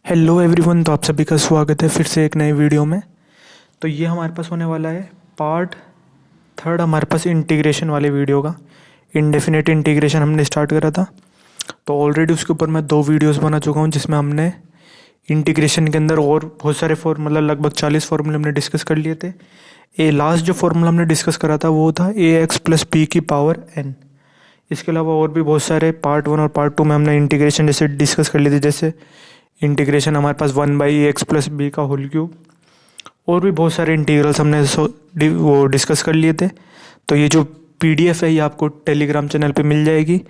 Hello everyone, तो आप सभी का स्वागत है फिर से एक नए वीडियो में। तो ये हमारे पास होने वाला है पार्ट थर्ड हमारे पास इंटीग्रेशन वाले वीडियो का। इंडेफिनेट इंटीग्रेशन हमने स्टार्ट करा था, तो ऑलरेडी उसके ऊपर मैं 2 वीडियोस बना चुका हूँ जिसमें हमने इंटीग्रेशन के अंदर और बहुत सारे फॉर्मूला लगभग 40 फार्मूले हमने डिस्कस कर लिए थे। लास्ट जो फार्मूला हमने डिस्कस करा था वो था ax+b⁴n। इसके अलावा और भी बहुत सारे पार्ट 1 और पार्ट 2 में हमने इंटीग्रेशन जैसे डिस्कस कर लिए थे, जैसे इंटीग्रेशन हमारे पास 1/ax+b का होल क्यूब, और भी बहुत सारे इंटीग्रल्स हमने वो डिस्कस कर लिए थे। तो ये जो पीडीएफ है ये आपको टेलीग्राम चैनल पे मिल जाएगी।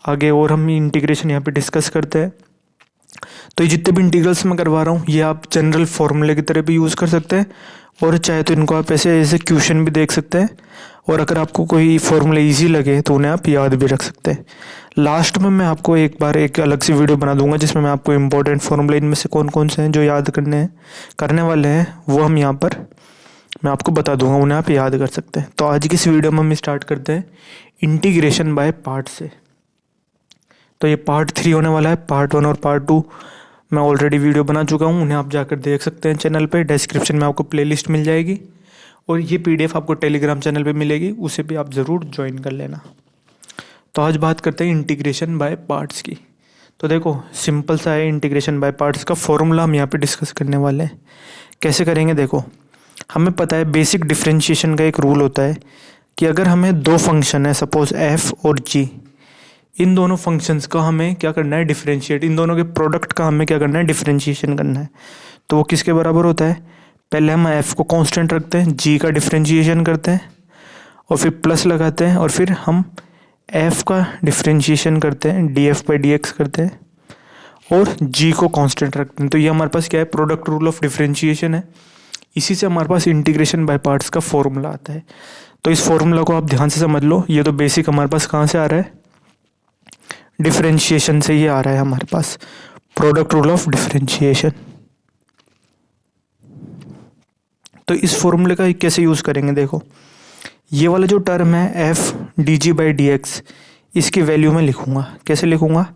आगे और हम इंटीग्रेशन यहाँ पे डिस्कस करते हैं। तो ये जितने भी इंटीग्रल्स मैं करवा रहा हूँ ये आप जनरल फॉर्मूले की तरह भी यूज़ कर सकते हैं, और चाहे तो इनको आप ऐसे ऐसे क्वेश्चन भी देख सकते हैं, और अगर आपको कोई फॉर्मूला इजी लगे तो उन्हें आप याद भी रख सकते हैं। लास्ट में मैं आपको एक बार एक अलग सी वीडियो बना दूंगा जिसमें मैं आपको इंपॉर्टेंट फॉर्मूला इनमें से कौन कौन से हैं जो याद करने वाले हैं वो हम यहाँ पर मैं आपको बता दूंगा, उन्हें आप याद कर सकते हैं। तो आज की इस वीडियो में हम स्टार्ट करते हैं इंटीग्रेशन बाय पार्ट से। तो ये पार्ट 3 होने वाला है। पार्ट 1 और पार्ट 2 मैं ऑलरेडी वीडियो बना चुका हूँ, उन्हें आप जाकर देख सकते हैं चैनल पे। डिस्क्रिप्शन में आपको प्लेलिस्ट मिल जाएगी, और ये पीडीएफ आपको टेलीग्राम चैनल पे मिलेगी, उसे भी आप ज़रूर ज्वाइन कर लेना। तो आज बात करते हैं इंटीग्रेशन बाय पार्ट्स की। तो देखो सिंपल सा है इंटीग्रेशन बाय पार्ट्स का फॉर्मूला हम यहाँ पे डिस्कस करने वाले हैं। कैसे करेंगे, देखो हमें पता है बेसिक डिफरेंशिएशन का एक रूल होता है कि अगर हमें 2 फंक्शन है सपोज f और g, इन दोनों फंक्शंस का हमें क्या करना है, डिफरेंशिएट। इन दोनों के प्रोडक्ट का हमें क्या करना है, डिफरेंशिएशन करना है। तो वो किसके बराबर होता है, पहले हम f को कांस्टेंट रखते हैं, g का डिफरेंशिएशन करते हैं और फिर प्लस लगाते हैं, और फिर हम f का डिफरेंशिएशन करते हैं, df/dx करते हैं, और g को कांस्टेंट रखते हैं। तो ये हमारे पास क्या है, प्रोडक्ट रूल ऑफ डिफरेंशिएशन है। इसी से हमारे पास इंटीग्रेशन बाय पार्ट्स का फॉर्मूला आता है। तो इस फॉर्मूला को आप ध्यान से समझ लो। ये तो बेसिक हमारे पास कहाँ से आ रहा है, डिफरेंशिएशन से ही आ रहा है हमारे पास, प्रोडक्ट रूल ऑफ डिफरेंशिएशन। तो इस फॉर्मूले का कैसे यूज करेंगे, देखो ये वाला जो टर्म है f dg/dx, इसकी वैल्यू में लिखूंगा। कैसे लिखूंगा,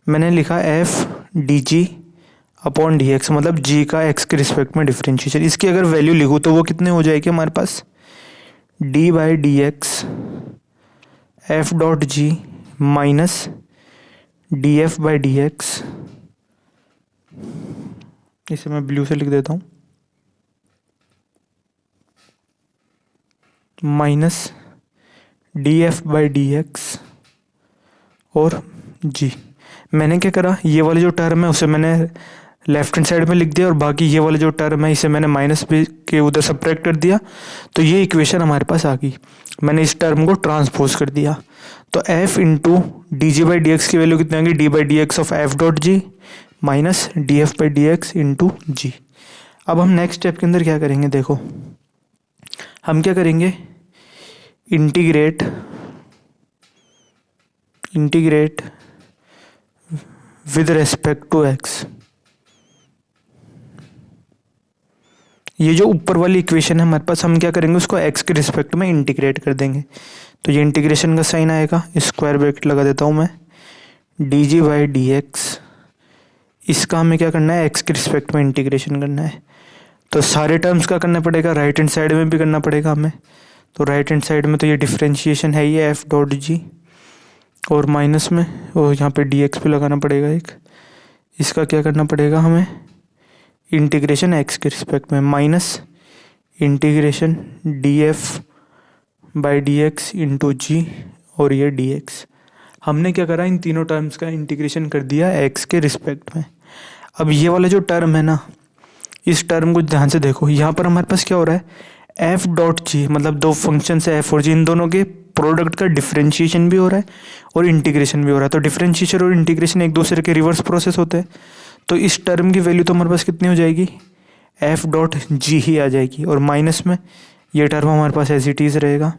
मैंने लिखा f dg/dx, मतलब g का x के रिस्पेक्ट में डिफरेंशिएशन। इसकी अगर वैल्यू लिखूँ तो वो कितने हो जाएगी हमारे पास, d/dx f.g माइनस df/dx, इसे मैं ब्लू से लिख देता हूँ, माइनस df/dx और g। मैंने क्या करा, ये वाले जो टर्म है उसे मैंने लेफ्ट हैंड साइड में लिख दिया, और बाकी ये वाले जो टर्म है इसे मैंने माइनस के उधर सब्ट्रैक्ट कर दिया। तो ये इक्वेशन हमारे पास आ गई। मैंने इस टर्म को ट्रांसपोज कर दिया। तो f इंटू dg/dx की वैल्यू कितनी आएगी, d/dx of f.g minus df/dx into g। अब हम नेक्स्ट स्टेप के अंदर क्या करेंगे, देखो हम क्या करेंगे, integrate with respect to x। ये जो ऊपर वाली इक्वेशन है हमारे पास, हम क्या करेंगे, उसको x के रिस्पेक्ट में इंटीग्रेट कर देंगे। तो ये इंटीग्रेशन का साइन आएगा, स्क्वायर ब्रैकेट लगा देता हूँ मैं, dg/dx, इसका हमें क्या करना है, x के रिस्पेक्ट में इंटीग्रेशन करना है। तो सारे टर्म्स का करना पड़ेगा, राइट हैंड साइड में भी करना पड़ेगा हमें। तो राइट हैंड साइड में तो ये डिफरेंशिएशन है ये f.g, और माइनस में और यहाँ पे dx भी लगाना पड़ेगा एक। इसका क्या करना पड़ेगा हमें, इंटीग्रेशन x के रिस्पेक्ट में, minus integration df/dx into g, और ये dx। हमने क्या करा, इन तीनों टर्म्स का इंटीग्रेशन कर दिया x के रिस्पेक्ट में। अब ये वाला जो टर्म है ना, इस टर्म को ध्यान से देखो, यहाँ पर हमारे पास क्या हो रहा है, f.g, मतलब 2 फंक्शन है f और g, इन दोनों के प्रोडक्ट का डिफरेंशिएशन भी हो रहा है और इंटीग्रेशन भी हो रहा है। तो डिफरेंशिएशन और इंटीग्रेशन एक दूसरे के रिवर्स प्रोसेस होते हैं। तो इस टर्म की वैल्यू तो हमारे पास कितनी हो जाएगी, f.g ही आ जाएगी, और माइनस में ये टर्म हमारे पास एज इट इज रहेगा,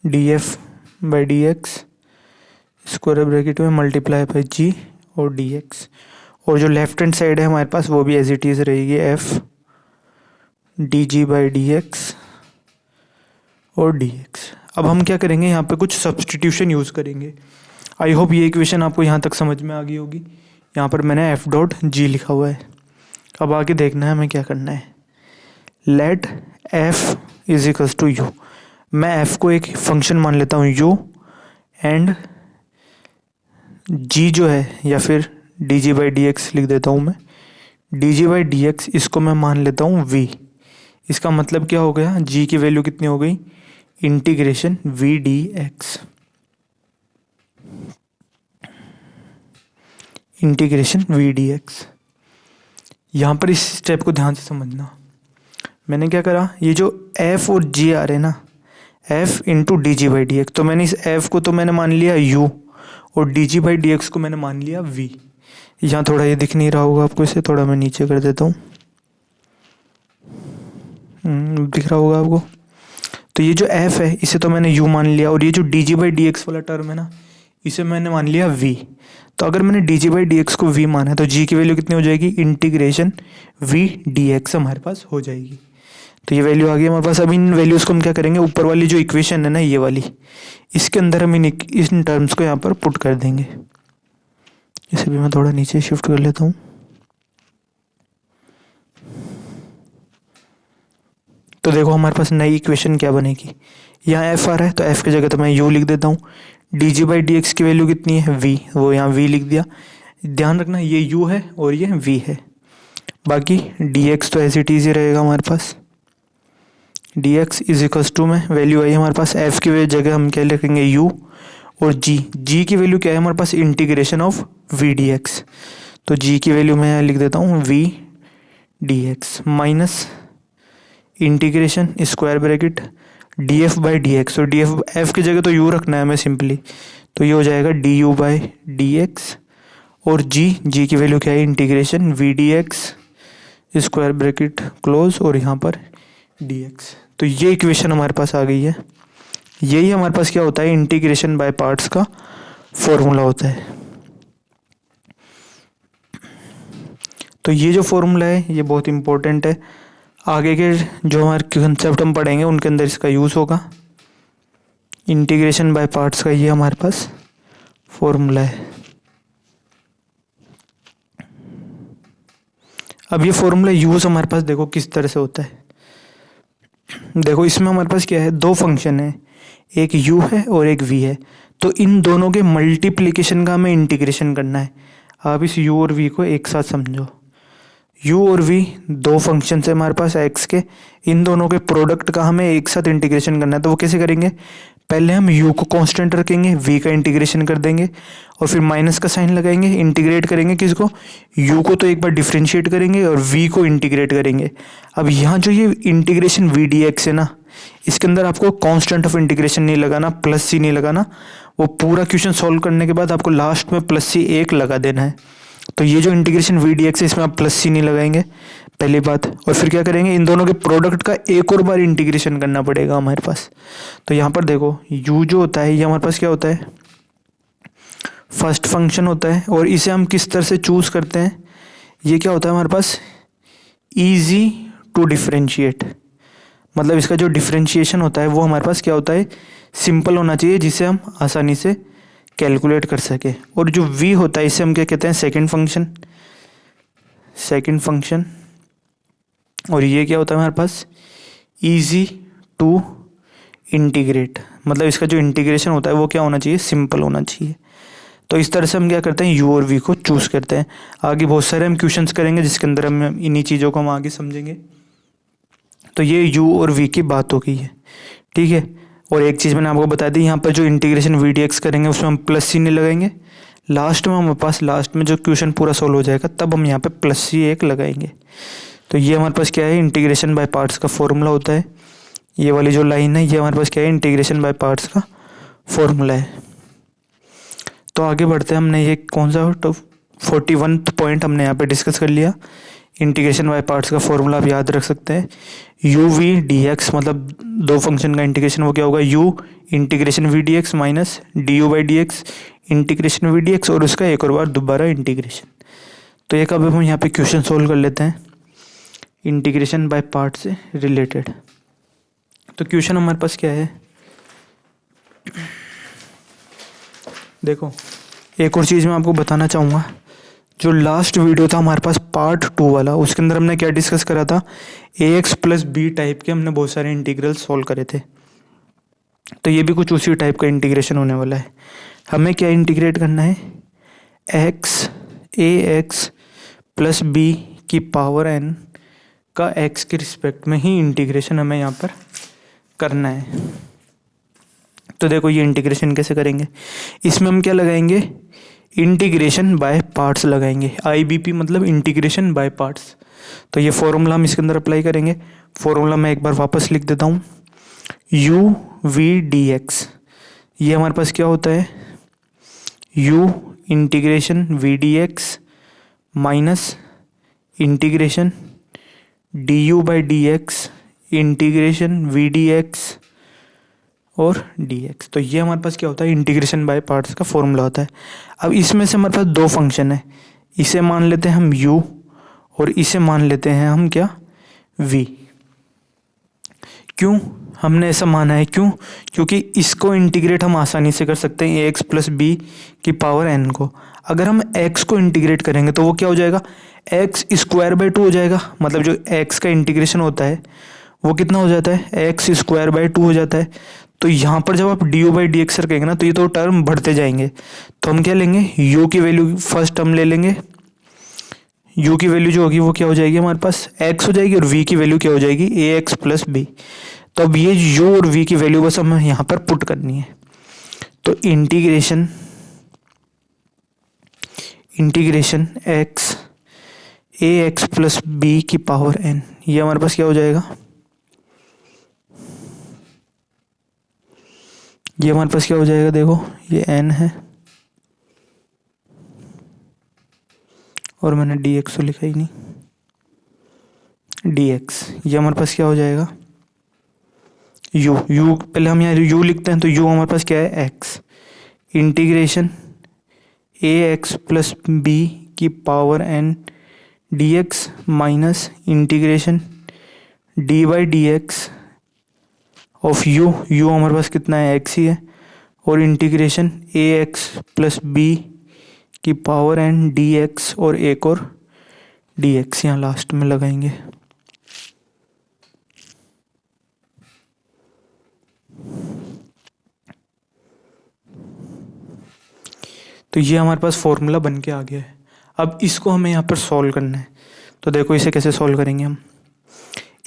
df/dx स्क्वायर ब्रैकेट में मल्टीप्लाई बाय g और dx, और जो लेफ्ट हैंड साइड है हमारे पास वो भी एज इट इज रहेगी, f dg/dx और dx। अब हम क्या करेंगे, यहाँ पे कुछ सब्स्टिट्यूशन यूज़ करेंगे। आई होप ये इक्वेशन आपको यहाँ तक समझ में आ गई होगी। यहाँ पर मैंने एफ डॉट जी लिखा हुआ है। अब आगे देखना है हमें क्या करना है। Let F is equals to U. मैं एफ को एक फंक्शन मान लेता हूँ यू, एंड जी जो है, या फिर D G by D x लिख देता हूँ मैं। D G by D x इसको मैं मान लेता हूँ वी। इसका मतलब क्या हो गया, जी की वैल्यू कितनी हो गई, integration V D X. Integration V D X. यहाँ पर इस स्टेप को ध्यान से समझना। मैंने क्या करा, ये जो एफ और जी आ रहे हैं ना, F into D G by D x, तो मैंने इस एफ को तो मैंने मान लिया यू, और D G by D x को मैंने मान लिया वी। यहाँ थोड़ा ये दिख नहीं रहा होगा आपको, इसे थोड़ा मैं नीचे कर देता हूँ, दिख रहा होगा आपको। तो ये जो एफ है इसे तो मैंने यू मान लिया, और ये जो D G by D x वाला टर्म है ना, इसे मैंने मान लिया वी। तो अगर मैंने D G by D x को वी माना है तो जी की वैल्यू कितनी हो जाएगी, इंटीग्रेशन वी डी एक्स हमारे पास हो जाएगी। तो ये वैल्यू आ गई हमारे पास। अब इन वैल्यूज़ को हम क्या करेंगे, ऊपर वाली जो इक्वेशन है ना ये वाली, इसके अंदर हम इन टर्म्स को यहाँ पर पुट कर देंगे। इसे भी मैं थोड़ा नीचे शिफ्ट कर लेता हूँ। तो देखो हमारे पास नई इक्वेशन क्या बनेगी, यहाँ एफ आ रहा है तो एफ की जगह तो मैं यू लिख देता हूँ। D G by D x की वैल्यू कितनी है, वी, वो यहाँ वी लिख दिया। ध्यान रखना ये यू है और ये वी है, बाकी डी एक्स तो ऐसे ही रहेगा हमारे पास। D X is equals to में वैल्यू आई हमारे पास, एफ की जगह हम क्या लिखेंगे यू, और जी की वैल्यू क्या है हमारे पास, integration of V D x. तो जी की वैल्यू मैं यहाँ लिख देता हूँ V D X minus integration square bracket D F by D x, और डी एफ की जगह तो यू रखना है हमें सिंपली, तो ये हो जाएगा D you by D x, और जी की वैल्यू क्या है, integration V D x square bracket close, और यहाँ पर डी एक्स। तो ये इक्वेशन हमारे पास आ गई है। यही हमारे पास क्या होता है, इंटीग्रेशन बाय पार्ट्स का फॉर्मूला होता है। तो ये जो फॉर्मूला है ये बहुत इंपॉर्टेंट है, आगे के जो हमारे कंसेप्ट हम पढ़ेंगे उनके अंदर इसका यूज़ होगा। इंटीग्रेशन बाय पार्ट्स का ये हमारे पास फॉर्मूला है। अब ये फॉर्मूला यूज़ हमारे पास देखो किस तरह से होता है। देखो इसमें हमारे पास क्या है, दो फंक्शन है, एक u है और एक v है। तो इन दोनों के मल्टीप्लिकेशन का हमें इंटीग्रेशन करना है। आप इस u और v को एक साथ समझो। u और v दो फंक्शन है हमारे पास x के, इन दोनों के प्रोडक्ट का हमें एक साथ इंटीग्रेशन करना है। तो वो कैसे करेंगे, पहले हम u को कांस्टेंट रखेंगे, v का इंटीग्रेशन कर देंगे, और फिर माइनस का साइन लगाएंगे, इंटीग्रेट करेंगे किसको, u को तो एक बार डिफ्रेंशिएट करेंगे और v को इंटीग्रेट करेंगे। अब यहाँ जो ये इंटीग्रेशन वी डी एक्स है ना, इसके अंदर आपको कांस्टेंट ऑफ इंटीग्रेशन नहीं लगाना, प्लस सी नहीं लगाना। वो पूरा क्वेश्चन सॉल्व करने के बाद आपको लास्ट में प्लस सी एक लगा देना है। तो ये जो इंटीग्रेशन वी डी एक्स है इसमें आप प्लस सी नहीं लगाएंगे, पहली बात। और फिर क्या करेंगे, इन दोनों के प्रोडक्ट का एक और बार इंटीग्रेशन करना पड़ेगा हमारे पास। तो यहाँ पर देखो u जो होता है ये हमारे पास क्या होता है, फर्स्ट फंक्शन होता है, और इसे हम किस तरह से चूज़ करते हैं, ये क्या होता है हमारे पास, ईजी टू डिफ्रेंशिएट। मतलब इसका जो डिफ्रेंशिएशन होता है वो हमारे पास क्या होता है, सिंपल होना चाहिए, जिसे हम आसानी से कैलकुलेट कर सके। और जो v होता है इसे हम क्या कहते हैं, सेकंड फंक्शन। और ये क्या होता है हमारे पास, इजी टू इंटीग्रेट। मतलब इसका जो इंटीग्रेशन होता है वो क्या होना चाहिए, सिंपल होना चाहिए। तो इस तरह से हम क्या करते हैं, u और v को चूज़ करते हैं। आगे बहुत सारे हम क्वेश्चंस करेंगे जिसके अंदर हम इन्हीं चीज़ों को हम आगे समझेंगे। तो ये u और v की बात हो गई है, ठीक है। और एक चीज़ मैंने आपको बता दी, यहाँ पर जो इंटीग्रेशन वी डी एक्स करेंगे उसमें हम प्लस सी नहीं लगाएंगे। लास्ट में हमारे पास लास्ट में जो क्वेश्चन पूरा सॉल्व हो जाएगा तब हम यहाँ पे प्लस सी एक लगाएंगे। तो ये हमारे पास क्या है, इंटीग्रेशन बाय पार्ट्स का फॉर्मूला होता है। ये वाली जो लाइन है ये हमारे पास क्या है, इंटीग्रेशन बाय पार्ट्स का फॉर्मूला है। तो आगे बढ़ते हैं, हमने ये कौन सा 41 पॉइंट हमने यहाँ पे डिस्कस कर लिया। इंटीग्रेशन बाय पार्ट्स का फॉर्मूला आप याद रख सकते हैं, यू वी डी एक्स, मतलब दो फंक्शन का इंटीग्रेशन वो क्या होगा, u integration V D X minus D you by D X integration V D x, और उसका एक और बार दोबारा इंटीग्रेशन। तो एक अब हम यहाँ पे क्वेश्चन सोल्व कर लेते हैं इंटीग्रेशन बाय पार्ट से रिलेटेड। तो क्वेश्चन हमारे पास क्या है, देखो एक और चीज़ मैं आपको बताना चाहूँगा। जो लास्ट वीडियो था हमारे पास पार्ट 2 वाला, उसके अंदर हमने क्या डिस्कस करा था, ax प्लस बी टाइप के हमने बहुत सारे इंटीग्रल सॉल्व करे थे। तो ये भी कुछ उसी टाइप का इंटीग्रेशन होने वाला है। हमें क्या इंटीग्रेट करना है, ax प्लस बी की पावर n का x के रिस्पेक्ट में ही इंटीग्रेशन हमें यहाँ पर करना है। तो देखो ये इंटीग्रेशन कैसे करेंगे, इसमें हम क्या लगाएंगे, इंटीग्रेशन बाय पार्ट्स लगाएंगे। IBP मतलब इंटीग्रेशन बाय पार्ट्स। तो ये फॉर्मूला हम इसके अंदर अप्लाई करेंगे। फॉर्मूला मैं एक बार वापस लिख देता हूँ, u v dx। ये हमारे पास क्या होता है, u integration v dx minus integration du by dx integration v dx और dx। तो ये हमारे पास क्या होता है, इंटीग्रेशन बाय पार्ट्स का फॉर्मूला होता है। अब इसमें से हमारे पास दो फंक्शन है, इसे मान लेते हैं हम u और इसे मान लेते हैं हम क्या, v। क्यों हमने ऐसा माना है, क्योंकि इसको इंटीग्रेट हम आसानी से कर सकते हैं ax प्लस बी की पावर n को। अगर हम x को इंटीग्रेट करेंगे तो वो क्या हो जाएगा, x स्क्वायर बाई 2 हो जाएगा। मतलब जो x का इंटीग्रेशन होता है वो कितना हो जाता है, x स्क्वायर बाई 2 हो जाता है। तो यहाँ पर जब आप du बाई डी एक्स रखेंगे ना, तो ये तो टर्म बढ़ते जाएंगे। तो हम क्या लेंगे, u की वैल्यू फर्स्ट टर्म ले लेंगे, u की वैल्यू जो होगी वो क्या हो जाएगी हमारे पास, x हो जाएगी, और v की वैल्यू क्या हो जाएगी, ax प्लस बी। तो अब ये u और v की वैल्यू बस हमें यहाँ पर पुट करनी है। तो integration x ax plus B की पावर n, ये हमारे पास क्या हो जाएगा, ये हमारे पास क्या हो जाएगा, देखो ये n है और मैंने dx तो लिखा ही नहीं, dx। ये हमारे पास क्या हो जाएगा, u पहले हम यहाँ u लिखते हैं, तो u हमारे पास क्या है, x integration ax plus B की power n dx minus integration d by D X of u हमारे पास कितना है, x ही है, और इंटीग्रेशन ax प्लस बी की पावर n dx और एक और dx यहाँ लास्ट में लगाएंगे। तो ये हमारे पास फॉर्मूला बन के आ गया है। अब इसको हमें यहाँ पर सॉल्व करना है। तो देखो इसे कैसे सॉल्व करेंगे हम,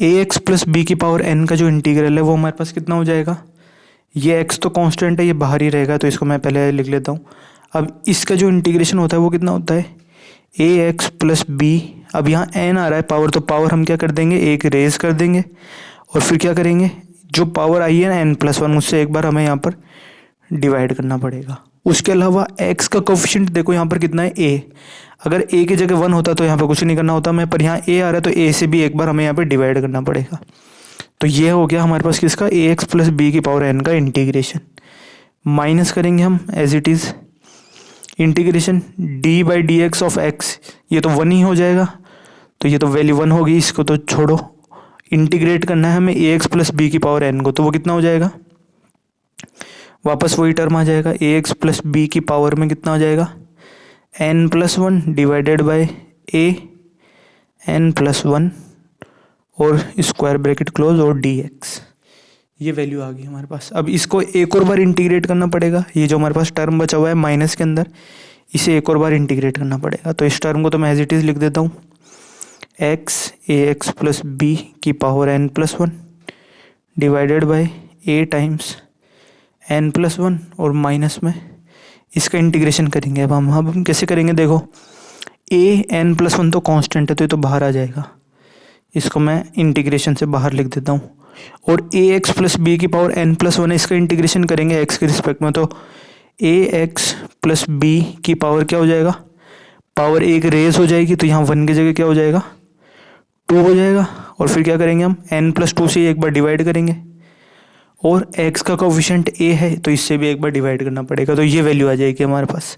ax प्लस बी की पावर n का जो इंटीग्रल है वो हमारे पास कितना हो जाएगा, ये x तो कांस्टेंट है, ये बाहर ही रहेगा, तो इसको मैं पहले लिख लेता हूँ। अब इसका जो इंटीग्रेशन होता है वो कितना होता है, ax प्लस बी। अब यहाँ n आ रहा है पावर, तो पावर हम क्या कर देंगे, एक रेज कर देंगे, और फिर क्या करेंगे, जो पावर आई है ना n प्लस वन, उससे एक बार हमें यहाँ पर डिवाइड करना पड़ेगा। उसके अलावा x का कोफिशिएंट देखो यहाँ पर कितना है, a। अगर a की जगह 1 होता तो यहाँ पर कुछ नहीं करना होता मैं, पर यहाँ a आ रहा है तो a से भी एक बार हमें यहाँ पर डिवाइड करना पड़ेगा। तो ये हो गया हमारे पास किसका, ax प्लस बी की पावर n का इंटीग्रेशन। माइनस करेंगे हम as it is integration d by D X of x, ये तो 1 ही हो जाएगा, तो ये तो वैल्यू 1 होगी, इसको तो छोड़ो। इंटीग्रेट करना है हमें ax प्लस बी की पावर n को, तो वो कितना हो जाएगा, वापस वही टर्म आ जाएगा, ax प्लस बी की पावर में कितना हो जाएगा, n plus one divided by a n plus one और स्क्वायर ब्रैकेट क्लोज और dx। ये वैल्यू आ गई हमारे पास। अब इसको एक और बार इंटीग्रेट करना पड़ेगा, ये जो हमारे पास टर्म बचा हुआ है माइनस के अंदर, इसे एक और बार इंटीग्रेट करना पड़ेगा। तो इस टर्म को तो मैं एज इट इज़ लिख देता हूँ, x ax प्लस बी की power n plus one divided by a times n plus one और माइनस में इसका इंटीग्रेशन करेंगे। अब हम कैसे करेंगे, देखो a n प्लस वन तो कांस्टेंट है, तो ये तो बाहर आ जाएगा, इसको मैं इंटीग्रेशन से बाहर लिख देता हूँ। और ax प्लस बी की पावर n प्लस वन है, इसका इंटीग्रेशन करेंगे x के रिस्पेक्ट में, तो ax प्लस बी की पावर क्या हो जाएगा, पावर एक रेज हो जाएगी, तो यहाँ 1 की जगह क्या हो जाएगा, 2 हो जाएगा। और फिर क्या करेंगे हम, n प्लस 2 से एक बार डिवाइड करेंगे, और x का कोफिशिएंट a है तो इससे भी एक बार डिवाइड करना पड़ेगा, तो ये वैल्यू आ जाएगी हमारे पास।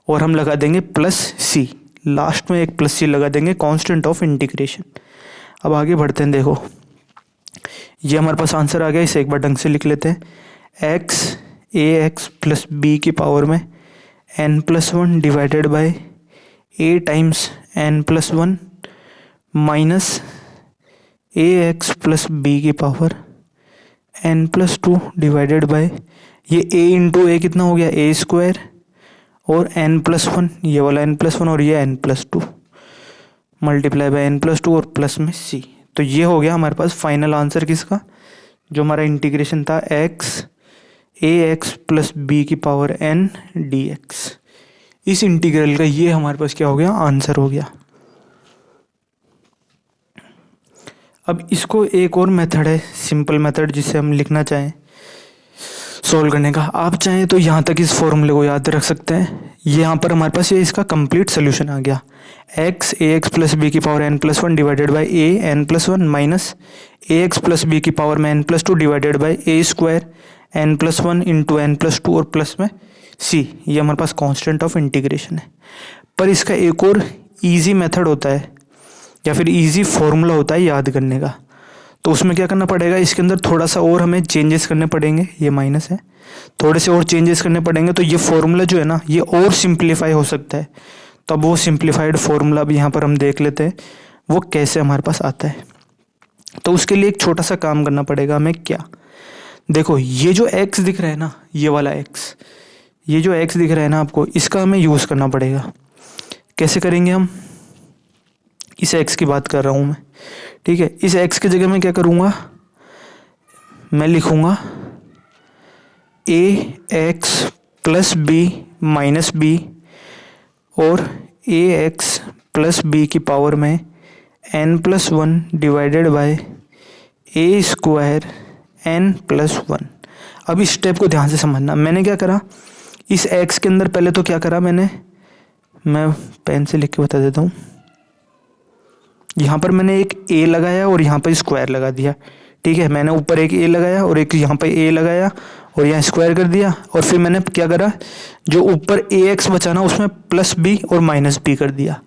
और हम लगा देंगे प्लस c, लास्ट में एक प्लस c लगा देंगे, कांस्टेंट ऑफ इंटीग्रेशन। अब आगे बढ़ते हैं, देखो ये हमारे पास आंसर आ गया, इसे एक बार ढंग से लिख लेते हैं, x ax प्लस बी की पावर में n plus one divided by A times N plus one minus A x plus B की power N plus two divided by ये ए इंटू ए कितना हो गया ए स्क्वायर और N plus one, ये वाला एन प्लस वन और ये N plus two multiply by N plus two और प्लस में सी। तो ये हो गया हमारे पास फाइनल आंसर किसका, जो हमारा इंटीग्रेशन था एक्स ए एक्स प्लस बी की पावर एन डी एक्स। इस इंटीग्रल का ये हमारे पास क्या हो गया, आंसर हो गया। अब इसको एक और मेथड है, सिंपल मेथड, जिससे हम लिखना चाहें सोल्व करने का। आप चाहें तो यहाँ तक इस फॉर्मूले को याद रख सकते हैं। ये यहाँ पर हमारे पास ये इसका कंप्लीट सोल्यूशन आ गया, एक्स ए एक्स प्लस बी की power N plus one divided by A N plus one minus A x plus B की पावर में N plus two divided by A square N plus one into N plus two और plus में C. ये हमारे पास constant of integration है। पर इसका एक और ईजी मेथड होता है या फिर ईजी फॉर्मूला होता है याद करने का। तो उसमें क्या करना पड़ेगा, इसके अंदर थोड़ा सा और हमें चेंजेस करने पड़ेंगे, ये माइनस है, थोड़े से और चेंजेस करने पड़ेंगे तो ये फॉर्मूला जो है ना ये और सिंप्लीफाई हो सकता है। तो अब वो सिंप्लीफाइड फॉर्मूला भी यहाँ पर हम देख लेते हैं वो कैसे हमारे पास आता है। तो उसके लिए एक छोटा सा काम करना पड़ेगा हमें। क्या, देखो ये जो x दिख रहा है ना, ये वाला x, ये जो x दिख रहा है ना आपको, इसका हमें यूज़ करना पड़ेगा। कैसे करेंगे हम, इस x की बात कर रहा हूँ मैं, ठीक है। इस x की जगह मैं क्या करूँगा, मैं लिखूँगा A x plus B minus B और ए एक्स प्लस बी की पावर में N plus one divided by A square N plus one. अब इस स्टेप को ध्यान से समझना। मैंने क्या करा, इस x के अंदर पहले तो क्या करा मैंने, मैं पेन से लिख के बता देता हूँ। यहाँ पर मैंने एक a लगाया और यहाँ पर स्क्वायर लगा दिया, ठीक है। मैंने ऊपर एक a लगाया और एक यहाँ पर a लगाया और यहाँ स्क्वायर कर दिया। और फिर मैंने क्या करा, जो ऊपर ax बचा ना उसमें प्लस b और माइनस b कर दिया।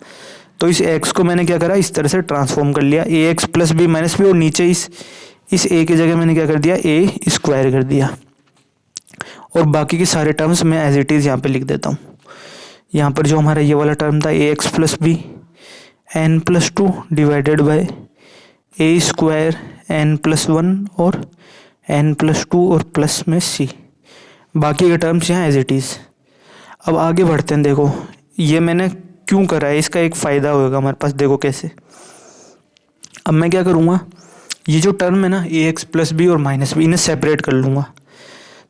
तो इस x को मैंने क्या करा, इस तरह से ट्रांसफॉर्म कर लिया, ax plus b minus b, और नीचे इस a की जगह मैंने क्या कर दिया, a स्क्वायर कर दिया। और बाकी के सारे टर्म्स मैं एज इट इज़ यहाँ पे लिख देता हूँ। यहाँ पर जो हमारा ये वाला टर्म था ax plus B N plus two divided by A square N plus one और एन प्लस टू और प्लस में सी। बाकी के टर्म्स यहाँ एज इट इज़। अब आगे बढ़ते हैं। देखो ये मैंने क्यों करा है, इसका एक फ़ायदा होगा हमारे पास। देखो कैसे, अब मैं क्या करूँगा, ये जो टर्म है ना ए एक्स प्लस बी और माइनस बी, इन्हें सेपरेट कर लूँगा।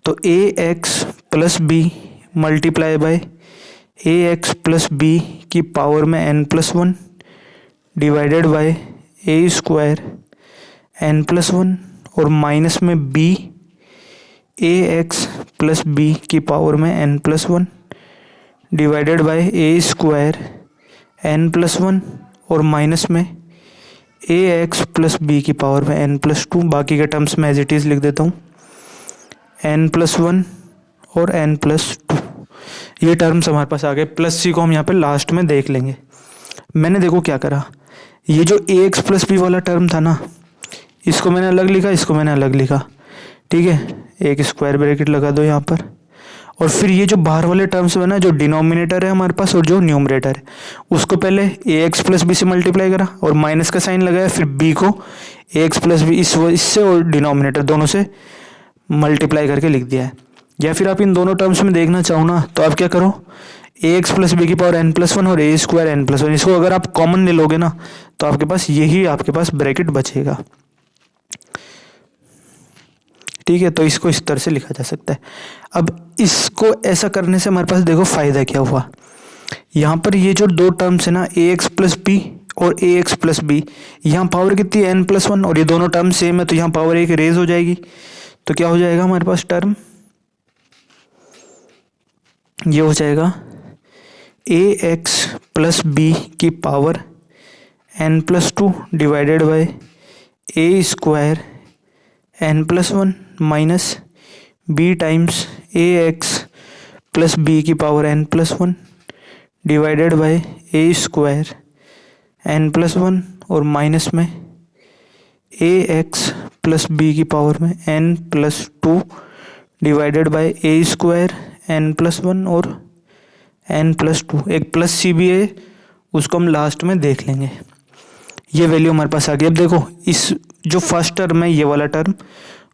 तो A x plus B multiply by A x plus B की पावर में N plus one divided by A square N plus one और माइनस में B A x plus B की पावर में N plus one divided by A square N plus one और minus में ए x plus B की power में N plus two. बाकी के टर्म्स में एज इट इज़ लिख देता हूँ, एन प्लस वन और एन प्लस टू। ये टर्म्स हमारे पास आ गए। प्लस सी को हम यहाँ पे लास्ट में देख लेंगे। मैंने देखो क्या करा, ये जो ए एक्स प्लस बी वाला टर्म था ना, इसको मैंने अलग लिखा, इसको मैंने अलग लिखा, ठीक है। एक स्क्वायर ब्रैकेट लगा दो यहाँ पर। और फिर ये जो बाहर वाले टर्म्स है ना, जो डिनोमिनेटर है हमारे पास और जो न्यूमरेटर है, उसको पहले ए एक्स प्लस बी से मल्टीप्लाई करा और माइनस का साइन लगाया, फिर बी को ए एक्स प्लस बी इससे और डिनोमिनेटर दोनों से मल्टीप्लाई करके लिख दिया है। या फिर आप इन दोनों टर्म्स में देखना चाहो ना, तो आप क्या करो, ए एक्स प्लस बी की पावर एन प्लस वन और ए स्क्वायर एन प्लस वन, इसको अगर आप कॉमन ले लोगे ना तो आपके पास यही आपके पास ब्रैकेट बचेगा, ठीक है। तो इसको इस तरह से लिखा जा सकता है। अब इसको ऐसा करने से हमारे पास देखो फ़ायदा क्या हुआ। यहाँ पर ये जो दो टर्म्स है ना, ए एक्स प्लस बी और ए एक्स प्लस बी, यहाँ पावर कितनी है एन प्लस वन, और ये दोनों टर्म सेम है तो यहाँ पावर एक रेज हो जाएगी। तो क्या हो जाएगा हमारे पास टर्म, ये हो जाएगा ए एक्स प्लस बी की power N plus two divided by A square N plus one minus B times A x plus B की power N plus one divided by A square N plus one और minus में ए x plus B की power में N plus two divided by A square N plus one और N plus two. एक plus C भी है उसको हम लास्ट में देख लेंगे। ये वैल्यू हमारे पास आ गई। अब देखो इस जो फर्स्ट टर्म है ये वाला टर्म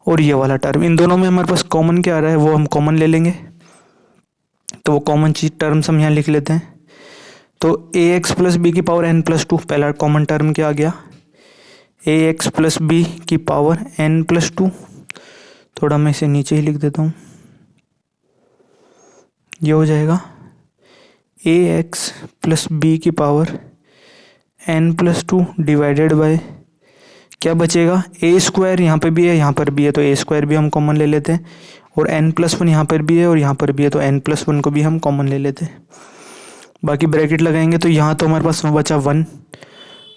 और ये वाला टर्म, इन दोनों में हमारे पास कॉमन क्या आ रहा है वो हम कॉमन ले लेंगे। तो वो कॉमन चीज टर्म्स हम यहाँ लिख लेते हैं। तो ए एक्स प्लस बी की पावर एन प्लस टू, पहला कॉमन टर्म क्या आ गया, ए एक्स प्लस बी की पावर एन प्लस टू। थोड़ा मैं इसे नीचे ही लिख देता हूँ। ये हो जाएगा ए एक्स प्लस बी की power N plus two divided by क्या बचेगा, ए स्क्वायर यहाँ पे भी है यहाँ पर भी है तो ए स्क्वायर भी हम कॉमन ले लेते हैं, और एन प्लस वन यहाँ पर भी है और यहाँ पर भी है तो एन प्लस वन को भी हम कॉमन ले लेते हैं। बाकी ब्रैकेट लगाएंगे तो यहाँ तो हमारे पास बचा वन,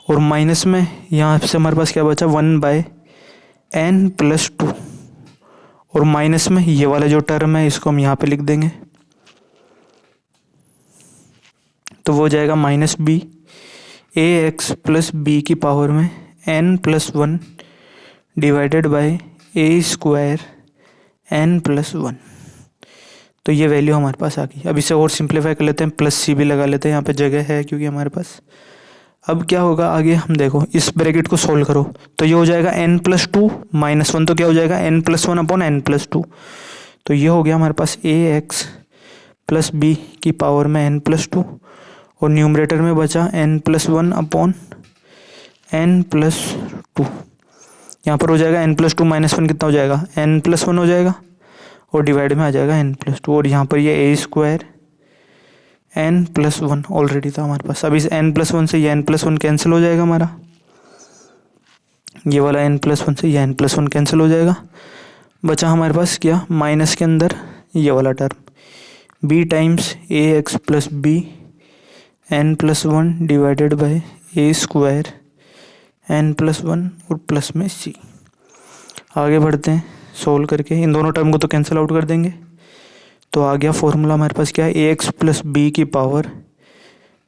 और माइनस में यहाँ से हमारे पास क्या बचा, one by N plus two, और माइनस में ये वाला जो टर्म है इसको हम यहाँ पे लिख देंगे। तो वो हो जाएगा minus B A x plus B की पावर में N plus one divided by A square N plus one. तो ये वैल्यू हमारे पास आ गई। अब इसे और सिंप्लीफाई कर लेते हैं, प्लस सी भी लगा लेते हैं, यहाँ पे जगह है क्योंकि हमारे पास। अब क्या होगा आगे, हम देखो इस ब्रैकेट को सोल्व करो तो ये हो जाएगा n plus two minus one, तो क्या हो जाएगा n plus one upon n plus two. तो ये हो गया हमारे पास ए एक्स प्लस बी की पावर में एन प्लस टू, और न्यूमरेटर में बचा n plus one upon n plus two. यहाँ पर हो जाएगा n plus two minus one कितना हो जाएगा, एन प्लस वन हो जाएगा, और डिवाइड में आ जाएगा एन प्लस टू, और यहाँ पर ये A square N plus one already था हमारे पास। अब इस एन प्लस वन से ये एन प्लस वन कैंसिल हो जाएगा हमारा, ये वाला एन प्लस वन से ये एन प्लस वन कैंसिल हो जाएगा। बचा हमारे पास क्या, माइनस के अंदर ये वाला term B times A x plus B N plus one divided by A square N plus one और प्लस में सी। आगे बढ़ते हैं सोल्व करके, इन दोनों टर्म को तो कैंसिल आउट कर देंगे। तो आ गया फॉर्मूला हमारे पास क्या है, ए एक्स प्लस बी की power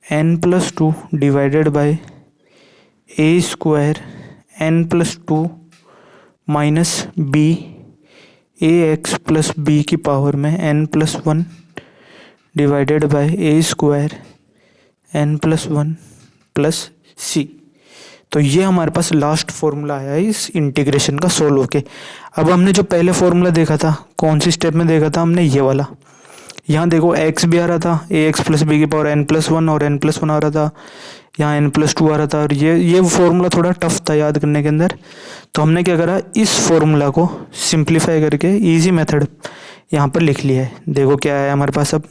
N plus two divided by A square N plus two minus B A x plus B की पावर में N plus one divided by A square N plus one plus C. तो ये हमारे पास last formula आया है इस integration का solve होके। अब हमने जो पहले फॉर्मूला देखा था, कौन सी स्टेप में देखा था हमने, ये वाला। यहाँ देखो x भी आ रहा था, ए एक्स प्लस बी की पावर एन प्लस वन, और एन प्लस वन आ रहा था, यहाँ एन प्लस टू आ रहा था, और ये फॉर्मूला थोड़ा टफ था याद करने के अंदर। तो हमने क्या करा, इस फॉर्मूला को सिंप्लीफाई करके ईजी मेथड यहाँ पर लिख लिया है। देखो क्या है हमारे पास। अब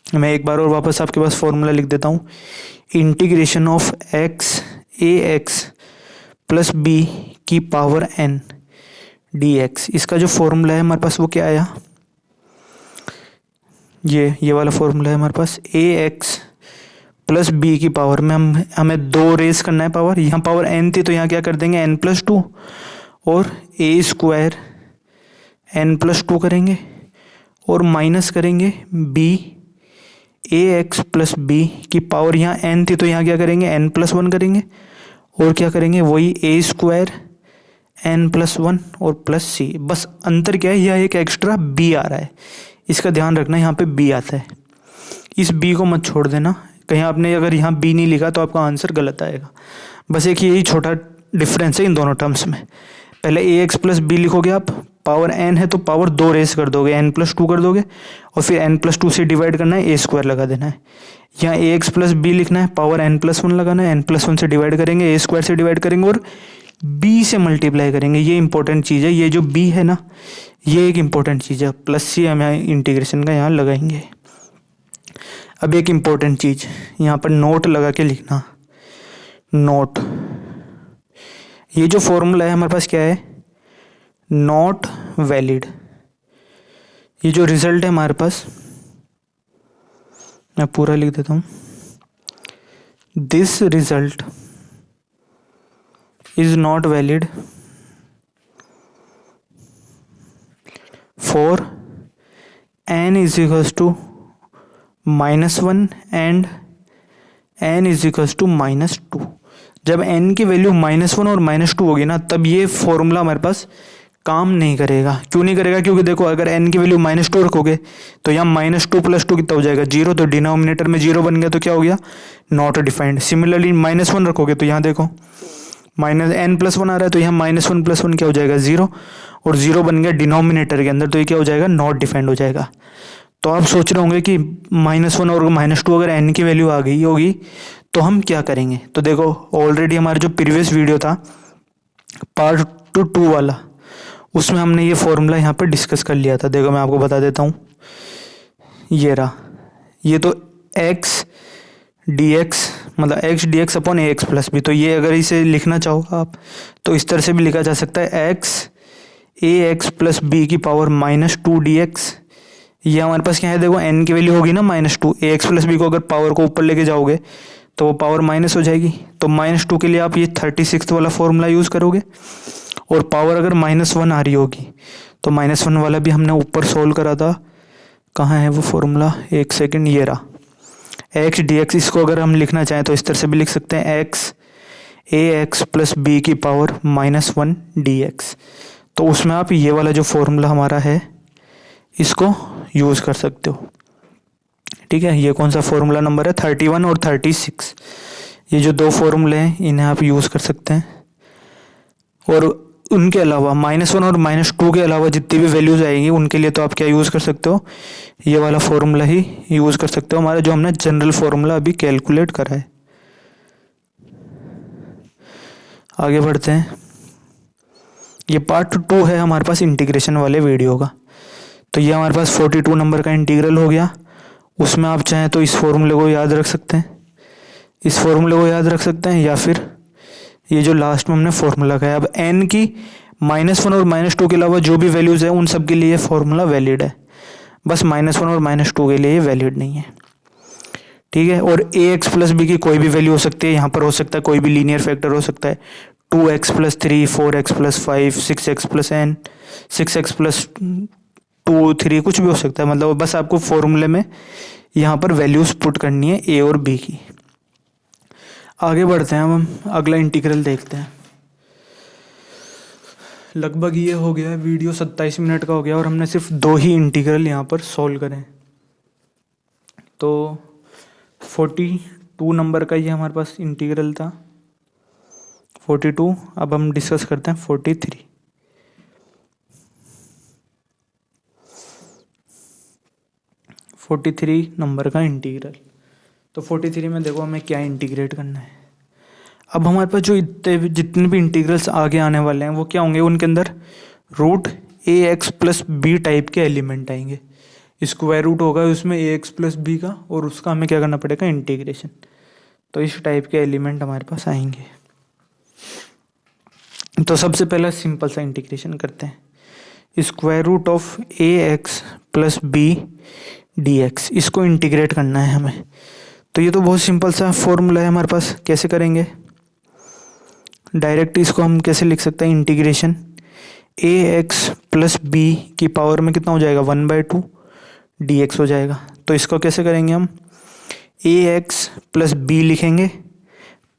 मैं एक बार और वापस आपके पास फॉर्मूला लिख देता हूँ, integration of x A x plus B की पावर एन डी एक्स। इसका जो फॉर्मूला है हमारे पास वो क्या आया, ये वाला फॉर्मूला है हमारे पास, ए एक्स प्लस बी की पावर में हमें दो रेज करना है पावर, यहाँ पावर एन थी तो यहाँ क्या कर देंगे एन प्लस टू, और ए स्क्वायर एन प्लस टू करेंगे, और माइनस करेंगे B A x plus B की पावर, यहाँ एन थी तो यहाँ क्या करेंगे एन प्लस वन करेंगे, और क्या करेंगे वही ए स्क्वायर एन प्लस वन और प्लस सी। बस अंतर क्या है, यह एक एक्स्ट्रा बी आ रहा है, इसका ध्यान रखना, यहाँ पे बी आता है। इस बी को मत छोड़ देना, कहीं आपने अगर यहाँ बी नहीं लिखा तो आपका आंसर गलत आएगा। बस एक यही छोटा डिफरेंस है इन दोनों टर्म्स में। पहले ए एक्स प्लस बी लिखोगे आप, पावर एन है तो पावर दो रेस कर दोगे, एन प्लस टू कर दोगे, और फिर एन प्लस टू से डिवाइड करना है, ए स्क्वायर लगा देना है। यहाँ ए एक्स प्लस बी लिखना है, पावर एन प्लस वन लगाना है, एन प्लस वन से डिवाइड करेंगे, ए स्क्वायर से डिवाइड करेंगे और बी से मल्टीप्लाई करेंगे। ये इंपॉर्टेंट चीज़ है, ये जो बी है ना ये एक इंपॉर्टेंट चीज़ है। प्लस सी हम यहाँ इंटीग्रेशन का यहाँ लगाएंगे। अब एक इम्पोर्टेंट चीज़ यहाँ पर नोट लगा के लिखना, नोट। ये जो फॉर्मूला है हमारे पास क्या है, नॉट वैलिड। ये जो रिजल्ट है हमारे पास, मैं पूरा लिख देता हूँ, this result is not valid for n is equals to -1 and n is equals to -2। जब n की वैल्यू -1 और -2 होगी ना, तब ये फॉर्मूला हमारे पास काम नहीं करेगा। क्यों नहीं करेगा? क्योंकि देखो अगर n की वैल्यू -2 रखोगे तो यहाँ -2 + 2 कितना हो जाएगा 0, तो डिनोमिनेटर में 0 बन गया तो क्या हो गया नॉट डिफाइंड। सिमिलरली -1 रखोगे तो यहाँ देखो -n+1 आ रहा है तो यहाँ -1 + 1 क्या हो जाएगा 0, और 0 बन गया डिनोमिनेटर के अंदर तो ये क्या हो जाएगा नॉट डिफाइंड हो जाएगा। तो आप सोच रहे होंगे कि -1 और -2 अगर n की वैल्यू आ गई होगी तो हम क्या करेंगे। तो देखो ऑलरेडी हमारा जो प्रीवियस वीडियो था पार्ट 2 वाला, उसमें हमने ये फॉर्मूला यहाँ पर डिस्कस कर लिया था। देखो मैं आपको बता देता हूँ, ये रहा, ये तो x dx मतलब x dx upon ax plus b। तो ये अगर इसे लिखना चाहो आप तो इस तरह से भी लिखा जा सकता है x ax प्लस b की पावर -2 dx। ये हमारे पास क्या है, देखो n की वैल्यू होगी ना -2, ax प्लस b को अगर पावर को ऊपर लेके जाओगे तो वो पावर माइनस हो जाएगी। तो -2 के लिए आप ये 36 वाला फॉर्मूला यूज़ करोगे, और पावर अगर -1 आ रही होगी तो -1 वाला भी हमने ऊपर सोल्व करा था। कहाँ है वो फॉर्मूला, एक सेकंड, ये रहा x dx। इसको अगर हम लिखना चाहें तो इस तरह से भी लिख सकते हैं x ax प्लस b की पावर -1 dx। तो उसमें आप ये वाला जो फॉर्मूला हमारा है इसको यूज़ कर सकते हो। ठीक है, ये कौन सा फॉर्मूला नंबर है 31 और 36। ये जो दो फॉर्मूले हैं इन्हें आप यूज़ कर सकते हैं, और उनके अलावा -1 और -2 के अलावा जितनी भी वैल्यूज आएंगी उनके लिए तो आप क्या यूज़ कर सकते हो, ये वाला फॉर्मूला ही यूज़ कर सकते हो, हमारा जो हमने जनरल फॉर्मूला अभी कैलकुलेट करा है। आगे बढ़ते हैं, ये पार्ट 2 है हमारे पास इंटीग्रेशन वाले वीडियो का। तो ये हमारे पास 42 नंबर का इंटीग्रल हो गया। उसमें आप चाहें तो इस फॉर्मूले को याद रख सकते हैं, इस फॉर्मूले को याद रख सकते हैं, या फिर ये जो लास्ट में हमने फॉर्मूला लगाया। अब n की -1 और -2 के अलावा जो भी वैल्यूज़ है उन सब के लिए फॉर्मूला वैलिड है, बस -1 और -2 के लिए ये वैलिड नहीं है। ठीक है, और ax प्लस b की कोई भी वैल्यू हो सकती है, यहाँ पर हो सकता है कोई भी लीनियर फैक्टर हो सकता है, 2x + 3, 4x + 5, 6x + n, 6x + 2, 3, कुछ भी हो सकता है। मतलब बस आपको फॉर्मूले में यहाँ पर वैल्यूज़ पुट करनी है a और b की। आगे बढ़ते हैं, हम अगला इंटीग्रल देखते हैं। लगभग ये हो गया वीडियो 27 मिनट का हो गया, और हमने सिर्फ 2 ही इंटीग्रल यहाँ पर सॉल्व करें। तो 42 नंबर का ये हमारे पास इंटीग्रल था 42। अब हम डिस्कस करते हैं 43। नंबर का इंटीग्रल। तो 43 में देखो हमें क्या इंटीग्रेट करना है। अब हमारे पास जो जितने भी इंटीग्रल्स आगे आने वाले हैं वो क्या होंगे, उनके अंदर √ax + b टाइप के एलिमेंट आएंगे। स्क्वायर रूट होगा उसमें ax + b का, और उसका हमें क्या करना पड़ेगा इंटीग्रेशन। तो इस टाइप के एलिमेंट हमारे पास आएंगे। तो सबसे पहला सिंपल सा इंटीग्रेशन करते हैं, √ax + b dx, इसको इंटीग्रेट करना है हमें। तो ये तो बहुत सिंपल सा फॉर्मूला है हमारे पास, कैसे करेंगे, डायरेक्ट इसको हम कैसे लिख सकते हैं, इंटीग्रेशन ax + b की पावर में कितना हो जाएगा 1/2 dx हो जाएगा। तो इसको कैसे करेंगे हम, ax + b लिखेंगे,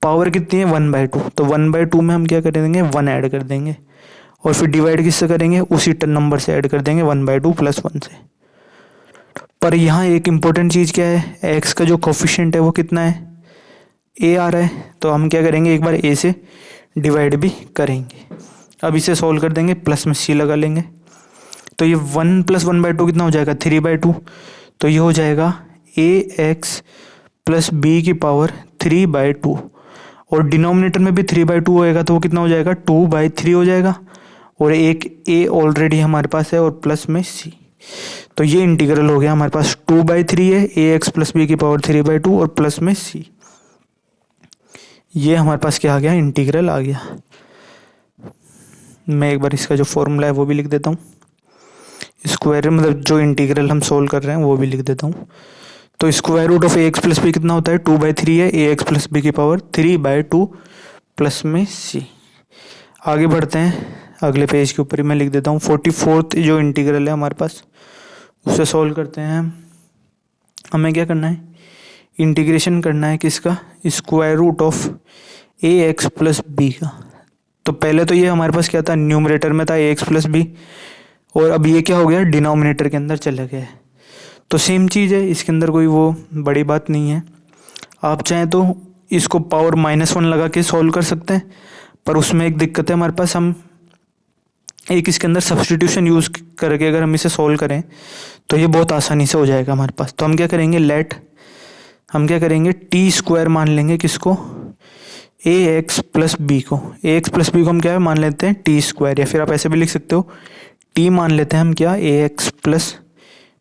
पावर कितनी है 1/2, तो 1/2 में हम क्या कर देंगे 1 ऐड कर देंगे, और फिर डिवाइड किससे करेंगे, उसी नंबर से ऐड कर देंगे 1/2 + 1 से। पर यहाँ एक इम्पोर्टेंट चीज़ क्या है, x का जो कोफिशिएंट है वो कितना है, a आ रहा है, तो हम क्या करेंगे एक बार a से डिवाइड भी करेंगे। अब इसे सॉल्व कर देंगे, प्लस में c लगा लेंगे। तो ये 1 + 1/2 कितना हो जाएगा 3/2। तो ये हो जाएगा ax + b की पावर 3/2, और डिनोमिनेटर में भी 3/2 होएगा तो वो कितना हो जाएगा 2/3 हो जाएगा, और एक a ऑलरेडी हमारे पास है, और प्लस में c। तो ये इंटीग्रल हो गया हमारे पास 2/3 है, ax + b की पावर 3/2 और प्लस में c। ये हमारे पास क्या आ गया, इंटीग्रल आ गया। मैं एक बार इसका जो फॉर्मूला है वो भी लिख देता हूँ, स्क्वायर मतलब जो इंटीग्रल हम सोल्व कर रहे हैं वो भी लिख देता हूँ। तो √ax + b कितना होता है 2/3 है, ax + b की पावर 3/2 प्लस में c। आगे बढ़ते हैं, अगले पेज के ऊपर ही मैं लिख देता हूँ 44 जो इंटीग्रल है हमारे पास, उसे सॉल्व करते हैं। हमें क्या करना है, इंटीग्रेशन करना है किसका, √ax + b का। तो पहले तो ये हमारे पास क्या था, न्यूमरेटर में था ए एक्स प्लस बी, और अब ये क्या हो गया, डिनोमिनेटर के अंदर चला गया है। तो सेम चीज़ है, इसके अंदर कोई वो बड़ी बात नहीं है। आप चाहें तो इसको पावर -1 लगा के सॉल्व कर सकते हैं, पर उसमें एक दिक्कत है हमारे पास, हम एक इसके अंदर सब्सटीट्यूशन यूज़ करके अगर हम इसे सॉल्व करें तो ये बहुत आसानी से हो जाएगा हमारे पास। तो हम क्या करेंगे, हम क्या करेंगे, टी स्क्वायर मान लेंगे किसको, ए एक्स प्लस बी को। ए एक्स प्लस बी को हम क्या है मान लेते हैं टी स्क्वायर, या फिर आप ऐसे भी लिख सकते हो टी मान लेते हैं हम क्या, ए एक्स प्लस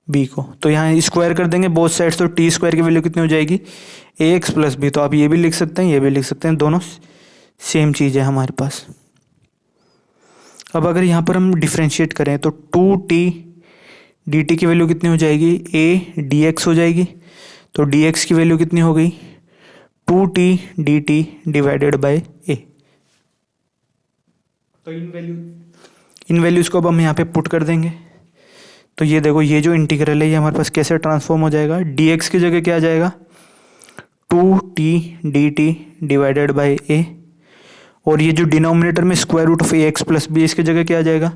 बी को। तो यहाँ स्क्वायर कर देंगे बोथ साइड्स, तो टी स्क्वायर की वैल्यू कितनी हो जाएगी, ए एक्स प्लस बी। तो आप ये भी लिख सकते हैं, ये भी लिख सकते हैं, दोनों सेम चीज़ है हमारे पास। अब अगर यहाँ पर हम डिफ्रेंशिएट करें तो 2t dt की वैल्यू कितनी हो जाएगी, a dx हो जाएगी। तो dx की वैल्यू कितनी हो गई, 2t dt divided by a। तो इन वैल्यूज़ को अब हम यहाँ पे पुट कर देंगे। तो ये देखो, ये जो इंटीग्रल है ये हमारे पास कैसे ट्रांसफॉर्म हो जाएगा, dx की जगह क्या आ जाएगा, 2t dt divided by a। और ये जो डिनोमिनेटर में square root of A x plus b, इसकी जगह क्या आ जाएगा,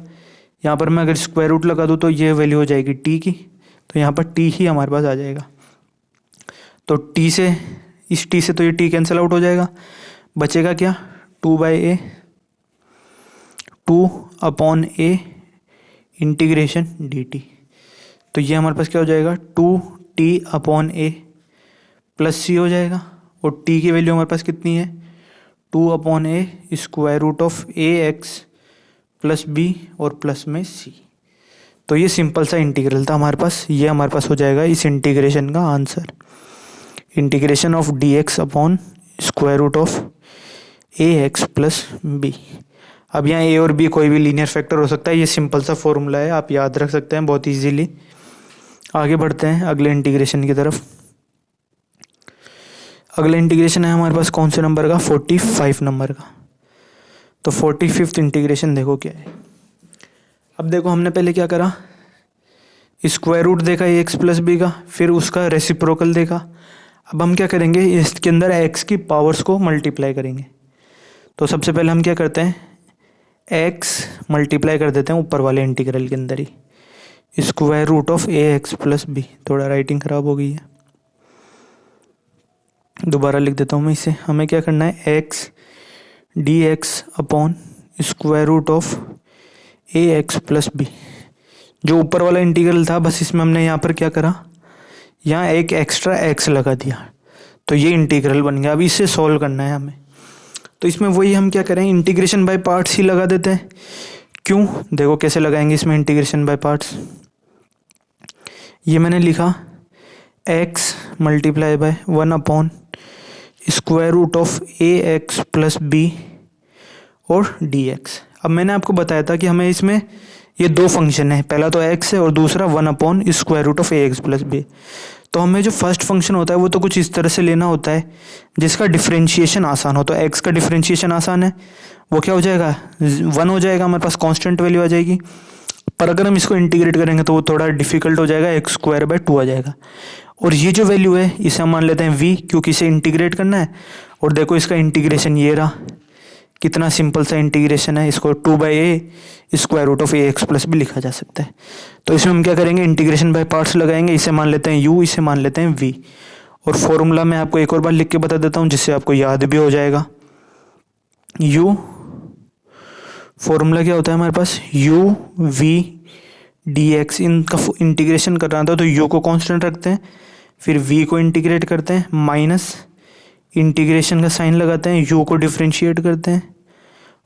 यहाँ पर मैं अगर स्क्वायर रूट लगा दूँ तो ये वैल्यू हो जाएगी टी की, तो यहाँ पर टी ही हमारे पास आ जाएगा। तो टी से, इस टी से तो ये टी कैंसिल आउट हो जाएगा, बचेगा क्या, 2/a, 2/a इंटीग्रेशन dt। तो ये हमारे पास क्या हो जाएगा, 2t/a प्लस c हो जाएगा। और t की वैल्यू हमारे पास कितनी है, 2/a square root of A x plus B और प्लस में c। तो ये सिंपल सा इंटीग्रल था हमारे पास, ये हमारे पास हो जाएगा इस इंटीग्रेशन का answer, integration of dx upon square root of A x plus b. अब यहाँ a और b कोई भी लीनियर फैक्टर हो सकता है, ये सिंपल सा फॉर्मूला है, आप याद रख सकते हैं बहुत इजीली। आगे बढ़ते हैं अगले इंटीग्रेशन की तरफ। अगला इंटीग्रेशन है हमारे पास कौन से नंबर का, 45 नंबर का। तो 45th इंटीग्रेशन देखो क्या है। अब देखो, हमने पहले क्या करा, स्क्वायर रूट देखा ए एक्स प्लस बी का, फिर उसका रेसिप्रोकल देखा। अब हम क्या करेंगे, इसके अंदर एक्स की पावर्स को मल्टीप्लाई करेंगे। तो सबसे पहले हम क्या करते हैं, एक्स मल्टीप्लाई कर देते हैं ऊपर वाले इंटीग्रल के अंदर ही, square root of A x plus B. थोड़ा राइटिंग खराब हो गई है, दोबारा लिख देता हूँ मैं इसे। हमें क्या करना है, x d x upon square root of A x plus b. जो ऊपर वाला इंटीग्रल था, बस इसमें हमने यहाँ पर क्या करा, यहाँ एक एक्स्ट्रा एक्स लगा दिया, तो ये इंटीग्रल बन गया। अब इसे सॉल्व करना है हमें, तो इसमें वही हम क्या करें, इंटीग्रेशन बाय पार्ट्स ही लगा देते हैं। क्यों, देखो कैसे लगाएंगे इसमें इंटीग्रेशन बाय पार्ट्स। ये मैंने लिखा x multiply by 1 upon square root of A x plus B और डी एक्स। अब मैंने आपको बताया था कि हमें इसमें ये दो फंक्शन है, पहला तो एक्स है और दूसरा 1 upon square root of A x plus B. तो हमें जो फर्स्ट फंक्शन होता है वो तो कुछ इस तरह से लेना होता है जिसका डिफरेंशिएशन आसान हो। तो एक्स का डिफरेंशिएशन आसान है, वो क्या हो जाएगा, 1 हो जाएगा, हमारे पास कांस्टेंट वैल्यू आ जाएगी। पर अगर हम इसको इंटीग्रेट करेंगे तो वो थोड़ा डिफिकल्ट हो जाएगा, एक्स स्क्वायर बाय 2 आ जाएगा। और ये जो वैल्यू है इसे हम मान लेते हैं v, क्योंकि इसे इंटीग्रेट करना है। और देखो इसका इंटीग्रेशन ये रहा, कितना सिंपल सा इंटीग्रेशन है। इसको 2/a square root of A x plus b लिखा जा सकता है। तो इसमें हम क्या करेंगे, इंटीग्रेशन बाय पार्ट्स लगाएंगे। इसे मान लेते हैं u, इसे मान लेते हैं v। और फॉर्मूला मैं आपको एक और बार लिख के बता देता हूँ जिससे आपको याद भी हो जाएगा। u फॉर्मूला क्या होता है हमारे पास, u v dx। इनका इंटीग्रेशन करना था तो u को कांस्टेंट रखते हैं, फिर v को इंटीग्रेट करते हैं, माइनस इंटीग्रेशन का साइन लगाते हैं, u को डिफरेंशिएट करते हैं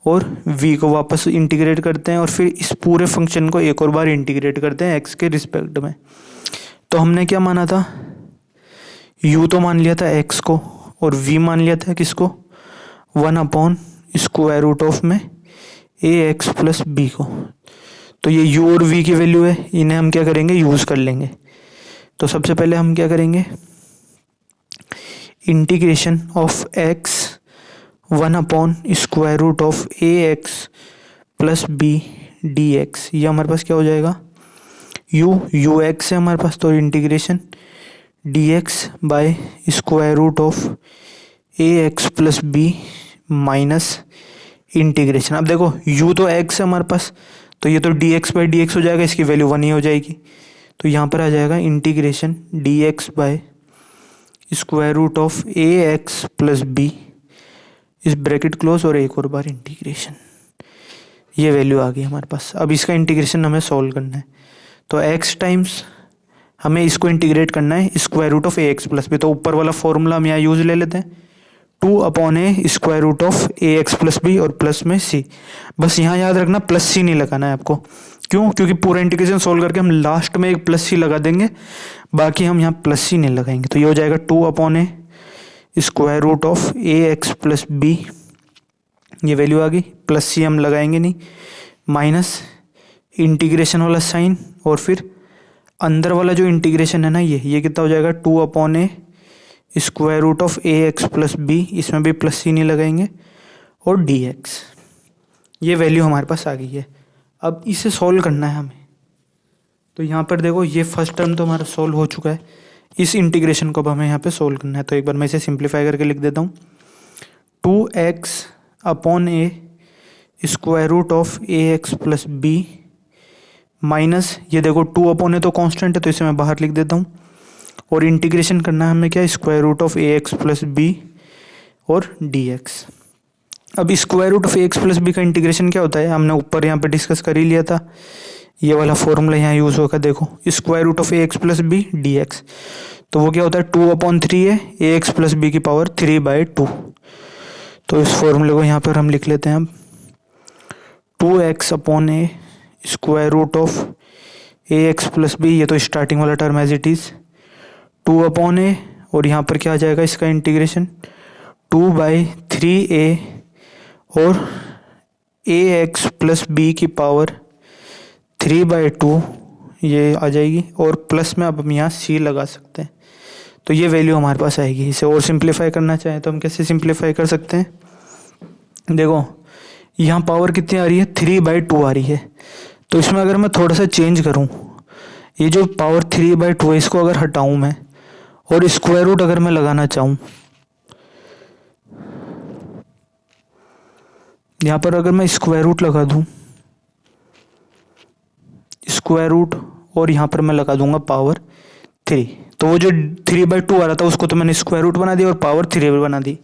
और v को वापस इंटीग्रेट करते हैं, और फिर इस पूरे फंक्शन को एक और बार इंटीग्रेट करते हैं x के रिस्पेक्ट में। तो हमने क्या माना था, u तो मान लिया था x को और v मान लिया था किसको, 1 अपॉन स्क्वायर रूट ऑफ में ए एक्स प्लस बी को। तो ये u और v की वैल्यू है, इन्हें हम क्या करेंगे, यूज़ कर लेंगे। तो सबसे पहले हम क्या करेंगे, integration of x 1 upon square root of A x plus B D x. ये हमारे पास क्या हो जाएगा, u x है हमारे पास, तो integration dx by square root of A x plus B minus integration. अब देखो u तो x है हमारे पास, तो ये तो dx बाई डी एक्स हो जाएगा, इसकी वैल्यू 1 ही हो जाएगी। तो यहाँ पर आ जाएगा integration dx by square root of A x plus b, इस ब्रैकेट क्लोज और एक और बार इंटीग्रेशन। ये वैल्यू आ गई हमारे पास। अब इसका इंटीग्रेशन हमें सॉल्व करना है, तो x टाइम्स हमें इसको इंटीग्रेट करना है square root of A x plus B. तो ऊपर वाला फॉर्मूला हम यहाँ यूज ले लेते हैं, 2/a square root of A x plus B और प्लस में c। बस यहाँ याद रखना प्लस c नहीं लगाना है आपको, क्यों? क्योंकि पूरा इंटीग्रेशन सोल्व करके हम लास्ट में एक प्लस c लगा देंगे, बाकी हम यहाँ प्लस c नहीं लगाएंगे। तो ये हो जाएगा 2/a square root of A x plus B, ये वैल्यू आ गई। प्लस c हम लगाएंगे नहीं, माइनस इंटीग्रेशन वाला साइन, और फिर अंदर वाला जो इंटीग्रेशन है ना, ये कितना हो जाएगा 2/a square root of A x plus b, इसमें भी प्लस c नहीं लगाएंगे, और dx। ये वैल्यू हमारे पास आ गई है। अब इसे सॉल्व करना है हमें। तो यहाँ पर देखो ये फर्स्ट टर्म तो हमारा सॉल्व हो चुका है, इस इंटीग्रेशन को अब हमें यहाँ पे सॉल्व करना है। तो एक बार मैं इसे सिंप्लीफाई करके लिख देता हूँ, 2x/a square root of A x plus B minus, ये देखो 2/a तो कांस्टेंट है, तो इसे मैं बाहर लिख देता हूँ, और इंटीग्रेशन करना है हमें क्या, square root of A x plus B और dx। अब square root of A x plus b का इंटीग्रेशन क्या होता है, हमने ऊपर यहाँ पे डिस्कस कर ही लिया था, ये वाला फॉर्मूला यहाँ यूज होगा। देखो square root of A x plus B dx, तो वो क्या होता है 2/3 है ए एक्स प्लस बी की पावर 3/2। तो इस फॉर्मूले को यहाँ पर हम लिख लेते हैं अब, 2x/a square root of A x plus B, ये तो स्टार्टिंग वाला term as it is, 2/a, और यहाँ पर क्या आ जाएगा इसका इंटीग्रेशन 2/3a और ए एक्स प्लस बी की पावर 3/2, ये आ जाएगी, और प्लस में अब हम यहाँ c लगा सकते हैं। तो ये वैल्यू हमारे पास आएगी। इसे और सिंप्लीफाई करना चाहें तो हम कैसे सिंप्लीफाई कर सकते हैं, देखो यहाँ पावर कितनी आ रही है, 3/2 आ रही है। तो इसमें अगर मैं थोड़ा सा चेंज करूँ, ये जो पावर 3/2 है इसको अगर हटाऊँ मैं, और स्क्वायर रूट अगर मैं लगाना चाहूँ, यहाँ पर अगर मैं स्क्वायर रूट लगा दूँ, स्क्वायर रूट, और यहाँ पर मैं लगा दूंगा पावर 3, तो वो जो 3/2 आ रहा था उसको तो मैंने स्क्वायर रूट बना दिया और पावर 3 बना दी।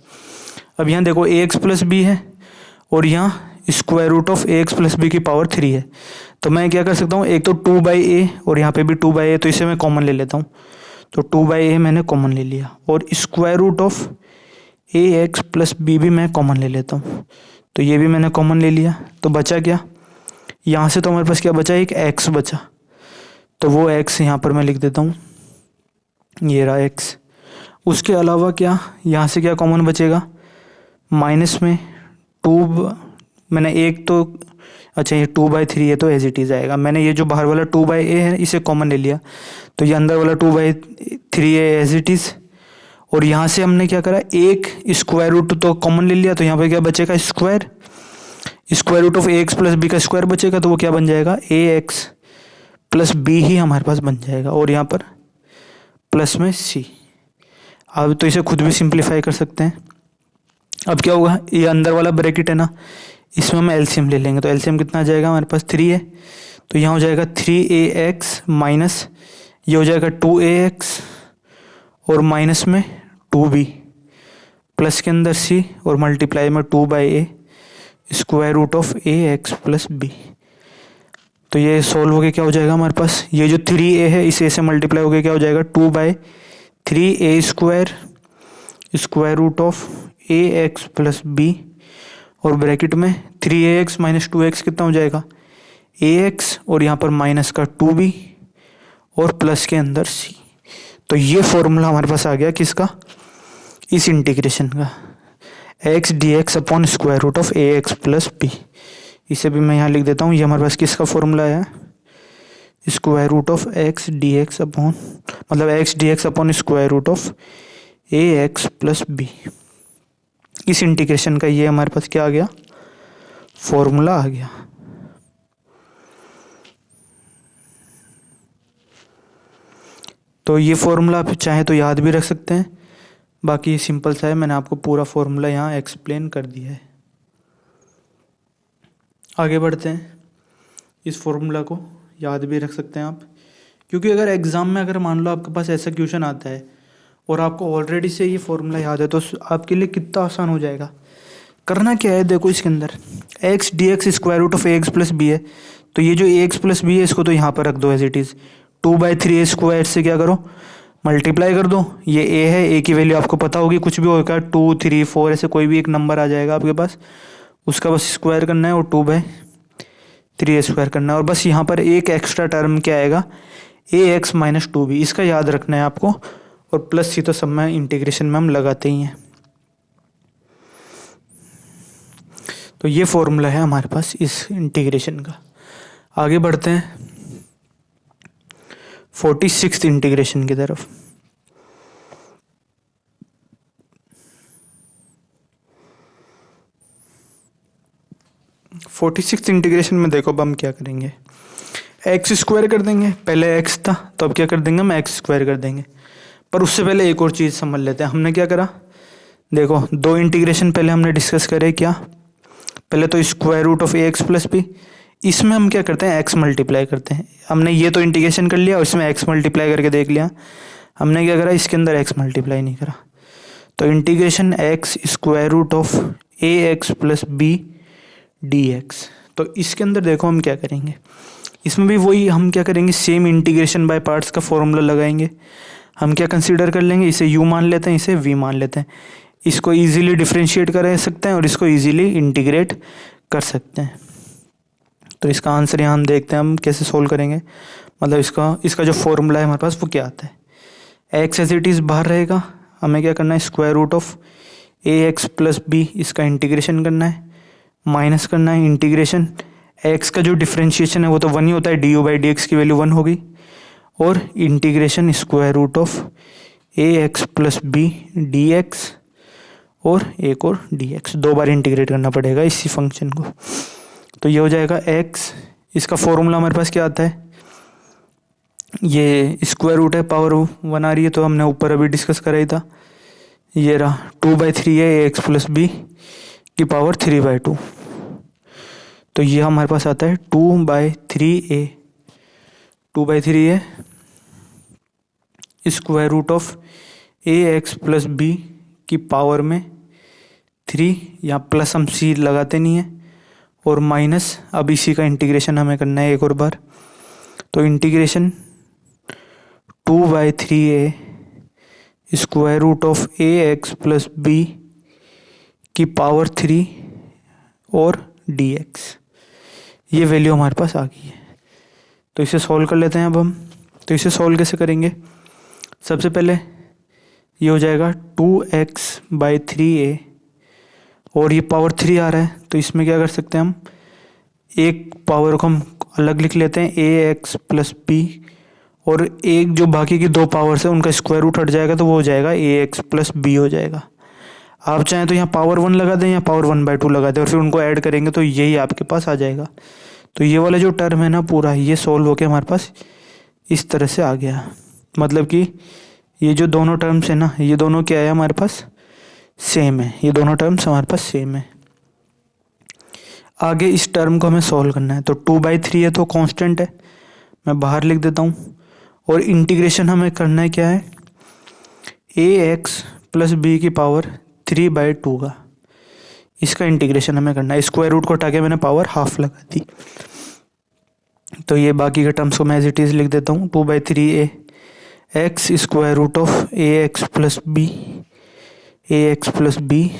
अब यहाँ देखो ए एक्स प्लस बी है, और यहाँ square root of A x plus B की पावर 3 है। तो मैं क्या कर सकता हूँ, एक तो 2/a और यहाँ पे भी 2/a, तो इसे मैं कॉमन ले लेता हूँ। तो 2/a मैंने कॉमन ले लिया, और square root of A x plus B भी मैं कॉमन ले लेता हूँ, तो ये भी मैंने कॉमन ले लिया। तो बचा क्या, यहाँ से तो हमारे पास क्या बचा, एक x बचा, तो वो x यहाँ पर मैं लिख देता हूँ, ये रहा x। उसके अलावा क्या, यहाँ से क्या कॉमन बचेगा, माइनस में 2, मैंने एक तो, अच्छा ये 2/3 है तो एज इट इज़ आएगा। मैंने ये जो बाहर वाला 2/a है इसे कॉमन ले लिया, तो ये अंदर वाला 2/3 है एज इट इज़। और यहाँ से हमने क्या करा, एक स्क्वायर रूट तो कॉमन ले लिया, तो यहाँ पर क्या बचेगा, square root of A x plus b का स्क्वायर बचेगा, तो वो क्या बन जाएगा, ए एक्स प्लस बी ही हमारे पास बन जाएगा, और यहाँ पर प्लस में c। अब तो इसे खुद भी सिंप्लीफाई कर सकते हैं। अब क्या होगा, ये अंदर वाला ब्रैकेट है ना, इसमें हम एलसीएम ले लेंगे, तो एलसीएम कितना आ जाएगा, हमारे पास 3 है, तो यहाँ हो जाएगा 3ax माइनस, ये हो जाएगा 2ax और माइनस में 2b, प्लस के अंदर c और मल्टीप्लाई में 2/a square root of A x plus B. तो ये सॉल्व हो गया, क्या हो जाएगा हमारे पास, ये जो 3a है इसे से मल्टीप्लाई हो गया, क्या हो जाएगा 2/3a square root of A x plus B, और ब्रैकेट में 3ax माइनस 2x कितना हो जाएगा, ax, और यहाँ पर माइनस का 2b और प्लस के अंदर c। तो ये फॉर्मूला हमारे पास आ गया किसका, इस इंटीग्रेशन का, x dx upon square root of A x plus b. इसे भी मैं यहाँ लिख देता हूँ, ये हमारे पास किसका फॉर्मूला है, square root of x dx upon, मतलब x dx upon square root of A x plus b. इस इंटीग्रेशन का ये हमारे पास क्या आ गया, फॉर्मूला आ गया। तो ये फॉर्मूला आप चाहे तो याद भी रख सकते हैं, बाकी सिंपल सा है, मैंने आपको पूरा फॉर्मूला यहाँ एक्सप्लेन कर दिया है। आगे बढ़ते हैं। इस फॉर्मूला को याद भी रख सकते हैं आप, क्योंकि अगर एग्ज़ाम में अगर मान लो आपके पास ऐसा क्वेश्चन आता है और आपको ऑलरेडी से ये फॉर्मूला याद है तो आपके लिए कितना आसान हो जाएगा। करना क्या है, देखो इसके अंदर x d x square root of A x plus b है, तो ये जो ए एक्स प्लस बी है इसको तो यहाँ पर रख दो एज इट इज़। 2/3 स्क्वायर से क्या करो, मल्टीप्लाई कर दो। ये ए है, ए की वैल्यू आपको पता होगी, कुछ भी होगा 2 3 4 ऐसे कोई भी एक नंबर आ जाएगा आपके पास, उसका बस स्क्वायर करना है और 2/3 स्क्वायर करना है। और बस यहाँ पर एक एक्स्ट्रा टर्म क्या आएगा, ए एक्स माइनस 2b, इसका याद रखना है आपको। और प्लस सी तो सब में इंटीग्रेशन में हम लगाते ही हैं। तो ये फॉर्मूला है हमारे पास इस इंटीग्रेशन का। आगे बढ़ते हैं 46th इंटीग्रेशन की तरफ। फोर्टी सिक्स इंटीग्रेशन में देखो अब हम क्या करेंगे, एक्स स्क्वायर कर देंगे। पहले एक्स था तो अब क्या कर देंगे, हम एक्स स्क्वायर कर देंगे। पर उससे पहले एक और चीज़ समझ लेते हैं। हमने क्या करा, देखो दो इंटीग्रेशन पहले हमने डिस्कस करे क्या, पहले तो square root of A x plus b, इसमें हम क्या करते हैं, एक्स मल्टीप्लाई करते हैं। हमने ये तो इंटीग्रेशन कर लिया और इसमें एक्स मल्टीप्लाई करके देख लिया। हमने क्या करा, इसके अंदर एक्स मल्टीप्लाई नहीं करा। तो integration x square root of A x plus B D x. तो इसके अंदर देखो हम क्या करेंगे, इसमें भी वही हम क्या करेंगे, सेम इंटीग्रेशन बाय पार्ट्स का फॉर्मूला लगाएंगे। हम क्या कंसीडर कर लेंगे, इसे u मान लेते हैं, इसे v मान लेते हैं। इसको इजीली डिफ्रेंशिएट कर सकते हैं और इसको इजीली इंटीग्रेट कर सकते हैं। तो इसका आंसर यहाँ हम देखते हैं हम कैसे सोल्व करेंगे। मतलब इसका जो फॉर्मूला है हमारे पास वो क्या आता है, एक्स एज इट इज़ बाहर रहेगा। हमें क्या करना है, square root of A x plus B, इसका इंटीग्रेशन करना है, माइनस करना है इंटीग्रेशन एक्स का जो डिफ्रेंशिएशन है वो तो 1 ही होता है, d you by D x की वैल्यू 1 होगी। और integration square root of A x plus B D x और एक और डी एक्स, 2 बार इंटीग्रेट करना पड़ेगा इसी फंक्शन को। तो ये हो जाएगा एक्स, इसका फॉर्मूला हमारे पास क्या आता है, ये स्क्वायर रूट है, पावर 1 आ रही है, तो हमने ऊपर अभी डिस्कस करा ही था। ये रहा 2/3 है ए एक्स प्लस बी की पावर 3/2। तो ये हमारे पास आता है 2/3a, 2/3 है square root of A x plus B की पावर में 3, यहाँ प्लस हम सी लगाते नहीं है, और माइनस अब इसी का इंटीग्रेशन हमें करना है एक और बार। तो integration 2/3a square root of A x plus B की पावर 3 और डी एक्स, ये वैल्यू हमारे पास आ गई है। तो इसे सॉल्व कर लेते हैं अब हम। तो इसे सॉल्व कैसे करेंगे, सबसे पहले ये हो जाएगा 2x/3a और ये पावर 3 आ रहा है, तो इसमें क्या कर सकते हैं हम, एक पावर को हम अलग लिख लेते हैं ए एक्स प्लस बी, और एक जो बाकी की 2 पावर्स है उनका स्क्वायर रूट हट जाएगा तो वो हो जाएगा ए एक्स प्लस बी हो जाएगा। आप चाहें तो यहाँ पावर 1 लगा दें या पावर 1/2 लगा दें और फिर उनको ऐड करेंगे तो यही आपके पास आ जाएगा। तो ये वाला जो टर्म है ना पूरा, ये सॉल्व होके हमारे पास इस तरह से आ गया। मतलब कि ये जो दोनों टर्म्स है ना, ये दोनों क्या है हमारे पास, सेम है। ये दोनों टर्म्स हमारे पास सेम है। आगे इस टर्म को हमें सॉल्व करना है। तो 2/3 है तो कांस्टेंट है, मैं बाहर लिख देता हूँ। और इंटीग्रेशन हमें करना है क्या है, ए एक्स प्लस बी की पावर 3/2 का, इसका इंटीग्रेशन हमें करना है। स्क्वायर रूट को हटा के मैंने पावर हाफ लगा दी। तो ये बाकी के टर्म्स को मैं एज इट इज़ लिख देता हूँ, 2/3a x square root of A x plus B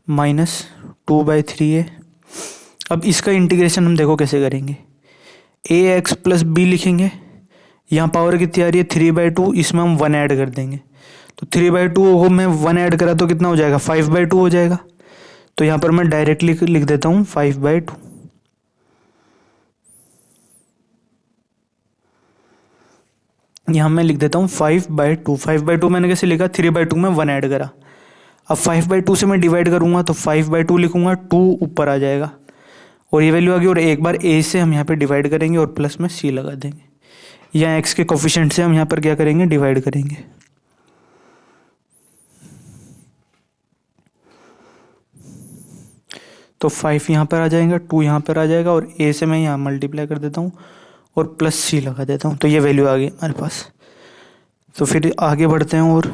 minus 2/3a। अब इसका इंटीग्रेशन हम देखो कैसे करेंगे, ए एक्स प्लस बी लिखेंगे, यहाँ पावर कितनी आ रही है 3/2, इसमें हम 1 ऐड कर देंगे। तो 3/2 को मैं 1 ऐड करा तो कितना हो जाएगा, 5/2 हो जाएगा। तो यहाँ पर मैं डायरेक्टली लिख देता हूँ 5/2। यहाँ मैं लिख देता हूँ 5/2। 5/2 मैंने कैसे लिखा, 3/2 में 1 ऐड करा। अब 5/2 से मैं डिवाइड करूँगा तो 5/2 लिखूँगा, 2 ऊपर आ जाएगा और ये वैल्यू आ गई। और एक बार a से हम यहाँ पे डिवाइड करेंगे और प्लस में c लगा देंगे। यहाँ x के कोफिशिएंट से हम यहाँ पर क्या करेंगे, डिवाइड करेंगे। तो 5 यहाँ पर आ जाएगा, 2 यहाँ पर आ जाएगा और a से मैं यहाँ मल्टीप्लाई कर देता हूँ और प्लस c लगा देता हूँ, तो ये वैल्यू आ गई हमारे पास। तो फिर आगे बढ़ते हैं और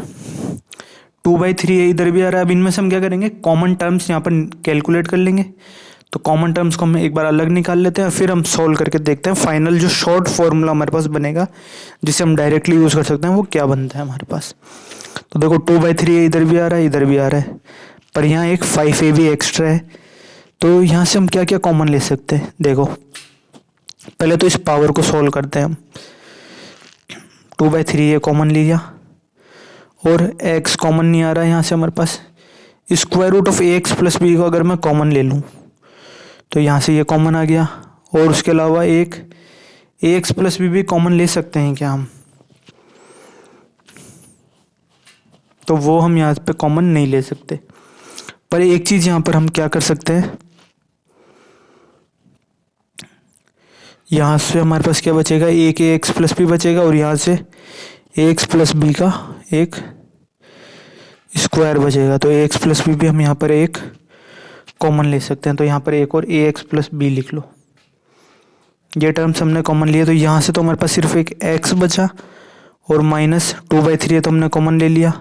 2/3 इधर भी आ रहा है। अब इनमें से हम क्या करेंगे, कॉमन टर्म्स यहाँ पर कैलकुलेट कर लेंगे। तो कॉमन टर्म्स को हम एक बार अलग निकाल लेते हैं, फिर हम सोल्व करके देखते हैं फाइनल जो शॉर्ट फॉर्मूला हमारे पास बनेगा जिसे हम डायरेक्टली यूज़ कर सकते हैं वो क्या बनता है हमारे पास। तो देखो 2/3 इधर भी आ रहा है, इधर भी आ रहा है, पर यहाँ एक 5a भी एक्स्ट्रा है। तो यहाँ से हम क्या क्या कॉमन ले सकते हैं, देखो पहले तो इस पावर को सोल्व करते हैं हम। 2/3 कॉमन लिया और x कॉमन नहीं आ रहा है यहाँ से हमारे पास। Square root of ax plus B को अगर मैं कॉमन ले लूँ तो यहाँ से ये कॉमन आ गया, और उसके अलावा एक ax प्लस बी भी कॉमन ले सकते हैं क्या हम, तो वो हम यहाँ पे कॉमन नहीं ले सकते। पर एक चीज़ यहाँ पर हम क्या कर सकते हैं, यहाँ से हमारे पास क्या बचेगा, एक ax प्लस बी बचेगा और यहाँ से ax प्लस बी का एक स्क्वायर बचेगा। तो ax प्लस बी भी हम यहाँ पर एक कॉमन ले सकते हैं। तो यहाँ पर एक और ax प्लस बी लिख लो, ये टर्म्स हमने कॉमन लिए। तो यहाँ से तो हमारे पास सिर्फ एक x बचा और माइनस 2/3 तो हमने कॉमन ले लिया।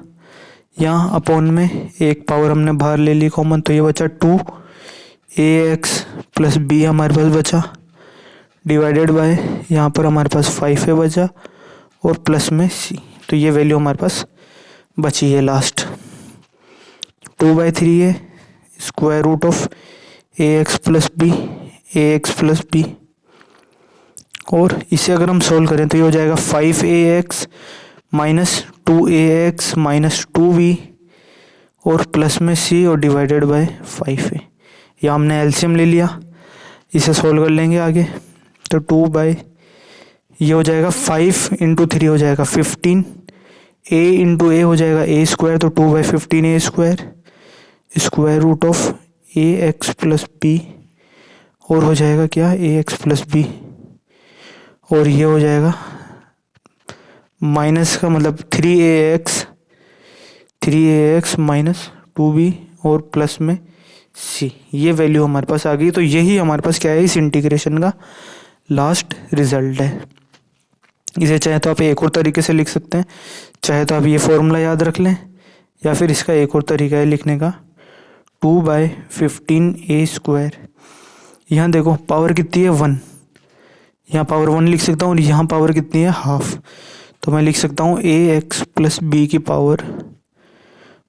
यहाँ अपॉन में एक पावर हमने बाहर ले ली कॉमन, तो ये बचा 2ax प्लस बी हमारे पास बचा, डिवाइडेड बाय यहाँ पर हमारे पास 5a बचा और प्लस में c। तो ये वैल्यू हमारे पास बची है last 2/3 square root of ax plus B, और इसे अगर हम सोल्व करें तो ये हो जाएगा 5ax minus 2ax minus 2b और प्लस में c और डिवाइडेड बाय 5a। या हमने एलसीएम ले लिया, इसे सोल्व कर लेंगे आगे। तो 2 बाई ये हो जाएगा 5 इंटू 3 हो जाएगा 15, a इंटू ए हो जाएगा a स्क्वायर, तो 2/15 a square, square root of ax plus B और हो जाएगा क्या ax प्लस बी, और ये हो जाएगा माइनस का मतलब 3ax माइनस 2b और प्लस में c। ये वैल्यू हमारे पास आ गई। तो यही हमारे पास क्या है, इस इंटीग्रेशन का लास्ट रिजल्ट है। इसे चाहे तो आप एक और तरीके से लिख सकते हैं, चाहे तो आप ये फॉर्मूला याद रख लें, या फिर इसका एक और तरीका है लिखने का 2/15 a स्क्वायर। यहाँ देखो पावर कितनी है 1, यहाँ पावर 1 लिख सकता हूँ और यहाँ पावर कितनी है हाफ। तो मैं लिख सकता हूँ ax प्लस बी की पावर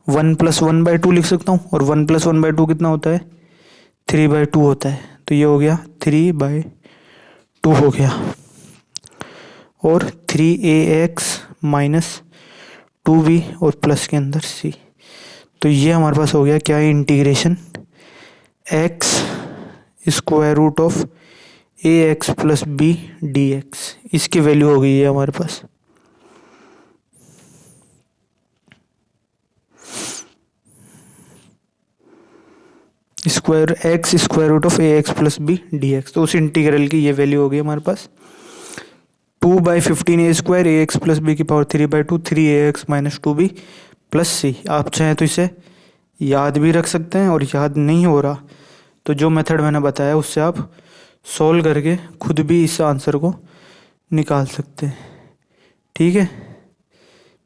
1 + 1/2 लिख सकता हूँ, और 1 + 1/2 कितना होता है 3/2 होता है। तो ये हो गया 3/2 हो गया, और 3ax माइनस 2b और प्लस के अंदर c। तो ये हमारे पास हो गया क्या है, integration x square root of ax plus B dx, इसकी वैल्यू हो गई है हमारे पास। Square x square root of ax plus B dx, तो उस इंटीग्रल की ये वैल्यू हो गई हमारे पास 2/15 a square ax plus B की power 3/2 3ax minus 2b plus c। आप चाहें तो इसे याद भी रख सकते हैं, और याद नहीं हो रहा तो जो मेथड मैंने बताया उससे आप सोल्व करके खुद भी इस आंसर को निकाल सकते हैं। ठीक है,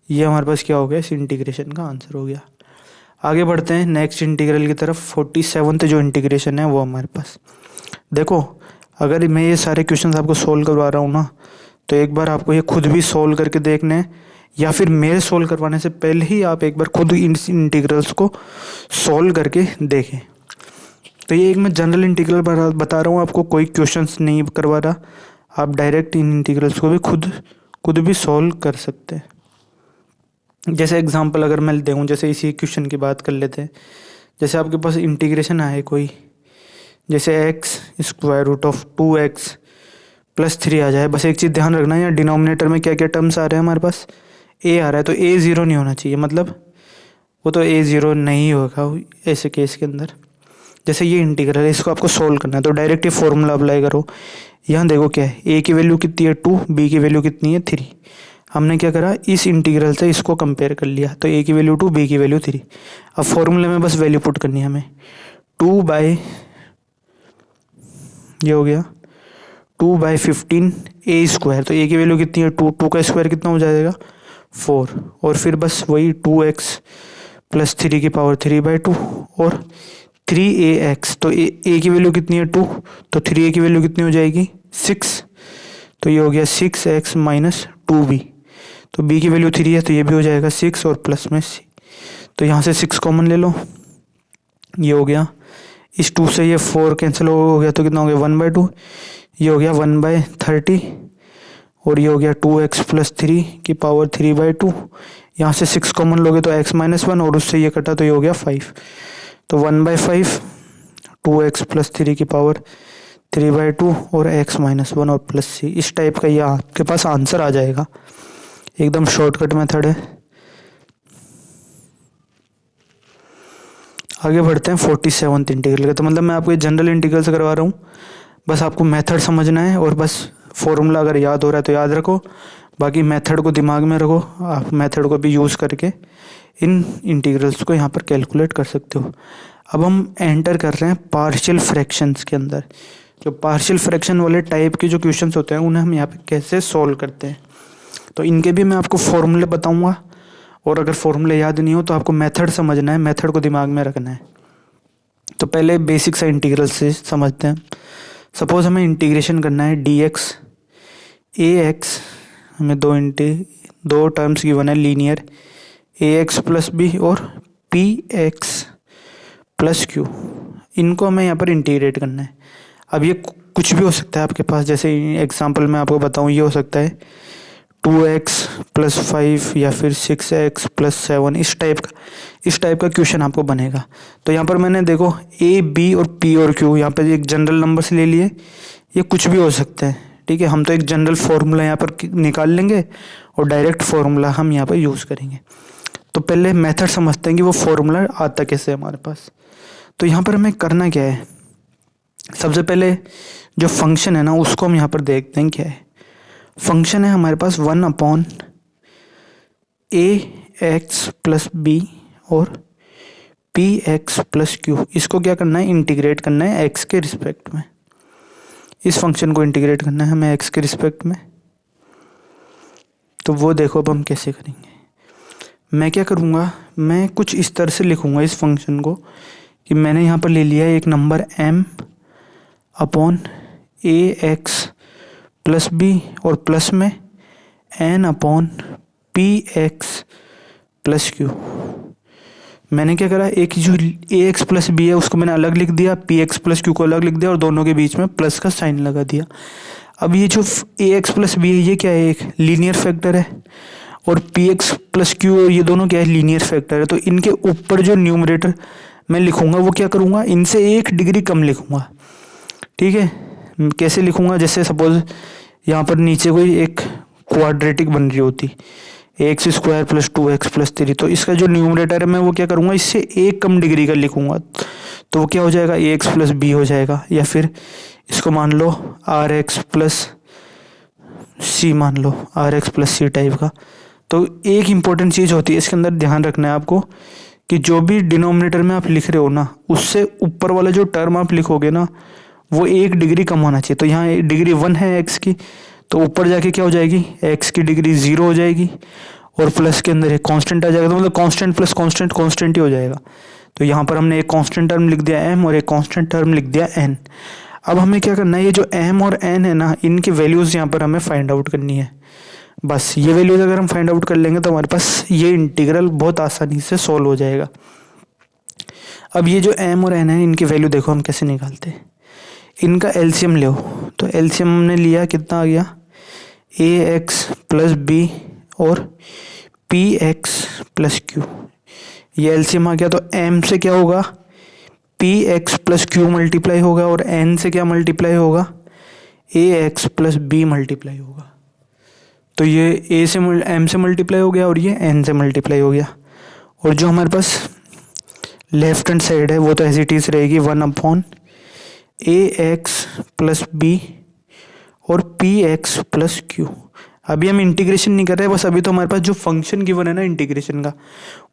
ये हमारे पास क्या हो गया, इस इंटीग्रेशन का आंसर हो गया। आगे बढ़ते हैं नेक्स्ट इंटीग्रल की तरफ। 47th जो इंटीग्रेशन है वो हमारे पास, देखो अगर मैं ये सारे क्वेश्चंस आपको सोल्व करवा रहा हूँ ना, तो एक बार आपको ये खुद भी सोल्व करके देखना है, या फिर मेरे सोल्व करवाने से पहले ही आप एक बार खुद इन इंटीग्रल्स को सोल्व करके देखें। तो ये एक मैं जनरल इंटीग्रल बता रहा हूँ आपको, कोई क्वेश्चंस नहीं करवा रहा, आप डायरेक्ट इन इंटीग्रल्स को भी खुद भी सोल्व कर सकते हैं। जैसे एग्जांपल अगर मैं दूँ, जैसे इसी क्वेश्चन की बात कर लेते हैं। जैसे आपके पास इंटीग्रेशन है कोई, जैसे x square root of 2x plus 3 आ जाए। बस एक चीज़ ध्यान रखना है, यहाँ डिनोमिनेटर में क्या क्या टर्म्स आ रहे हैं हमारे पास, a आ रहा है, तो a 0 नहीं होना चाहिए, मतलब वो तो a 0 नहीं होगा ऐसे केस के अंदर। जैसे ये इंटीग्रल है, इसको आपको सोल्व करना है, तो डायरेक्ट ये फॉर्मूला अप्लाई करो। यहाँ देखो क्या है, a की वैल्यू कितनी है 2, b की वैल्यू कितनी है 3। हमने क्या करा, इस इंटीग्रल से इसको कंपेयर कर लिया, तो a की वैल्यू 2, b की वैल्यू 3। अब फॉर्मूले में बस वैल्यू पुट करनी है हमें, 2/2 ये हो गया 2/15 ए स्क्वायर। तो ए की वैल्यू कितनी है 2, 2 का स्क्वायर कितना हो जाएगा 4, और फिर बस वही 2x प्लस 3 की पावर 3/2 और 3ax। तो ए की वैल्यू कितनी है 2, तो 3a की वैल्यू कितनी हो जाएगी 6, तो ये हो गया 6x माइनस 2b। तो b की वैल्यू 3 है तो ये भी हो जाएगा 6 और प्लस में c। तो यहाँ से 6 कॉमन ले लो, ये हो गया, इस 2 से ये 4 कैंसिल हो गया तो कितना हो गया 1/2, ये हो गया 1/30, और ये हो गया 2x प्लस 3 की पावर 3/2। यहाँ से 6 कॉमन लोगे तो x माइनस 1 और उससे ये कटा तो ये हो गया 5। तो 1/5 2x प्लस 3 की पावर 3/2 और x माइनस 1 और प्लस c। इस टाइप का ये आपके पास आंसर आ जाएगा, एकदम शॉर्टकट मेथड है। आगे बढ़ते हैं 47th इंटीग्रल का। तो मतलब मैं आपको जनरल इंटीग्रल से करवा रहा हूँ, बस आपको मेथड समझना है और बस फॉर्मूला अगर याद हो रहा है तो याद रखो, बाकी मेथड को दिमाग में रखो। आप मेथड को भी यूज़ करके इन इंटीग्रल्स को यहाँ पर कैलकुलेट कर सकते हो। अब हम एंटर कर रहे हैं पार्शियल फ्रैक्शंस के अंदर। जो पार्शियल फ्रैक्शन वाले टाइप के जो क्वेश्चंस होते हैं उन्हें हम यहाँ पे कैसे सॉल्व करते हैं, तो इनके भी मैं आपको फॉर्मूले बताऊँगा, और अगर फॉर्मूले याद नहीं हो तो आपको मेथड समझना है, मेथड को दिमाग में रखना है। तो पहले बेसिक सा इंटीग्रल से समझते हैं। सपोज हमें इंटीग्रेशन करना है dx ax, हमें दो टर्म्स गिवन है लीनियर, ax प्लस बी और px प्लस क्यू, इनको हमें यहाँ पर इंटीग्रेट करना है। अब ये कुछ भी हो सकता है आपके पास, जैसे एग्जांपल मैं आपको बताऊँ, ये हो सकता है 2x प्लस 5 या फिर 6x प्लस 7, इस टाइप का क्वेश्चन आपको बनेगा। तो यहाँ पर मैंने देखो a b और p और q यहाँ पर एक जनरल नंबर से ले लिए, ये कुछ भी हो सकते हैं, ठीक है। हम तो एक जनरल फार्मूला यहाँ पर निकाल लेंगे और डायरेक्ट फार्मूला हम यहाँ पर यूज़ करेंगे। तो पहले मेथड समझते हैं कि वो फार्मूला आता कैसे है हमारे पास। तो यहाँ पर हमें करना क्या है, सबसे पहले जो फंक्शन है ना उसको हम यहाँ पर देखते हैं क्या है। फंक्शन है हमारे पास 1/ax प्लस बी और px प्लस क्यू। इसको क्या करना है, इंटीग्रेट करना है x के रिस्पेक्ट में। इस फंक्शन को इंटीग्रेट करना है हमें x के रिस्पेक्ट में। तो वो देखो अब हम कैसे करेंगे। मैं क्या करूँगा, मैं कुछ इस तरह से लिखूँगा इस फंक्शन को कि मैंने यहाँ पर ले लिया है एक number m upon ax plus B और प्लस में n upon px plus q. मैंने क्या करा, एक जो ax प्लस बी है उसको मैंने अलग लिख दिया, px प्लस क्यू को अलग लिख दिया और दोनों के बीच में प्लस का साइन लगा दिया। अब ये जो ax प्लस बी है ये क्या है, एक लीनियर फैक्टर है, और px प्लस क्यू ये दोनों क्या है, लीनियर फैक्टर है। तो इनके ऊपर जो न्यूमरेटर मैं लिखूंगा वो क्या करूँगा, इनसे 1 डिग्री कम लिखूंगा, ठीक है। कैसे लिखूंगा, जैसे सपोज यहाँ पर नीचे कोई एक क्वाड्रेटिक बन रही होती x square plus 2x plus 3, तो इसका जो न्यूमरेटर है मैं वो क्या करूँगा, इससे 1 कम डिग्री का लिखूंगा। तो वो क्या हो जाएगा, ax प्लस बी हो जाएगा, या फिर इसको मान लो rx प्लस सी, मान लो rx प्लस सी टाइप का। तो एक इम्पॉर्टेंट चीज़ होती है इसके अंदर ध्यान रखना है आपको कि जो भी डिनोमिनेटर में आप लिख रहे हो ना उससे ऊपर वाला जो टर्म आप लिखोगे ना वो 1 डिग्री कम होना चाहिए। तो यहाँ डिग्री 1 है x की, तो ऊपर जाके क्या हो जाएगी, x की डिग्री 0 हो जाएगी, और प्लस के अंदर एक कांस्टेंट आ जाएगा, तो मतलब कांस्टेंट प्लस कांस्टेंट कांस्टेंट ही हो जाएगा। तो यहाँ पर हमने एक कांस्टेंट टर्म लिख दिया m और एक कांस्टेंट टर्म लिख दिया n। अब हमें क्या करना है, ये जो m और n है ना इनकी वैल्यूज़ यहाँ पर हमें फाइंड आउट करनी है। बस ये वैल्यूज़ अगर हम फाइंड आउट कर लेंगे तो हमारे पास ये इंटीग्रल बहुत आसानी से सॉल्व हो जाएगा। अब ये जो m और n है इनकी वैल्यू देखो हम कैसे निकालते हैं। इनका एलसीएम लो, तो एलसीएम हमने लिया, कितना आ गया, ax प्लस बी और px प्लस क्यू। ये एलसीएम आ गया, तो m से क्या होगा, px प्लस क्यू मल्टीप्लाई होगा, और n से क्या मल्टीप्लाई होगा, ax प्लस बी मल्टीप्लाई होगा। तो ये a से m से मल्टीप्लाई हो गया और ये n से मल्टीप्लाई हो गया। और जो हमारे पास लेफ्ट हैंड साइड है वो तो एज इट इज रहेगी 1/ax प्लस बी और px प्लस क्यू। अभी हम इंटीग्रेशन नहीं कर रहे हैं, बस अभी तो हमारे पास जो फंक्शन गिवन है ना इंटीग्रेशन का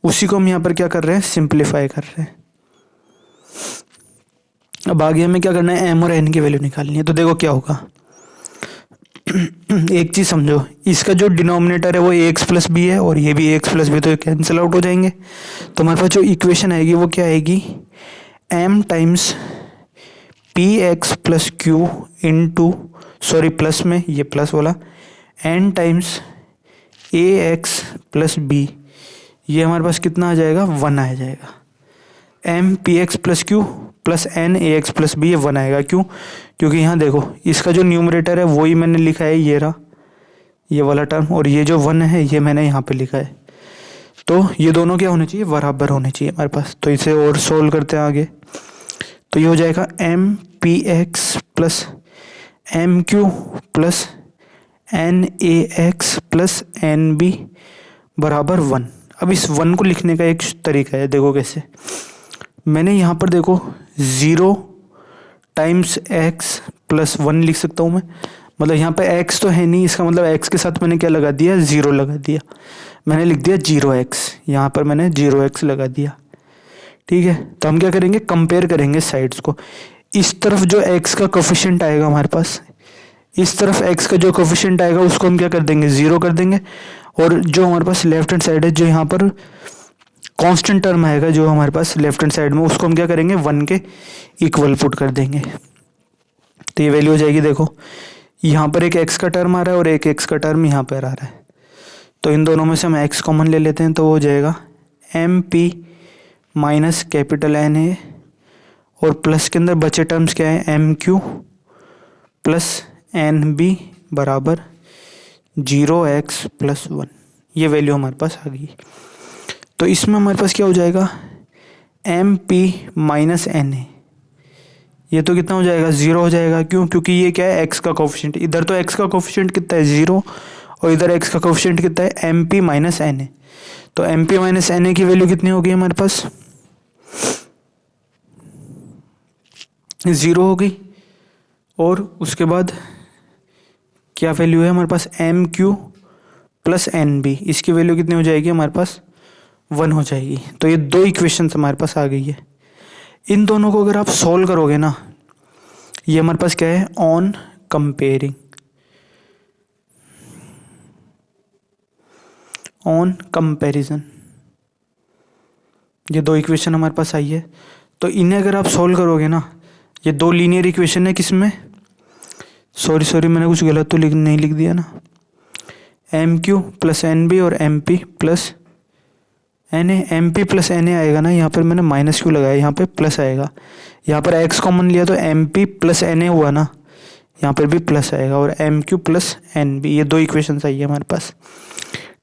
उसी को हम यहाँ पर क्या कर रहे हैं, सिंप्लीफाई कर रहे हैं। अब आगे हमें क्या करना है, एम और एन की वैल्यू निकालनी है। तो देखो क्या होगा, एक चीज़ समझो, इसका जो डिनोमिनेटर है वो ए एक्स प्लस बी है और ये भी ए एक्स प्लस बी, तो कैंसिल आउट हो जाएंगे। तो हमारे पास जो इक्वेशन आएगी वो क्या आएगी, m times p x plus q into, sorry plus में ये प्लस वाला, एन टाइम्स ए एक्स प्लस बी, ये हमारे पास कितना आ जाएगा, 1 आ जाएगा। M P x plus q plus N A x plus B, ये 1 आएगा। क्यों, क्योंकि यहाँ देखो इसका जो न्यूमरेटर है वही मैंने लिखा है, ये रहा ये वाला टर्म, और ये जो 1 है ये मैंने यहाँ पे लिखा है। तो ये दोनों क्या होने चाहिए, बराबर होने चाहिए हमारे पास। तो इसे और सोल्व करते हैं आगे। तो ये हो जाएगा m P x plus M Q plus N A x plus N B बराबर 1। अब इस 1 को लिखने का एक तरीका है, देखो कैसे। मैंने यहाँ पर देखो 0 टाइम्स एक्स प्लस 1 लिख सकता हूँ मैं, मतलब यहाँ पे x तो है नहीं, इसका मतलब x के साथ मैंने क्या लगा दिया, 0 लगा दिया। मैंने लिख दिया 0x, यहाँ पर मैंने 0x लगा दिया। ठीक है, तो हम क्या करेंगे, कंपेयर करेंगे साइड्स को। इस तरफ जो x का कोफिशिएंट आएगा हमारे पास, इस तरफ x का जो कोफिशिएंट आएगा उसको हम क्या कर देंगे, 0 कर देंगे। और जो हमारे पास लेफ्ट हैंड साइड है, जो यहाँ पर कांस्टेंट टर्म आएगा जो हमारे पास लेफ्ट हैंड साइड में, उसको हम क्या करेंगे, 1 के इक्वल पुट कर देंगे। तो ये वैल्यू हो जाएगी, देखो यहाँ पर एक x का टर्म आ रहा है और एक x का टर्म यहाँ पर आ रहा है। तो इन दोनों में से हम x कॉमन ले लेते हैं, तो वो हो जाएगा m P minus capital n a, और प्लस के अंदर बचे टर्म्स क्या है, m Q plus N B बराबर 0x प्लस 1। ये वैल्यू हमारे पास आ गई। तो इसमें हमारे पास क्या हो जाएगा, m P minus N a, ये तो कितना हो जाएगा, 0 हो जाएगा। क्यों, क्योंकि ये क्या है, x का कोफिशिएंट, इधर तो x का कोफिशिएंट कितना है, 0, और इधर x का कोफिशिएंट कितना है, M P minus N A. तो M P minus N A की वैल्यू कितनी होगी हमारे पास, 0 हो गई। और उसके बाद क्या वैल्यू है हमारे पास, M Q plus N B, इसकी वैल्यू कितनी हो जाएगी हमारे पास, 1 हो जाएगी। तो ये दो इक्वेशन हमारे पास आ गई है। इन दोनों को अगर आप सॉल्व करोगे ना, ये हमारे पास क्या है, ऑन कंपेयरिंग, ऑन कंपैरिजन, ये दो इक्वेशन हमारे पास आई है। तो इन्हें अगर आप सॉल्व करोगे ना, ये दो लीनियर इक्वेशन है, किसमें, सॉरी मैंने कुछ गलत तो नहीं लिख दिया ना, M Q plus N B और M P plus N A, M P plus N A आएगा ना, यहाँ पर मैंने माइनस क्यू लगाया, यहाँ पे प्लस आएगा। यहाँ पर एक्स कॉमन लिया तो M P plus N a हुआ ना, यहाँ पर भी प्लस आएगा, और m Q plus N b, ये दो इक्वेशंस आई है हमारे पास।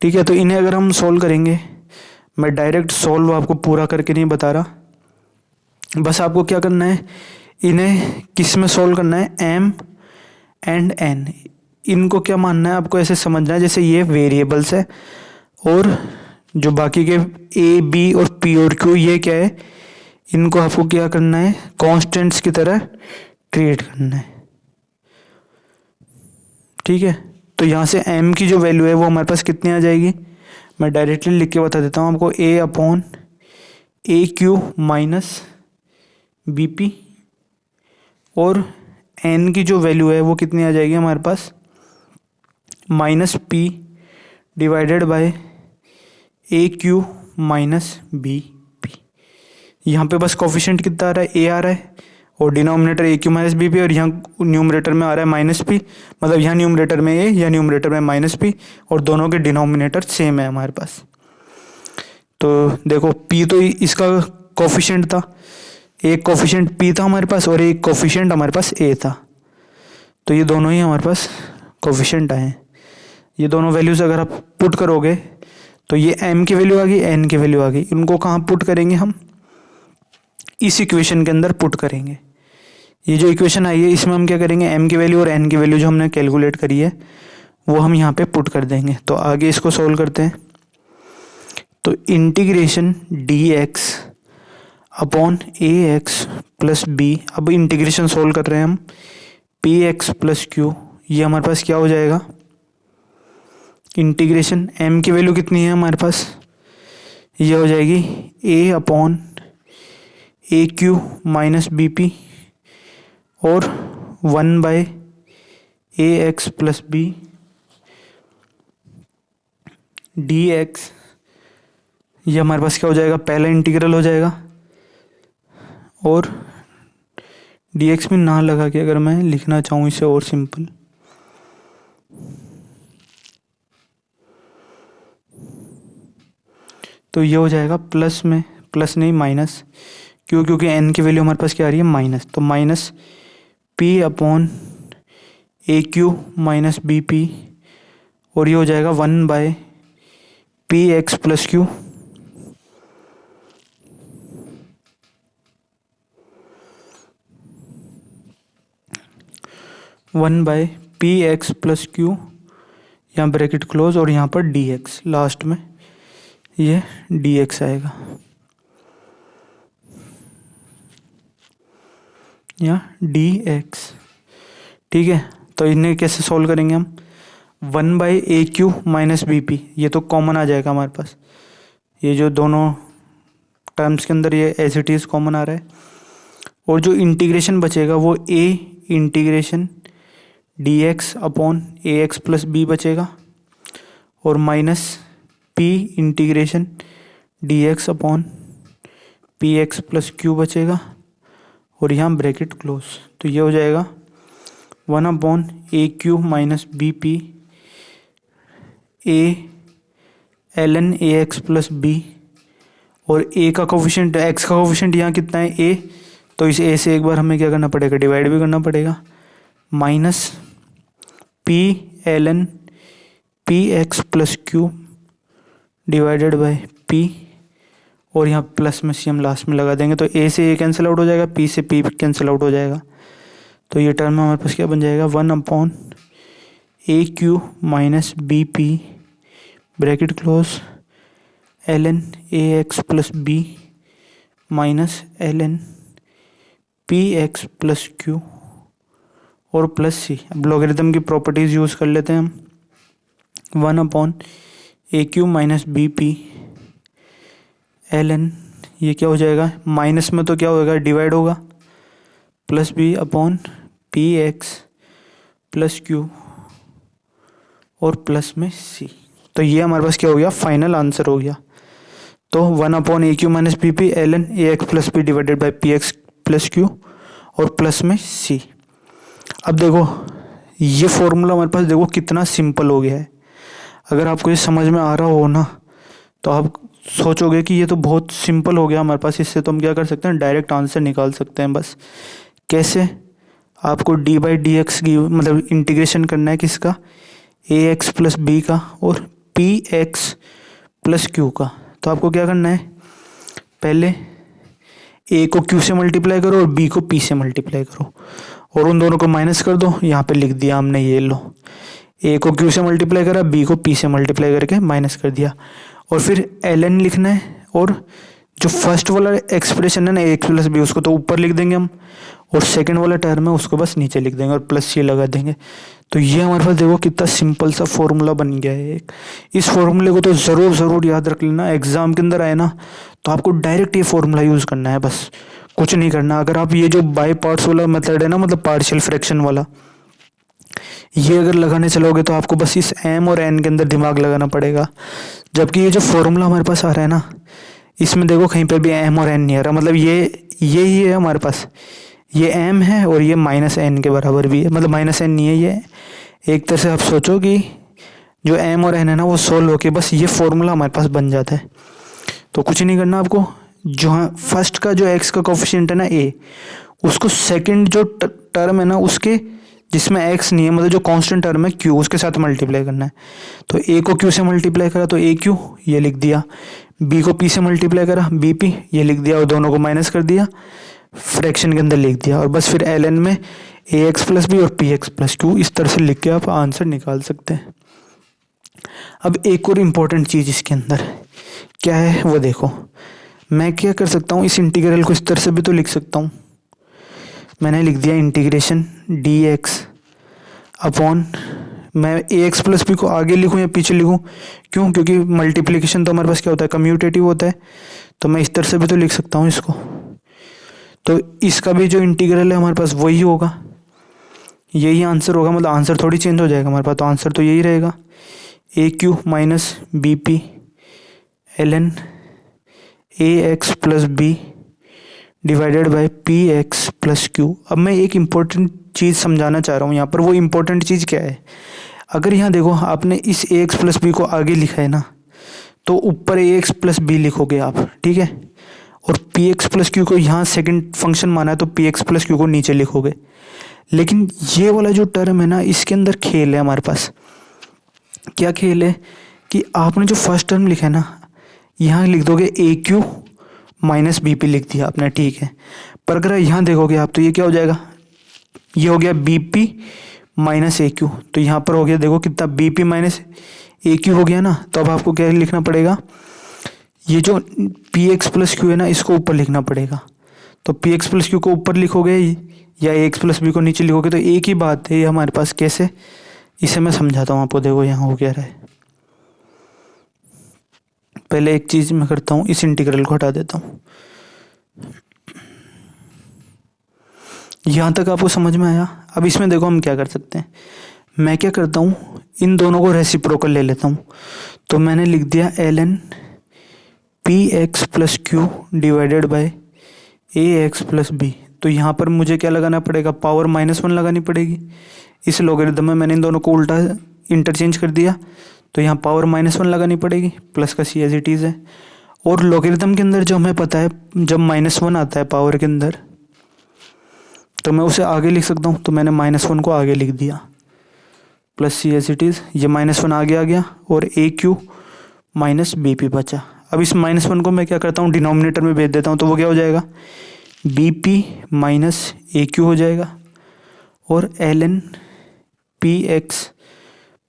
ठीक है, तो इन्हें अगर हम सोल्व करेंगे, मैं डायरेक्ट सोल्व आपको पूरा करके नहीं बता रहा, बस आपको क्या करना है, इन्हें किस में सोल्व करना है, एम एंड एन, इनको क्या मानना है आपको, ऐसे समझना है जैसे ये वेरिएबल्स है, और जो बाकी के ए बी और पी और क्यू ये क्या है, इनको आपको क्या करना है, कांस्टेंट्स की तरह ट्रीट करना है। ठीक है, तो यहाँ से m की जो वैल्यू है वो हमारे पास कितनी आ जाएगी, मैं डायरेक्टली लिख के बता देता हूँ आपको, a upon a Q minus B p, और n की जो वैल्यू है वो कितनी आ जाएगी हमारे पास, minus P divided by A Q minus B P. यहाँ पे बस कोफिशिएंट कितना आ रहा है, a आ रहा है, और denominator a Q minus B p, और यहाँ न्यूमरेटर में आ रहा है माइनस पी, मतलब यहाँ न्यूमरेटर में ए, या न्यूमरेटर में माइनस पी, और दोनों के डिनोमिनेटर सेम है हमारे पास। तो देखो पी तो इसका कोफिशिएंट था, एक कोफिशिएंट पी था हमारे पास और एक कोफिशिएंट हमारे पास ए था, तो ये दोनों ही हमारे पास कोफिशिएंट आए हैं। ये दोनों वैल्यूज़ अगर आप पुट करोगे तो ये m की वैल्यू आ गई, n की वैल्यू आ गई, इनको कहाँ पुट करेंगे हम, इस इक्वेशन के अंदर पुट करेंगे। ये जो इक्वेशन आई है इसमें हम क्या करेंगे, m की वैल्यू और n की वैल्यू जो हमने कैलकुलेट करी है वो हम यहाँ पे पुट कर देंगे। तो आगे इसको सोल्व करते हैं। तो integration dx upon A x plus b, अब इंटीग्रेशन सोल्व कर रहे हैं हम, पी एक्स प्लस क्यू, ये हमारे पास क्या हो जाएगा, इंटीग्रेशन m की वैल्यू कितनी है हमारे पास, ये हो जाएगी a upon a Q minus B p और 1/ax प्लस बी dx, ये हमारे पास क्या हो जाएगा, पहला इंटीग्रल हो जाएगा। और dx में ना लगा के अगर मैं लिखना चाहूँ इसे और सिंपल, तो ये हो जाएगा प्लस में, प्लस नहीं माइनस, क्यों, क्योंकि n की वैल्यू हमारे पास क्या आ रही है, माइनस, तो माइनस p/aq माइनस bp, और ये हो जाएगा 1/px plus q। One by P x plus Q, यहाँ ब्रैकेट क्लोज, और यहाँ पर डी एक्स लास्ट में, ये डी एक्स आएगा, यहाँ डी एक्स। ठीक है, तो इन्हें कैसे सॉल्व करेंगे हम, 1/aq माइनस बी पी, ये तो कॉमन आ जाएगा हमारे पास, ये जो दोनों टर्म्स के अंदर ये एज इट इज़ कॉमन आ रहा है। और जो इंटीग्रेशन बचेगा वो a integration dx upon ax plus b बचेगा, और minus p integration dx upon px plus q बचेगा, और यहाँ ब्रैकेट क्लोज, तो ये हो जाएगा 1/aq minus B p a ln ax plus B, और a का कोफिशिएंट, x का कोफिशिएंट यहाँ कितना है, a, तो इस a से एक बार हमें क्या करना पड़ेगा, डिवाइड भी करना पड़ेगा, minus p ln px plus q divided by p, और यहाँ प्लस में सी हम लास्ट में लगा देंगे, तो a से a कैंसिल आउट हो जाएगा, p से p कैंसिल आउट हो जाएगा, तो ये टर्म हमारे पास क्या बन जाएगा, 1/aq minus B p bracket close ln ax plus B minus ln px plus q, और प्लस सी। अब लॉगरिथम की प्रॉपर्टीज यूज़ कर लेते हैं हम, 1/aq minus B P ln, ये क्या हो जाएगा, माइनस में तो क्या होगा, डिवाइड होगा, plus B upon P x plus Q, और प्लस में सी। तो ये हमारे पास क्या हो गया, फाइनल आंसर हो गया। तो 1/aq minus B P ln ax plus B divided by P x plus Q, और प्लस में सी। अब देखो ये फॉर्मूला हमारे पास देखो कितना सिंपल हो गया है। अगर आपको ये समझ में आ रहा हो ना, तो आप सोचोगे कि ये तो बहुत सिंपल हो गया हमारे पास, इससे तो हम क्या कर सकते हैं, डायरेक्ट आंसर निकाल सकते हैं। बस कैसे, आपको डी बाई डी एक्स की मतलब इंटीग्रेशन करना है किसका, ए एक्स प्लस बी का और पी एक्स प्लस क्यू का। तो आपको क्या करना है, पहले ए को क्यू से मल्टीप्लाई करो और बी को पी से मल्टीप्लाई करो, और उन दोनों को माइनस कर दो। यहाँ पे लिख दिया हमने, ये लो, ए को क्यू से मल्टीप्लाई करा, बी को पी से मल्टीप्लाई करके माइनस कर दिया, और फिर एल एन लिखना है, और जो फर्स्ट वाला एक्सप्रेशन है ना ए एक्स प्लस बी, उसको तो ऊपर लिख देंगे हम, और सेकंड वाला टर्म है उसको बस नीचे लिख देंगे और प्लस सी लगा देंगे। तो ये हमारे पास देखो कितना सिंपल सा फॉर्मूला बन गया है एक। इस फॉर्मूले को तो ज़रूर याद रख लेना, एग्जाम के अंदर आए ना तो आपको डायरेक्ट ये फॉर्मूला यूज़ करना है, बस कुछ नहीं करना। अगर आप ये जो बाय पार्ट्स वाला मेथड है ना, मतलब पार्शियल फ्रैक्शन वाला, ये अगर लगाने चलोगे तो आपको बस इस एम और एन के अंदर दिमाग लगाना पड़ेगा। जबकि ये जो फॉर्मूला हमारे पास आ रहा है ना, इसमें देखो कहीं पे भी एम और एन नहीं आ रहा, मतलब ये ही है हमारे पास, ये एम है और ये माइनस एन के बराबर भी है, मतलब माइनस एन नहीं है। ये एक तरह से आप सोचो कि जो एम और एन है ना वो सोल्व होके बस ये फॉर्मूला हमारे पास बन जाता है। तो कुछ नहीं करना आपको, जो फर्स्ट का जो एक्स का कोफिशिएंट है ना ए, उसको सेकंड जो टर्म है ना उसके जिसमें एक्स नहीं है, मतलब जो कांस्टेंट टर्म है क्यू, उसके साथ मल्टीप्लाई करना है। तो ए को क्यू से मल्टीप्लाई करा तो ए क्यू ये लिख दिया, बी को पी से मल्टीप्लाई करा बी पी ये लिख दिया, और दोनों को माइनस कर दिया, फ्रैक्शन के अंदर लिख दिया, और बस फिर एल एन में ए एक्स प्लस बी और पी एक्स प्लस क्यू, इस तरह से लिख के आप आंसर निकाल सकते हैं। अब एक और इम्पोर्टेंट चीज़ इसके अंदर क्या है वो देखो, मैं क्या कर सकता हूँ, इस इंटीग्रल को इस तरह से भी तो लिख सकता हूँ। मैंने लिख दिया इंटीग्रेशन डी एक्स अपॉन, मैं ए एक्स प्लस बी को आगे लिखूँ या पीछे लिखूँ, क्यों, क्योंकि मल्टीप्लिकेशन तो हमारे पास क्या होता है, कम्यूटेटिव होता है, तो मैं इस तरह से भी तो लिख सकता हूँ इसको। तो इसका भी जो इंटीग्रल है हमारे पास वही होगा, यही आंसर होगा, मतलब आंसर थोड़ी चेंज हो जाएगा हमारे पास, तो आंसर तो यही रहेगा A Q minus B P ln A x plus B divided by P x plus Q. अब मैं एक इम्पोर्टेंट चीज़ समझाना चाह रहा हूँ यहाँ पर। वो इम्पोर्टेंट चीज़ क्या है, अगर यहाँ देखो आपने इस ए एक्स प्लस बी को आगे लिखा है ना, तो ऊपर ए एक्स प्लस बी लिखोगे आप, ठीक है, और पी एक्स प्लस क्यू को यहाँ सेकंड फंक्शन माना है तो पी एक्स प्लस क्यू को नीचे लिखोगे। लेकिन ये वाला जो टर्म है ना, इसके अंदर खेल है हमारे पास। क्या खेल है कि आपने जो फर्स्ट टर्म लिखा है ना, यहाँ लिख दोगे ए क्यू माइनस बी पी लिख दिया आपने, ठीक है, पर अगर यहाँ देखोगे आप तो ये क्या हो जाएगा, ये हो गया B P minus A Q. तो यहाँ पर हो गया देखो कितना, B P minus A Q हो गया ना। तो अब आपको क्या लिखना पड़ेगा, ये जो पी एक्स प्लस क्यू है ना, इसको ऊपर लिखना पड़ेगा। तो पी एक्स प्लस क्यू को ऊपर लिखोगे या ए एक्स प्लस बी को नीचे लिखोगे, तो एक ही बात है ये हमारे पास। कैसे, इसे मैं समझाता हूँ आपको। देखो यहाँ हो क्या रहा है, पहले एक चीज़ मैं करता हूँ, इस इंटीग्रल को हटा देता हूँ। यहाँ तक आपको समझ में आया। अब इसमें देखो हम क्या कर सकते हैं, मैं क्या करता हूँ, इन दोनों को रेसिप्रोकल ले लेता हूँ। तो मैंने लिख दिया ln P x plus Q divided by A x plus B. तो यहाँ पर मुझे क्या लगाना पड़ेगा, पावर -1 लगानी पड़ेगी। इस लॉगरिथम में मैंने इन दोनों को उल्टा इंटरचेंज कर दिया, तो यहाँ पावर -1 लगानी पड़ेगी, प्लस का सी एज इट इज़ है। और लॉगरिथम के अंदर जो हमें पता है, जब -1 आता है पावर के अंदर, तो मैं उसे आगे लिख सकता हूँ। तो मैंने -1 को आगे लिख दिया, plus c as it is. ये -1 आगे आ गया और a Q minus B p बचा। अब इस -1 को मैं क्या करता हूँ, डिनोमिनेटर में भेज देता हूँ। तो वो क्या हो जाएगा, B P minus A Q हो जाएगा, और ln P x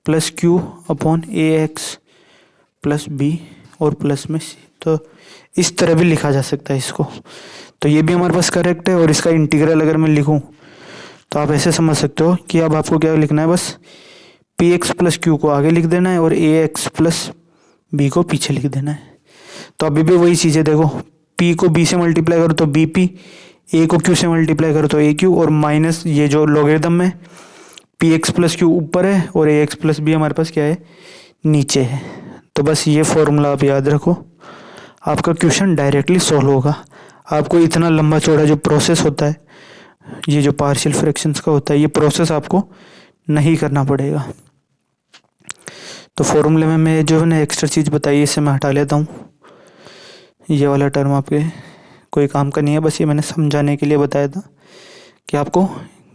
plus Q upon A x plus B और प्लस में सी। तो इस तरह भी लिखा जा सकता है इसको। तो ये भी हमारे पास करेक्ट है। और इसका इंटीग्रल अगर मैं लिखूं तो आप ऐसे समझ सकते हो कि अब आपको क्या लिखना है, बस पी एक्स प्लस क्यू को आगे लिख देना है और ए एक्स प्लस बी को पीछे लिख देना है। तो अभी भी वही चीज़ है, देखो पी को बी से मल्टीप्लाई करो तो बी पी, ए को क्यू से मल्टीप्लाई करो तो ए क्यू, और माइनस ये जो लॉगरिथम में पी एक्स प्लस क्यू ऊपर है और ए एक्स प्लस बी हमारे पास क्या है, नीचे है। तो बस ये फॉर्मूला आप याद रखो, आपका क्वेश्चन डायरेक्टली सॉल्व होगा। आपको इतना लंबा चौड़ा जो प्रोसेस होता है, ये जो पार्शियल फ्रैक्शंस का होता है, ये प्रोसेस आपको नहीं करना पड़ेगा। तो फॉर्मूले में मैं जो है ना एक्स्ट्रा चीज़ बताई, इसे मैं हटा लेता हूँ। ये वाला टर्म आपके कोई काम का नहीं है, बस ये मैंने समझाने के लिए बताया था कि आपको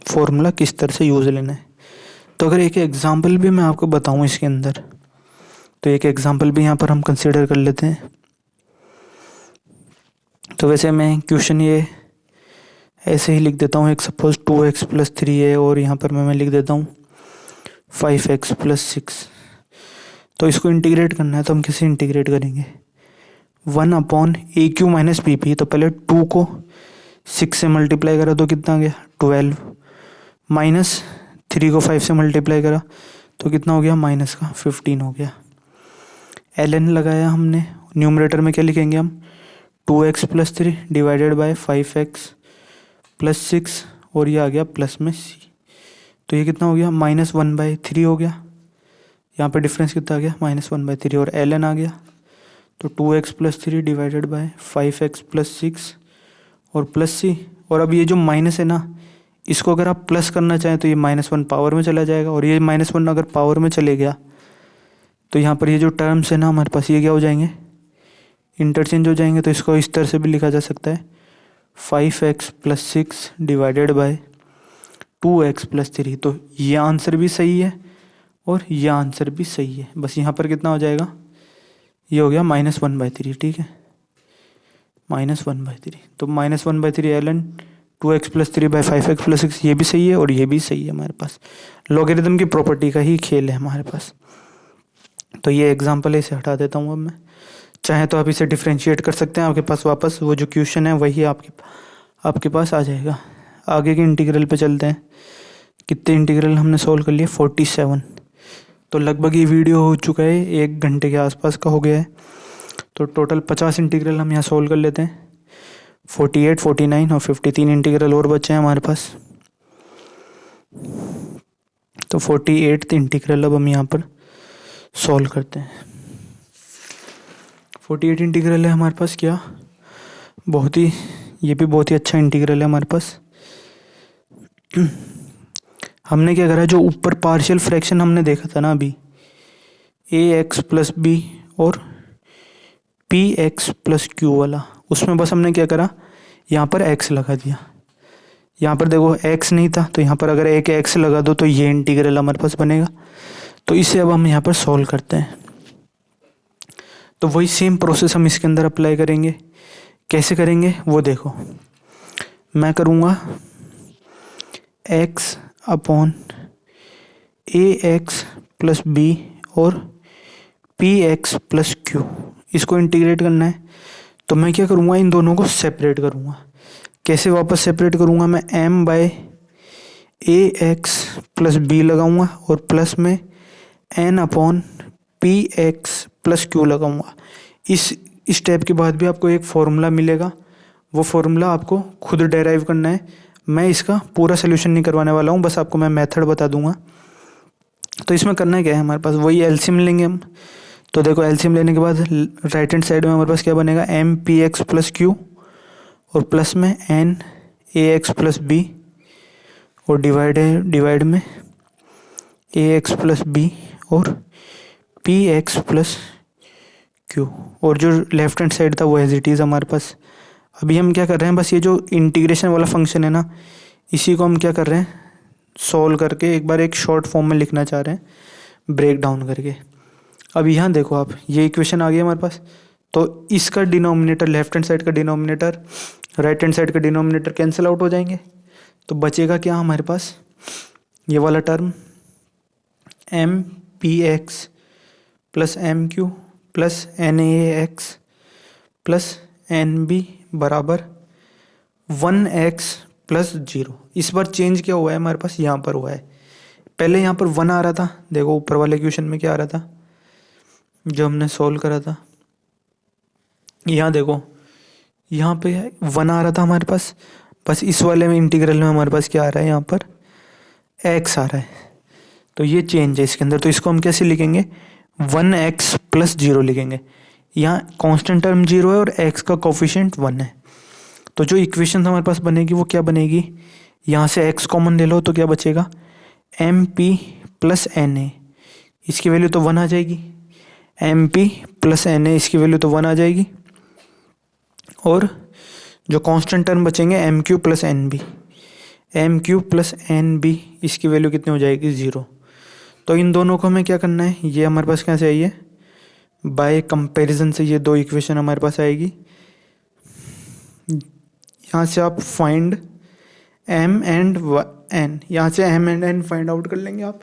फॉर्मूला किस तरह से यूज़ लेना है। तो अगर एक एग्जांपल भी मैं आपको बताऊं इसके अंदर, तो एक एग्जांपल भी यहाँ पर हम कंसीडर कर लेते हैं। तो वैसे मैं क्वेश्चन ये ऐसे ही लिख देता हूँ, एक सपोज 2x प्लस 3 है और यहाँ पर मैं लिख देता हूँ 5x प्लस 6। तो इसको इंटीग्रेट करना है, तो हम कैसे इंटीग्रेट करेंगे, 1 upon a Q minus B P. तो पहले 2 को 6 से मल्टीप्लाई करा तो कितना आ गया 12, माइनस 3 को 5 से मल्टीप्लाई करा तो कितना हो गया, माइनस का 15 हो गया। ln लगाया हमने, न्यूमरेटर में क्या लिखेंगे हम, 2x plus 3 divided by 5x plus 6, और ये आ गया प्लस में c। तो ये कितना हो गया, -1/3 हो गया। यहाँ पे डिफरेंस कितना आ गया, -1/3, और ln आ गया। तो 2x plus 3 divided by 5x plus 6 और प्लस c। और अब ये जो माइनस है ना, इसको अगर आप प्लस करना चाहें तो ये -1 पावर में चला जाएगा, और ये -1 अगर पावर में चले गया तो यहाँ पर ये जो टर्म्स है ना हमारे पास, ये क्या हो जाएंगे, इंटरचेंज हो जाएंगे। तो इसको इस तरह से भी लिखा जा सकता है, 5x plus 6 divided by 2x plus 3। तो ये आंसर भी सही है और ये आंसर भी सही है। बस यहाँ पर कितना हो जाएगा, ये हो गया -1/3, ठीक है, -1/3। तो -1/3 ln 2x plus 3 by 5x plus 6, ये भी सही है और ये भी सही है हमारे पास। लॉगरिथम की प्रॉपर्टी का ही खेल है हमारे पास। तो ये एग्जांपल है, इसे हटा देता हूँ अब मैं। चाहे तो आप इसे डिफ्रेंशिएट कर सकते हैं, आपके पास वापस वो जो क्वेश्चन है वही आपके पास आ जाएगा। आगे के इंटीग्रल पे चलते हैं। कितने इंटीग्रल हमने सोल्व कर लिए, 47। तो लगभग ये वीडियो हो चुका है, 1 घंटे के आसपास का हो गया है। तो टोटल 50 इंटीग्रल हम यहाँ सोल्व कर लेते हैं। 48, 49 और 50 3 इंटीग्रल और बचे हैं हमारे पास। तो 48 इंटीग्रल अब हम यहाँ पर सॉल्व करते हैं। 48 इंटीग्रल है हमारे पास क्या, ये भी बहुत ही अच्छा इंटीग्रल है हमारे पास। हमने क्या करा, जो ऊपर पार्शियल फ्रैक्शन हमने देखा था ना अभी, ax प्लस बी और px प्लस क्यू वाला, उसमें बस हमने क्या करा, यहाँ पर x लगा दिया। यहाँ पर देखो x नहीं था, तो यहाँ पर अगर एक x लगा दो तो ये इंटीग्रल हमारे पास बनेगा। तो इसे अब हम यहाँ पर सॉल्व करते हैं। तो वही सेम प्रोसेस हम इसके अंदर अप्लाई करेंगे। कैसे करेंगे वो देखो, मैं करूँगा x अपॉन ax प्लस बी और px प्लस क्यू, इसको इंटीग्रेट करना है। तो मैं क्या करूँगा, इन दोनों को सेपरेट करूँगा। कैसे वापस सेपरेट करूँगा, मैं m bye A x plus B लगाऊँगा और प्लस में n upon P x plus Q लगाऊँगा। इस स्टेप के बाद भी आपको एक फॉर्मूला मिलेगा, वो फॉर्मूला आपको खुद डेराइव करना है। मैं इसका पूरा सोल्यूशन नहीं करवाने वाला हूँ, बस आपको मैं मेथड बता दूंगा। तो इसमें करना क्या है, हमारे पास वही एलसीएम लेंगे हम। तो देखो एलसीएम लेने के बाद राइट हैंड साइड में हमारे पास क्या बनेगा, m P x plus Q और प्लस में एन ए एक्स प्लस बी और डिवाइड में ए एक्स प्लस बी और पी एक्स प्लस क्यू, और जो लेफ्ट हैंड साइड था वो एज इट इज़ हमारे पास। अभी हम क्या कर रहे हैं, बस ये जो इंटीग्रेशन वाला फंक्शन है ना, इसी को हम क्या कर रहे हैं, सॉल्व करके एक बार एक शॉर्ट फॉर्म में लिखना चाह रहे हैं, ब्रेक डाउन करके। अब यहाँ देखो आप, ये इक्वेशन आ गई हमारे पास। तो इसका डिनोमिनेटर, लेफ्ट हैंड साइड का डिनोमिनेटर राइट हैंड साइड का डिनोमिनेटर कैंसिल आउट हो जाएंगे। तो बचेगा क्या हमारे पास, ये वाला term M P x plus M Q plus N A x plus N B बराबर 1x प्लस 0। इस बार चेंज क्या हुआ है हमारे पास, यहाँ पर हुआ है। पहले यहाँ पर 1 आ रहा था, देखो ऊपर वाले क्वेश्चन में क्या आ रहा था जो हमने सॉल्व करा था। यहाँ देखो, यहाँ पे 1 आ रहा था हमारे पास, बस इस वाले में इंटीग्रल में हमारे पास क्या आ रहा है, यहाँ पर x आ रहा है। तो ये चेंज है इसके अंदर। तो इसको हम कैसे लिखेंगे, 1x प्लस 0 लिखेंगे। यहाँ कांस्टेंट टर्म 0 है और x का कोफिशिएंट 1 है। तो जो इक्वेशन हमारे पास बनेगी वो क्या बनेगी, यहाँ से x कॉमन ले लो तो क्या बचेगा, M P plus N A, इसकी वैल्यू तो 1 आ जाएगी। M P plus N A, इसकी वैल्यू तो 1 आ जाएगी। और जो कांस्टेंट टर्म बचेंगे M Q plus N B, M Q plus N B, इसकी वैल्यू कितनी हो जाएगी, 0। तो इन दोनों को हमें क्या करना है, ये हमारे पास क्या चाहिए, बाय कंपैरिजन से ये दो इक्वेशन हमारे पास आएगी। यहाँ से आप फाइंड एम एंड एन, यहाँ से M and N find out कर लेंगे आप।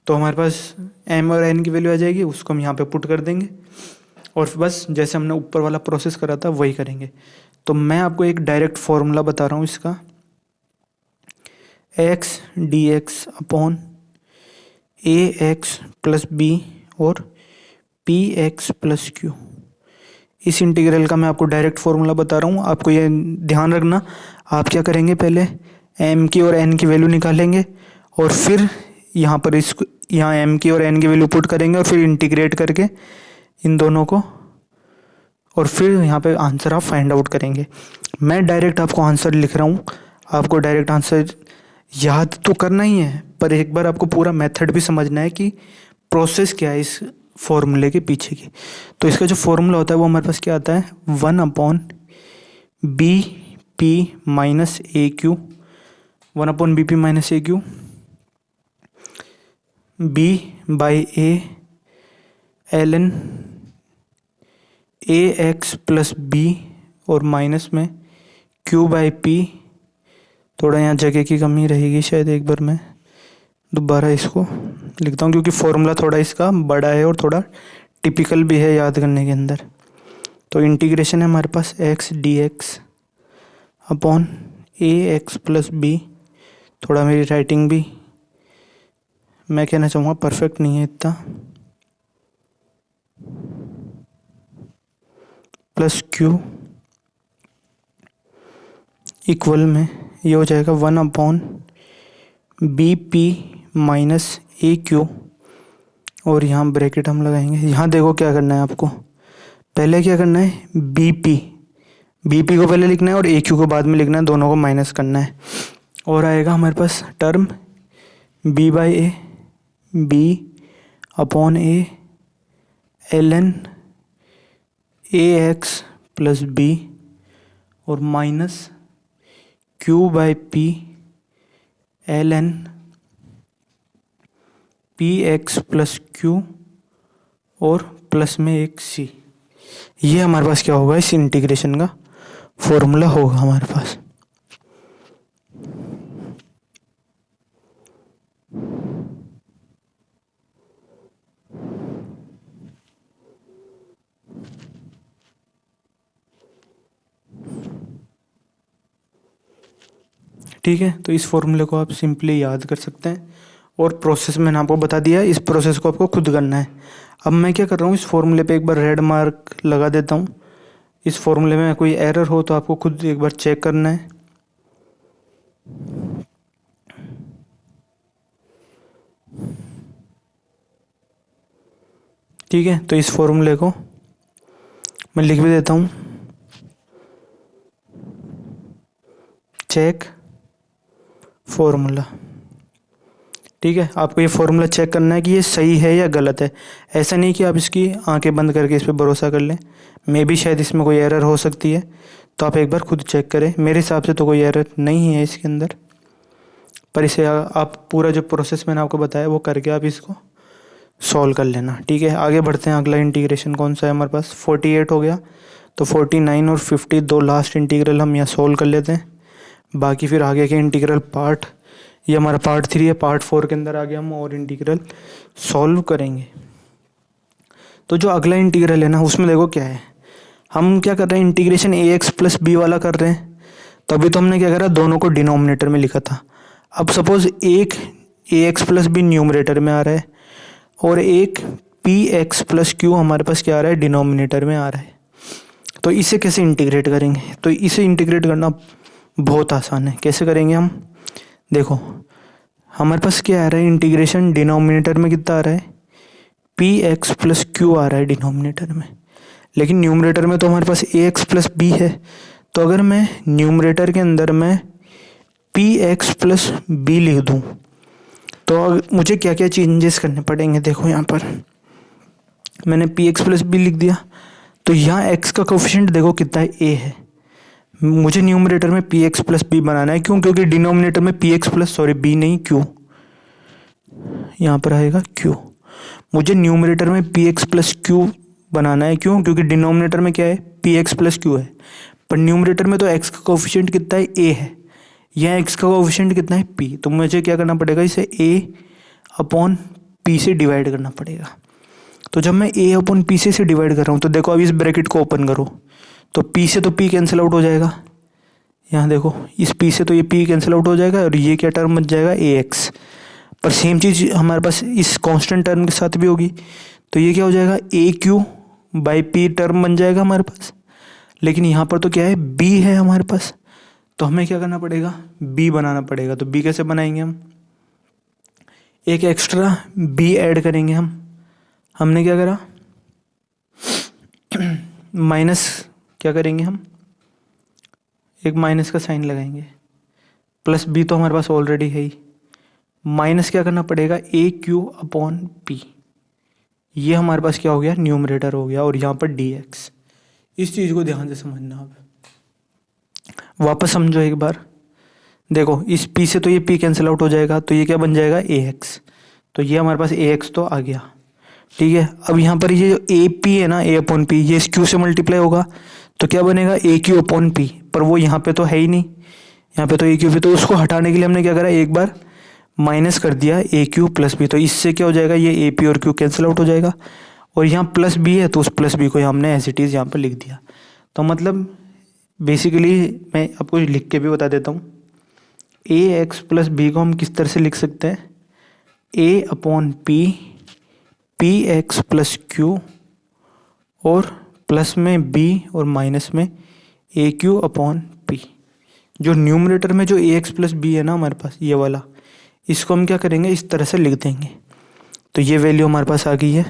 तो हमारे पास एम और एन की वैल्यू आ जाएगी, उसको हम यहाँ पे पुट कर देंगे और बस जैसे हमने ऊपर वाला प्रोसेस करा था वही करेंगे। तो मैं आपको एक डायरेक्ट फॉर्मूला बता रहा हूँ इसका, x d x upon A x plus B और पी एक्स प्लस क्यू। इस इंटीग्रल का मैं आपको डायरेक्ट फॉर्मूला बता रहा हूँ। आपको ये ध्यान रखना, आप क्या करेंगे, पहले एम की और एन की वैल्यू निकालेंगे और फिर यहाँ पर इसको, यहाँ एम की और एन की वैल्यू पुट करेंगे और फिर इंटीग्रेट करके इन दोनों को, और फिर यहाँ पे आंसर आप फाइंड आउट करेंगे। मैं डायरेक्ट आपको आंसर लिख रहा हूँ, आपको डायरेक्ट आंसर याद तो करना ही है, पर एक बार आपको पूरा मेथड भी समझना है कि प्रोसेस क्या है इस फॉर्मूले के पीछे की। तो इसका जो फॉर्मूला होता है वो हमारे पास क्या आता है, 1 upon B P minus A Q, 1 upon B P minus A Q, B by A L N A x plus B और माइनस में क्यू बाई पी। थोड़ा यहाँ जगह की कमी रहेगी शायद, एक बार मैं दोबारा इसको लिखता हूँ क्योंकि फॉर्मूला थोड़ा इसका बड़ा है और थोड़ा टिपिकल भी है याद करने के अंदर। तो इंटीग्रेशन है हमारे पास x d x upon A x plus B. थोड़ा मेरी राइटिंग भी, मैं कहना चाहूँगा, परफेक्ट नहीं है इतना, प्लस क्यू इक्वल में ये हो जाएगा 1/BP माइनस AQ, और यहाँ ब्रैकेट हम लगाएंगे। यहाँ देखो क्या करना है आपको, पहले क्या करना है, BP को पहले लिखना है और AQ को बाद में लिखना है, दोनों को माइनस करना है। और आएगा हमारे पास term B/A B/A ln AX plus B और minus Q/P ln PX plus Q और प्लस में एक C। ये हमारे पास क्या होगा, इस इंटीग्रेशन का फॉर्मूला होगा हमारे पास। ठीक है, तो इस फॉर्मूले को आप सिंपली याद कर सकते हैं, और प्रोसेस मैंने आपको बता दिया, इस प्रोसेस को आपको खुद करना है। अब मैं क्या कर रहा हूँ, इस फॉर्मूले पे एक बार रेड मार्क लगा देता हूँ। इस फॉर्मूले में कोई एरर हो तो आपको खुद एक बार चेक करना है। ठीक है, तो इस फॉर्मूले को मैं लिख भी देता हूँ, चेक फॉर्मूला। ठीक है, आपको ये फॉर्मूला चेक करना है कि ये सही है या गलत है। ऐसा नहीं कि आप इसकी आंखें बंद करके इस पर भरोसा कर लें, मे भी शायद इसमें कोई एरर हो सकती है, तो आप एक बार खुद चेक करें। मेरे हिसाब से तो कोई एरर नहीं है इसके अंदर, पर इसे आप पूरा जो प्रोसेस मैंने आपको बताया वो करके आप इसको सॉल्व कर लेना। ठीक है, आगे बढ़ते हैं। अगला इंटीग्रेशन कौन सा है हमारे पास, 48 हो गया, तो 49 और 50 दो लास्ट इंटीग्रल हम यहाँ सॉल्व कर लेते हैं। बाकी फिर आगे के इंटीग्रल पार्ट, ये हमारा पार्ट 3 है, पार्ट 4 के अंदर आगे हम और इंटीग्रल सॉल्व करेंगे। तो जो अगला इंटीग्रल है ना, उसमें देखो क्या है, हम क्या कर रहे हैं, इंटीग्रेशन AX प्लस B वाला कर रहे हैं। तो अभी तो हमने क्या करा, दोनों को डिनोमिनेटर में लिखा था। अब सपोज एक AX प्लस B न्यूमरेटर में आ रहा है और एक PX प्लस Q हमारे पास क्या आ रहा है, डिनोमिनेटर में आ रहा है। तो इसे कैसे इंटीग्रेट करेंगे, तो इसे इंटीग्रेट करना बहुत आसान है। कैसे करेंगे हम, देखो हमारे पास क्या आ रहा है, इंटीग्रेशन डिनोमिनेटर में कितना आ रहा है, PX प्लस Q आ रहा है डिनोमिनेटर में, लेकिन न्यूमरेटर में तो हमारे पास AX प्लस B है। तो अगर मैं न्यूमरेटर के अंदर मैं PX प्लस B लिख दूँ तो मुझे क्या क्या चेंजेस करने पड़ेंगे। देखो यहाँ पर मैंने PX प्लस B लिख दिया, तो यहाँ x का कोफिशिएंट देखो कितना है, A है। मुझे न्यूमरेटर में PX प्लस B बनाना है, क्यों, क्योंकि डिनोमिनेटर में B नहीं Q, यहाँ पर आएगा Q। मुझे न्यूमरेटर में PX प्लस Q बनाना है, क्यों, क्योंकि डिनोमिनेटर में क्या है, PX प्लस Q है, पर न्यूमरेटर में तो x का कोफिशिएंट कितना है, A है, यहाँ x का कोफिशिएंट कितना है, P। तो मुझे क्या करना पड़ेगा, इसे A/P से डिवाइड करना पड़ेगा। तो जब मैं A/P से डिवाइड कर रहा हूँ, तो देखो अब इस ब्रैकेट को ओपन करो, तो P से तो P कैंसिल आउट हो जाएगा। यहाँ देखो इस P से तो ये P कैंसिल आउट हो जाएगा, और ये क्या टर्म बच जाएगा, AX। पर सेम चीज़ हमारे पास इस कांस्टेंट टर्म के साथ भी होगी, तो ये क्या हो जाएगा, AQ/P टर्म बन जाएगा हमारे पास। लेकिन यहाँ पर तो क्या है, B है हमारे पास, तो हमें क्या करना पड़ेगा, B बनाना पड़ेगा। तो B कैसे बनाएंगे हम, एक एक्स्ट्रा B ऐड करेंगे हमने क्या करा, माइनस क्या करेंगे हम, एक माइनस का साइन लगाएंगे, प्लस B तो हमारे पास ऑलरेडी है ही, माइनस क्या करना पड़ेगा, AQ/P। ये हमारे पास क्या हो गया, न्यूमरेटर हो गया, और यहाँ पर DX। इस चीज़ को ध्यान से समझना। अब वापस समझो एक बार, देखो इस P से तो ये P कैंसिल आउट हो जाएगा, तो ये क्या बन जाएगा, AX। तो ये हमारे पास AX तो आ गया। ठीक है, अब यहाँ पर ये जो AP है ना, A/P, ये इस Q से मल्टीप्लाई होगा, तो क्या बनेगा, AQ/P। पर वो यहाँ पे तो है ही नहीं, यहाँ पे तो AQ, तो उसको हटाने के लिए हमने क्या करा, एक बार माइनस कर दिया AQ प्लस B। तो इससे क्या हो जाएगा, ये AP और Q कैंसिल आउट हो जाएगा, और यहाँ प्लस B है, तो उस प्लस B को हमने एज इट इज़ यहाँ पर लिख दिया। तो मतलब बेसिकली मैं आपको लिख के भी बता देता हूँ, AX प्लस B को हम किस तरह से लिख सकते हैं, A/P PX प्लस Q, और प्लस में B और माइनस में AQ/P। जो न्यूमरेटर में जो ए एक्स प्लस बी है ना हमारे पास ये वाला, इसको हम क्या करेंगे इस तरह से लिख देंगे। तो ये वैल्यू हमारे पास आ गई है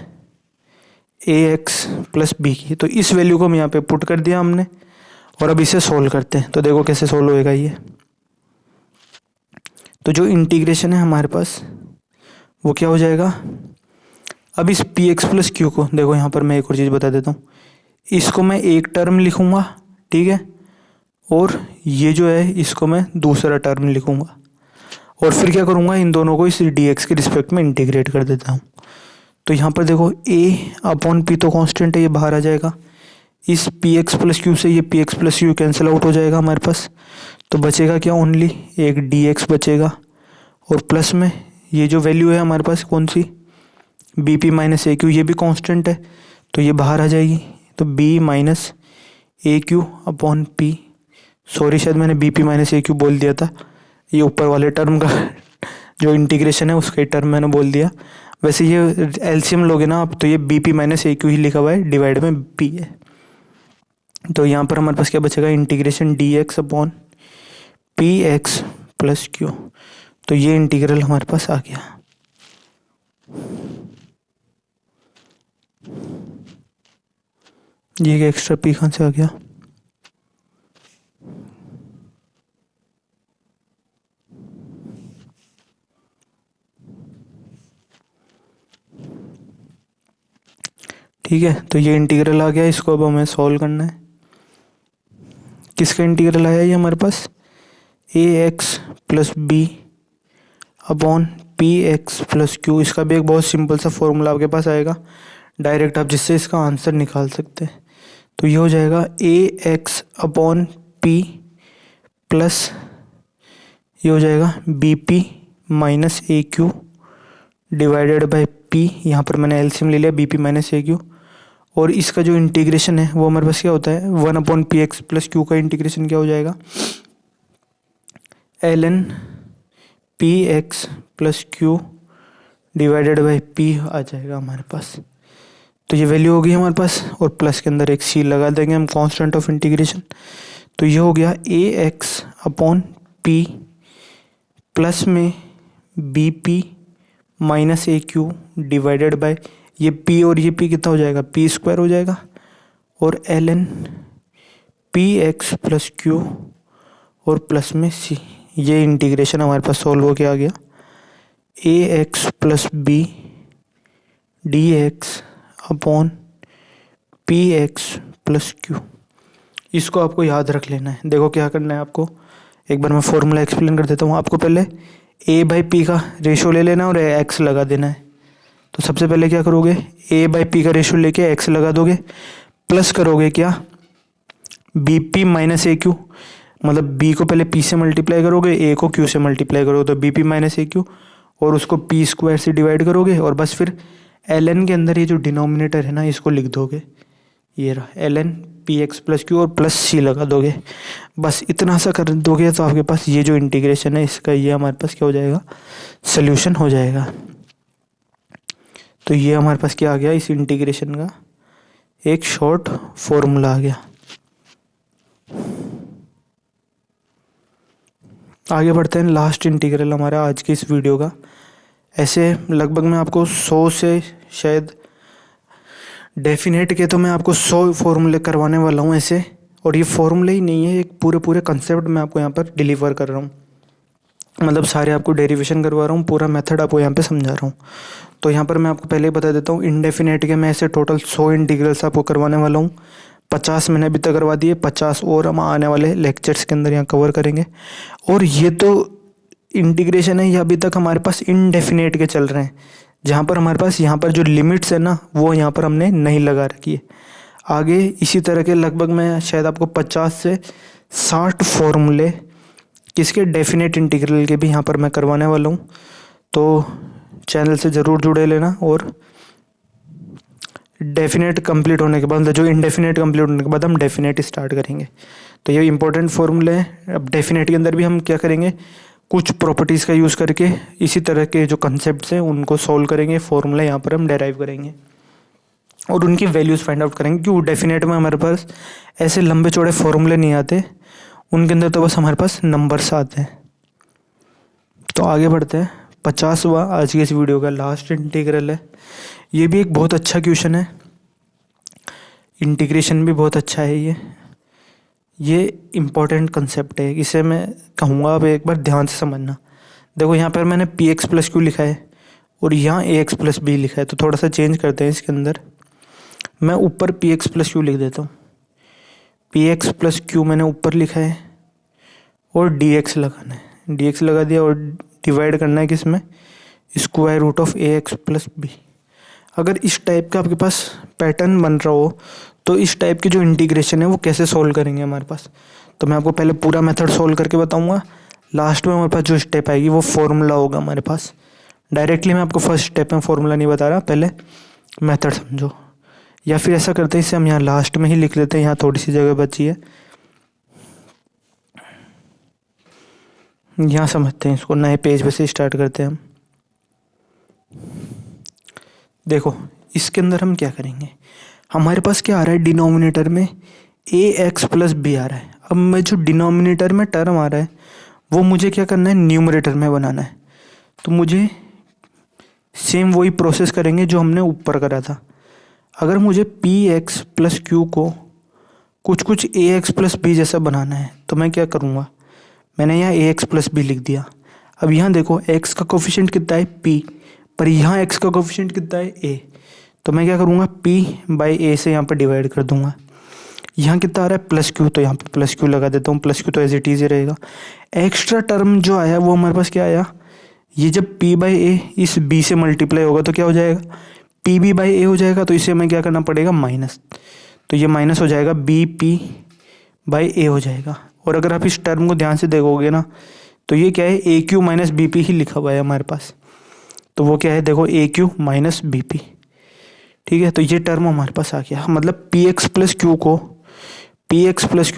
ए एक्स प्लस बी की। तो इस वैल्यू को हम यहाँ पे पुट कर दिया हमने और अब इसे सोल्व करते हैं। तो देखो कैसे सोल्व होएगा ये। तो जो इंटीग्रेशन है हमारे पास वो क्या हो जाएगा, अब इस पी एक्स प्लस क्यू को देखो, यहाँ पर मैं एक और चीज़ बता देता हूँ, इसको मैं एक टर्म लिखूँगा, ठीक है, और ये जो है इसको मैं दूसरा टर्म लिखूँगा और फिर क्या करूँगा, इन दोनों को इस डी एक्स के रिस्पेक्ट में इंटीग्रेट कर देता हूँ। तो यहाँ पर देखो ए अपॉन पी तो कांस्टेंट है, ये बाहर आ जाएगा। इस पी एक्स प्लस क्यू से ये P x plus Q cancel out हो जाएगा हमारे पास। तो बचेगा क्या, ओनली एक डी एक्स बचेगा और प्लस में ये जो वैल्यू है हमारे पास कौन सी, B P minus A Q, ये भी कांस्टेंट है तो ये बाहर आ जाएगी। तो B minus A Q upon P, sorry शायद मैंने B P minus A Q बोल दिया था, ये ऊपर वाले टर्म का जो इंटीग्रेशन है उसका टर्म मैंने बोल दिया। वैसे ये एलसीएम लोगे ना आप तो ये B P minus A Q ही लिखा हुआ है, डिवाइड में पी है। तो यहाँ पर हमारे पास क्या बचेगा, integration D x upon P x plus Q. तो ये इंटीग्रल हमारे पास आ गया। ये एक्स्ट्रा पी कहाँ से आ गया, ठीक है। तो ये इंटीग्रल आ गया, इसको अब हमें सॉल्व करना है। किसका इंटीग्रल आया ये हमारे पास, ए x plus B upon P x plus Q. इसका भी एक बहुत सिंपल सा फॉर्मूला आपके पास आएगा डायरेक्ट, आप जिससे इसका आंसर निकाल सकते हैं। तो ये हो जाएगा ए एक्स अपॉन पी प्लस ये हो जाएगा B P minus A Q divided by P, यहाँ पर मैंने एलसीएम ले लिया B P minus A Q. और इसका जो इंटीग्रेशन है वो हमारे पास क्या होता है, 1 upon P x plus Q का इंटीग्रेशन क्या हो जाएगा, L N P x plus Q divided by P आ जाएगा हमारे पास। तो ये वैल्यू होगी हमारे पास और प्लस के अंदर एक सी लगा देंगे हम, कांस्टेंट ऑफ इंटीग्रेशन। तो ये हो गया A X upon P plus में B P minus A Q divided by ये पी और ये पी कितना हो जाएगा, पी स्क्वायर हो जाएगा, और L N P x plus Q और प्लस में सी। ये इंटीग्रेशन हमारे पास सॉल्व हो के आ गया, A x plus B D x upon P x plus Q. इसको आपको याद रख लेना है। देखो क्या करना है आपको, एक बार मैं फॉर्मूला एक्सप्लेन कर देता हूँ आपको। पहले ए बाई पी का रेशो ले लेना और एक्स लगा देना है। तो सबसे पहले क्या करोगे, ए बाई पी का रेशो लेके एक्स लगा दोगे, प्लस करोगे क्या, B P minus A Q, मतलब बी को पहले पी से मल्टीप्लाई करोगे, ए को क्यू से मल्टीप्लाई करोगे, तो B P minus A Q, और उसको पी स्क्वायर से डिवाइड करोगे और बस फिर एल एन के अंदर ये जो डिनोमिनेटर है ना इसको लिख दोगे, ये रहा L N P x plus Q और प्लस सी लगा दोगे। बस इतना सा कर दोगे तो आपके पास ये जो इंटीग्रेशन है इसका ये हमारे पास क्या हो जाएगा, सोल्यूशन हो जाएगा। तो ये हमारे पास क्या आ गया, इस इंटीग्रेशन का एक शॉर्ट फॉर्मूला आ गया। आगे बढ़ते हैं, लास्ट इंटीग्रल हमारा आज के इस वीडियो का। ऐसे लगभग मैं आपको 100 से शायद डेफिनेट के तो मैं आपको 100 फॉर्मूले करवाने वाला हूँ ऐसे, और ये फॉर्मूले ही नहीं है, एक पूरे कंसेप्ट मैं आपको यहाँ पर डिलीवर कर रहा हूँ, मतलब सारे आपको डेरिवेशन करवा रहा हूँ, पूरा मेथड आपको यहाँ पे समझा रहा हूँ। तो यहाँ पर मैं आपको पहले ही बता देता हूँ, इनडेफिनेट के मैं ऐसे टोटल 100 इंटीग्रल्स आपको करवाने वाला हूँ। 50 मैंने अभी तक करवा दिए, 50 और हम आने वाले लेक्चर्स के अंदर यहाँ कवर करेंगे। और ये तो इंटीग्रेशन है, ये अभी तक हमारे पास इनडेफिनेट के चल रहे हैं, जहाँ पर हमारे पास यहाँ पर जो लिमिट्स है ना वो यहाँ पर हमने नहीं लगा रखी है। आगे इसी तरह के लगभग मैं शायद आपको 50 से 60 फॉर्मूले किसके, डेफिनेट इंटीग्रल के भी यहाँ पर मैं करवाने वाला हूँ। तो चैनल से ज़रूर जुड़े लेना, और डेफिनेट कंप्लीट होने के बाद, जो इनडेफिनेट कंप्लीट होने के बाद हम डेफिनेट स्टार्ट करेंगे। तो ये इंपॉर्टेंट फॉर्मूले हैं। अब डेफिनेट के अंदर भी हम क्या करेंगे, कुछ प्रॉपर्टीज़ का यूज़ करके इसी तरह के जो कंसेप्ट्स हैं उनको सॉल्व करेंगे, फॉर्मूला यहाँ पर हम डेराइव करेंगे और उनकी वैल्यूज़ फाइंड आउट करेंगे। क्यों, डेफिनेट में हमारे पास ऐसे लंबे चौड़े फॉर्मूले नहीं आते, उनके अंदर तो बस हमारे पास नंबर्स आते हैं। तो आगे बढ़ते हैं। 50वां आज की इस वीडियो का लास्ट इंटीग्रल है। ये भी एक बहुत अच्छा क्वेश्चन है, इंटीग्रेशन भी बहुत अच्छा है। ये इम्पोर्टेंट कंसेप्ट है, इसे मैं कहूँगा आप एक बार ध्यान से समझना। देखो यहाँ पर मैंने पी एक्स प्लस क्यू लिखा है और यहाँ ए एक्स प्लस बी लिखा है, तो थोड़ा सा चेंज करते हैं इसके अंदर। मैं ऊपर पी एक्स प्लस क्यू लिख देता हूँ। पी एक्स प्लस क्यू मैंने ऊपर लिखा है और डी एक्स लगाना है, डी एक्स लगा दिया और डिवाइड करना है किस में, square root of A x plus B. अगर इस टाइप का आपके पास पैटर्न बन रहा हो तो इस टाइप की जो इंटीग्रेशन है वो कैसे सोल्व करेंगे हमारे पास, तो मैं आपको पहले पूरा मेथड सोल्व करके बताऊंगा। लास्ट में हमारे पास जो स्टेप आएगी वो फॉर्मूला होगा हमारे पास। डायरेक्टली मैं आपको फर्स्ट स्टेप में फॉर्मूला नहीं बता रहा, पहले मेथड समझो। या फिर ऐसा करते हैं, इसे हम यहाँ लास्ट में ही लिख लेते हैं, यहाँ थोड़ी सी जगह बची है, यहाँ समझते हैं इसको। नए पेज पे से स्टार्ट करते हैं हम। देखो इसके अंदर हम क्या करेंगे, हमारे पास क्या आ रहा है, डिनोमिनेटर में ए एक्स प्लस बी आ रहा है। अब मैं जो डिनोमिनेटर में टर्म आ रहा है वो मुझे क्या करना है, न्यूमरेटर में बनाना है। तो मुझे सेम वही प्रोसेस करेंगे जो हमने ऊपर करा था। अगर मुझे पी एक्स प्लस क्यू को कुछ ए एक्स प्लस बी जैसा बनाना है तो मैं क्या करूँगा, मैंने यहाँ ए एक्स प्लस बी लिख दिया। अब यहाँ देखो एक्स का कोफिशिएंट कितना है पी, पर यहाँ एक्स का कोफिशिएंट कितना है ए, तो मैं क्या करूँगा पी बाई ए से यहाँ पर डिवाइड कर दूंगा। यहाँ कितना आ रहा है प्लस क्यू, तो यहाँ पर प्लस क्यू लगा देता हूँ, प्लस क्यू तो एज इट इज ही रहेगा। एक्स्ट्रा टर्म जो आया वो हमारे पास क्या आया, ये जब पी बाई ए इस बी से मल्टीप्लाई होगा तो क्या हो जाएगा, पी बी बाई ए हो जाएगा। तो इसे हमें क्या करना पड़ेगा, माइनस, तो ये माइनस हो जाएगा, बी पी बाई ए हो जाएगा। और अगर आप इस टर्म को ध्यान से देखोगे ना तो ये क्या है, ए क्यू माइनस बी पी ही लिखा हुआ है हमारे पास। तो वो क्या है, देखो ए क्यू माइनस बी पी, ठीक है। तो ये टर्म हमारे पास आ गया। मतलब पी एक्स प्लस क्यू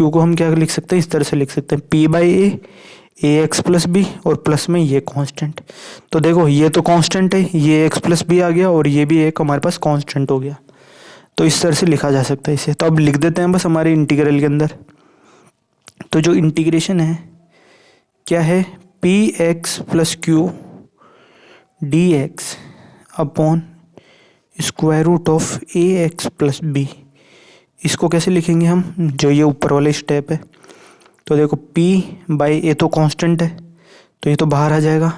को हम क्या लिख सकते हैं, इस तरह से लिख सकते हैं, P by A x plus B और प्लस में ये कांस्टेंट। तो देखो ये तो कांस्टेंट है, ये एक्स प्लस बी आ गया और ये भी एक हमारे पास कांस्टेंट हो गया। तो इस तरह से लिखा जा सकता है इसे। तो अब लिख देते हैं बस हमारे इंटीग्रल के अंदर। तो जो इंटीग्रेशन है क्या है, P x plus Q D x upon square root of A x plus B. इसको कैसे लिखेंगे हम, जो ये ऊपर वाले स्टेप है। तो देखो p बाई ए तो कांस्टेंट है तो ये तो बाहर आ जाएगा,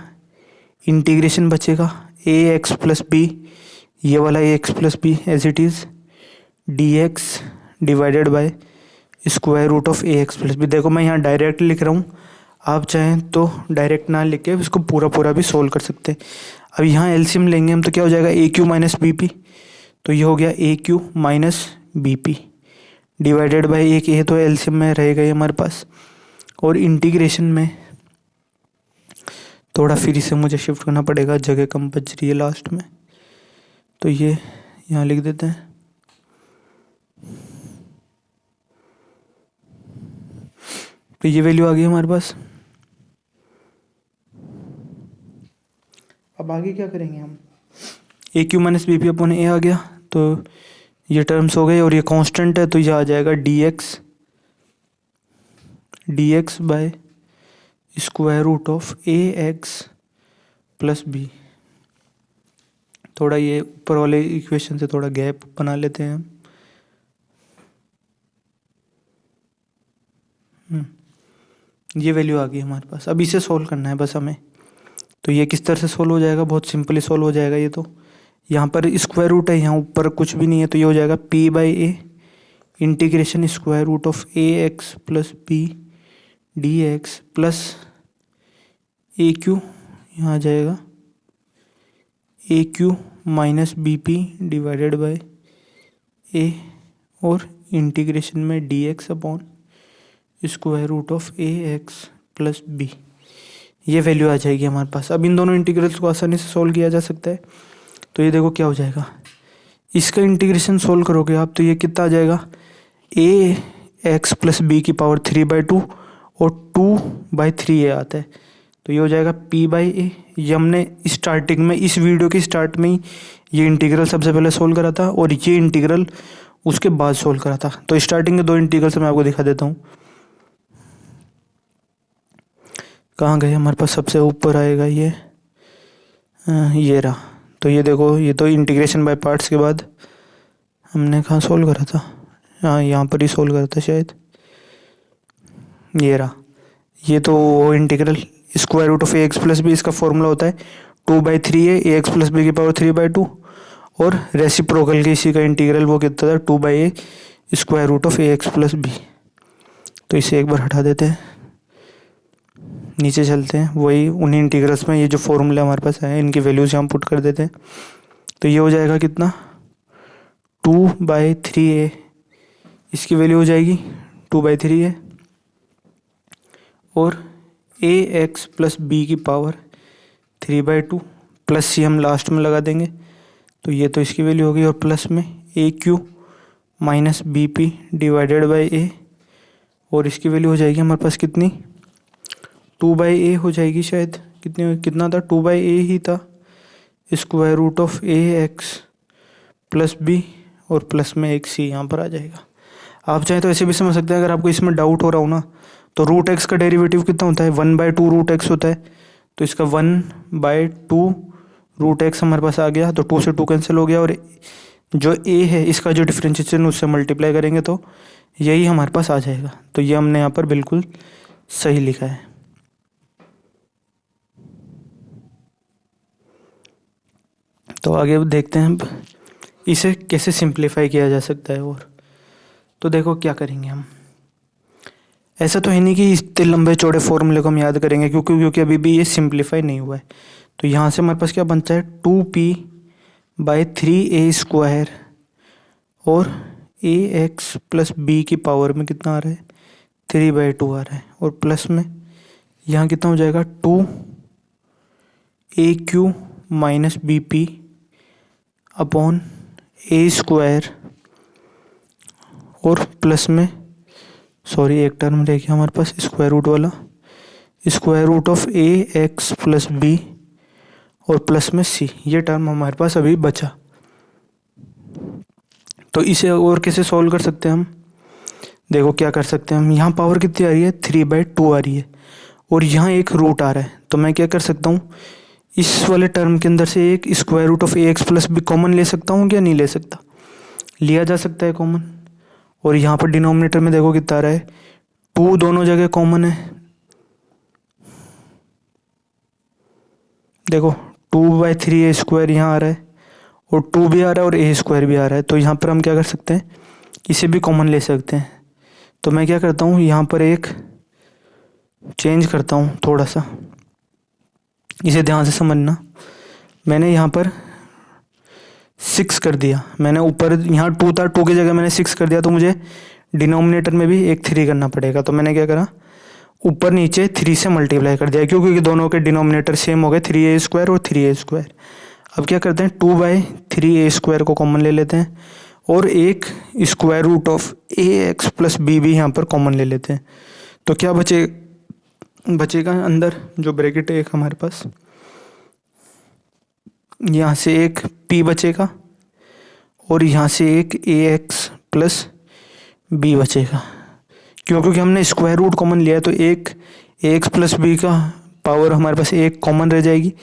इंटीग्रेशन बचेगा ए एक्स प्लस बी, ये वाला A x plus B as it is, D X divided by square root of A x plus B. देखो मैं यहाँ डायरेक्ट लिख रहा हूँ, आप चाहें तो डायरेक्ट ना लिख के इसको पूरा भी सोल्व कर सकते हैं। अब यहाँ एलसीएम लेंगे हम तो क्या हो जाएगा, A Q minus B P, तो ये हो गया A Q minus B P divided by एक ए, तो एलसीएम में रहेगा ये हमारे पास। और इंटीग्रेशन में थोड़ा फिर से मुझे शिफ्ट करना पड़ेगा, जगह कम बच रही है लास्ट में, तो ये यहाँ लिख देते हैं। तो ये वैल्यू आ गई हमारे पास। अब आगे क्या करेंगे हम, A Q minus B P upon A आ गया, तो ये टर्म्स हो गए और ये कांस्टेंट है तो ये आ जाएगा D X by square root of A x plus B. थोड़ा ये ऊपर वाले इक्वेशन से थोड़ा गैप बना लेते हैं हम। ये वैल्यू आ गई हमारे पास। अब इसे सोल्व करना है बस हमें। तो ये किस तरह से सोल्व हो जाएगा, बहुत सिंपली सोल्व हो जाएगा ये। तो यहाँ पर स्क्वायर रूट है, यहाँ ऊपर कुछ भी नहीं है, तो ये हो जाएगा p by A integration square root of A x plus B D X plus A Q, यहाँ आ जाएगा A Q minus B P divided by A, और इंटीग्रेशन में D x upon square root of A x plus B. ये value आ जाएगी हमारे पास। अब इन दोनों इंटीग्रल्स को आसानी से सोल्व किया जा सकता है। तो ये देखो क्या हो जाएगा, इसका इंटीग्रेशन सोल्व करोगे आप तो ये कितना आ जाएगा, ए एक्स प्लस बी की पावर 3/2 और 2/3 आता है। तो ये हो जाएगा p बाई ए। ये हमने स्टार्टिंग में इस वीडियो के स्टार्ट में ही ये इंटीग्रल सबसे पहले सोल्व करा था और ये इंटीग्रल उसके बाद सोल्व करा था। तो स्टार्टिंग के दो इंटीग्रल्स मैं आपको दिखा देता हूँ। कहाँ गए हमारे पास, सबसे ऊपर आएगा ये रहा। तो ये देखो, ये तो इंटीग्रेशन बाय पार्ट्स के बाद हमने कहाँ सोल्व करा था, हाँ यहाँ पर ही सोल्व करा था शायद। ये रहा, ये तो वो integral square root of A x plus B, इसका फॉर्मूला होता है 2/3 ए एक्स प्लस बी की पावर 3/2। और रेसिप्रोकल के इसी का इंटीग्रल वो कितना था, 2/a square root of A x plus B. तो इसे एक बार हटा देते हैं, नीचे चलते हैं, वही उन्हीं इंटीग्रल्स में ये जो फॉर्मूला हमारे पास है इनकी वैल्यूज यहाँ पुट कर देते हैं। तो ये हो जाएगा कितना, 2/3a, इसकी वैल्यू हो जाएगी 2/3a, और ए एक्स प्लस बी की पावर 3/2 प्लस सी हम लास्ट में लगा देंगे। तो ये तो इसकी वैल्यू होगी, और प्लस में A Q minus B P divided by A, और इसकी वैल्यू हो जाएगी हमारे पास कितनी, 2/a हो जाएगी शायद, कितना था, 2/a ही था, square root of A x plus B, और प्लस में एक सी यहाँ पर आ जाएगा। आप चाहें तो ऐसे भी समझ सकते हैं, अगर आपको इसमें डाउट हो रहा हो ना, तो रूट एक्स का डेरिवेटिव कितना होता है, 1/2 रूट एक्स होता है। तो इसका 1/2 रूट एक्स हमारे पास आ गया, तो 2 से 2 कैंसिल हो गया, और जो ए है इसका जो डिफरेंशिएशन उससे मल्टीप्लाई करेंगे तो यही हमारे पास आ जाएगा। तो ये हमने यहाँ पर बिल्कुल सही लिखा है। तो आगे देखते हैं अब इसे कैसे सिंप्लीफाई किया जा सकता है। और तो देखो क्या करेंगे हम, ऐसा तो है नहीं कि इतने लंबे चौड़े फॉर्मूले को हम याद करेंगे, क्योंकि अभी भी ये सिंप्लीफाई नहीं हुआ है। तो यहाँ से हमारे पास क्या बनता है, 2p/3a स्क्वायर, और ए एक्स प्लस बी की पावर में कितना आ रहा है, 3/2 आ रहा है, और प्लस में यहाँ कितना हो जाएगा, 2a³ minus B P upon A square, और प्लस में सॉरी एक टर्म रह गया हमारे पास स्क्वायर रूट वाला, square root of A x plus B, और प्लस में सी, ये टर्म हमारे पास अभी बचा। तो इसे और कैसे सॉल्व कर सकते हैं हम, देखो क्या कर सकते हैं हम, यहाँ पावर कितनी आ रही है, 3/2 आ रही है, और यहाँ एक रूट आ रहा है। तो मैं क्या कर सकता हूँ, इस वाले टर्म के अंदर से एक square root of A x plus B common ले सकता हूँ क्या, नहीं ले सकता, लिया जा सकता है कॉमन। और यहाँ पर डिनोमिनेटर में देखो कितना आ रहा है, 2 दोनों जगह कॉमन है, देखो 2/3a स्क्वायर यहाँ आ रहा है, और 2 भी आ रहा है, और a स्क्वायर भी आ रहा है। तो यहाँ पर हम क्या कर सकते हैं, इसे भी कॉमन ले सकते हैं। तो मैं क्या करता हूँ, यहाँ पर एक चेंज करता हूँ थोड़ा सा, इसे ध्यान से समझना। मैंने यहाँ पर 6 कर दिया, मैंने ऊपर यहाँ 2 था, 2 की जगह मैंने 6 कर दिया, तो मुझे डिनोमिनेटर में भी एक 3 करना पड़ेगा। तो मैंने क्या करा, ऊपर नीचे 3 से मल्टीप्लाई कर दिया, क्योंकि दोनों के डिनोमिनेटर सेम हो गए, 3a स्क्वायर और 3a स्क्वायर। अब क्या करते हैं, 2/3a स्क्वायर को कॉमन ले लेते हैं, और एक square root of A x plus B भी यहाँ पर कॉमन ले लेते हैं। तो क्या बचेगा अंदर जो ब्रैकेट है एक हमारे पास, यहाँ से एक p बचेगा, और यहाँ से एक ए एक्स प्लस बी बचेगा। क्योंकि हमने स्क्वायर रूट कॉमन लिया है, तो एक ए एक्स प्लस बी का पावर हमारे पास एक कॉमन रह जाएगी।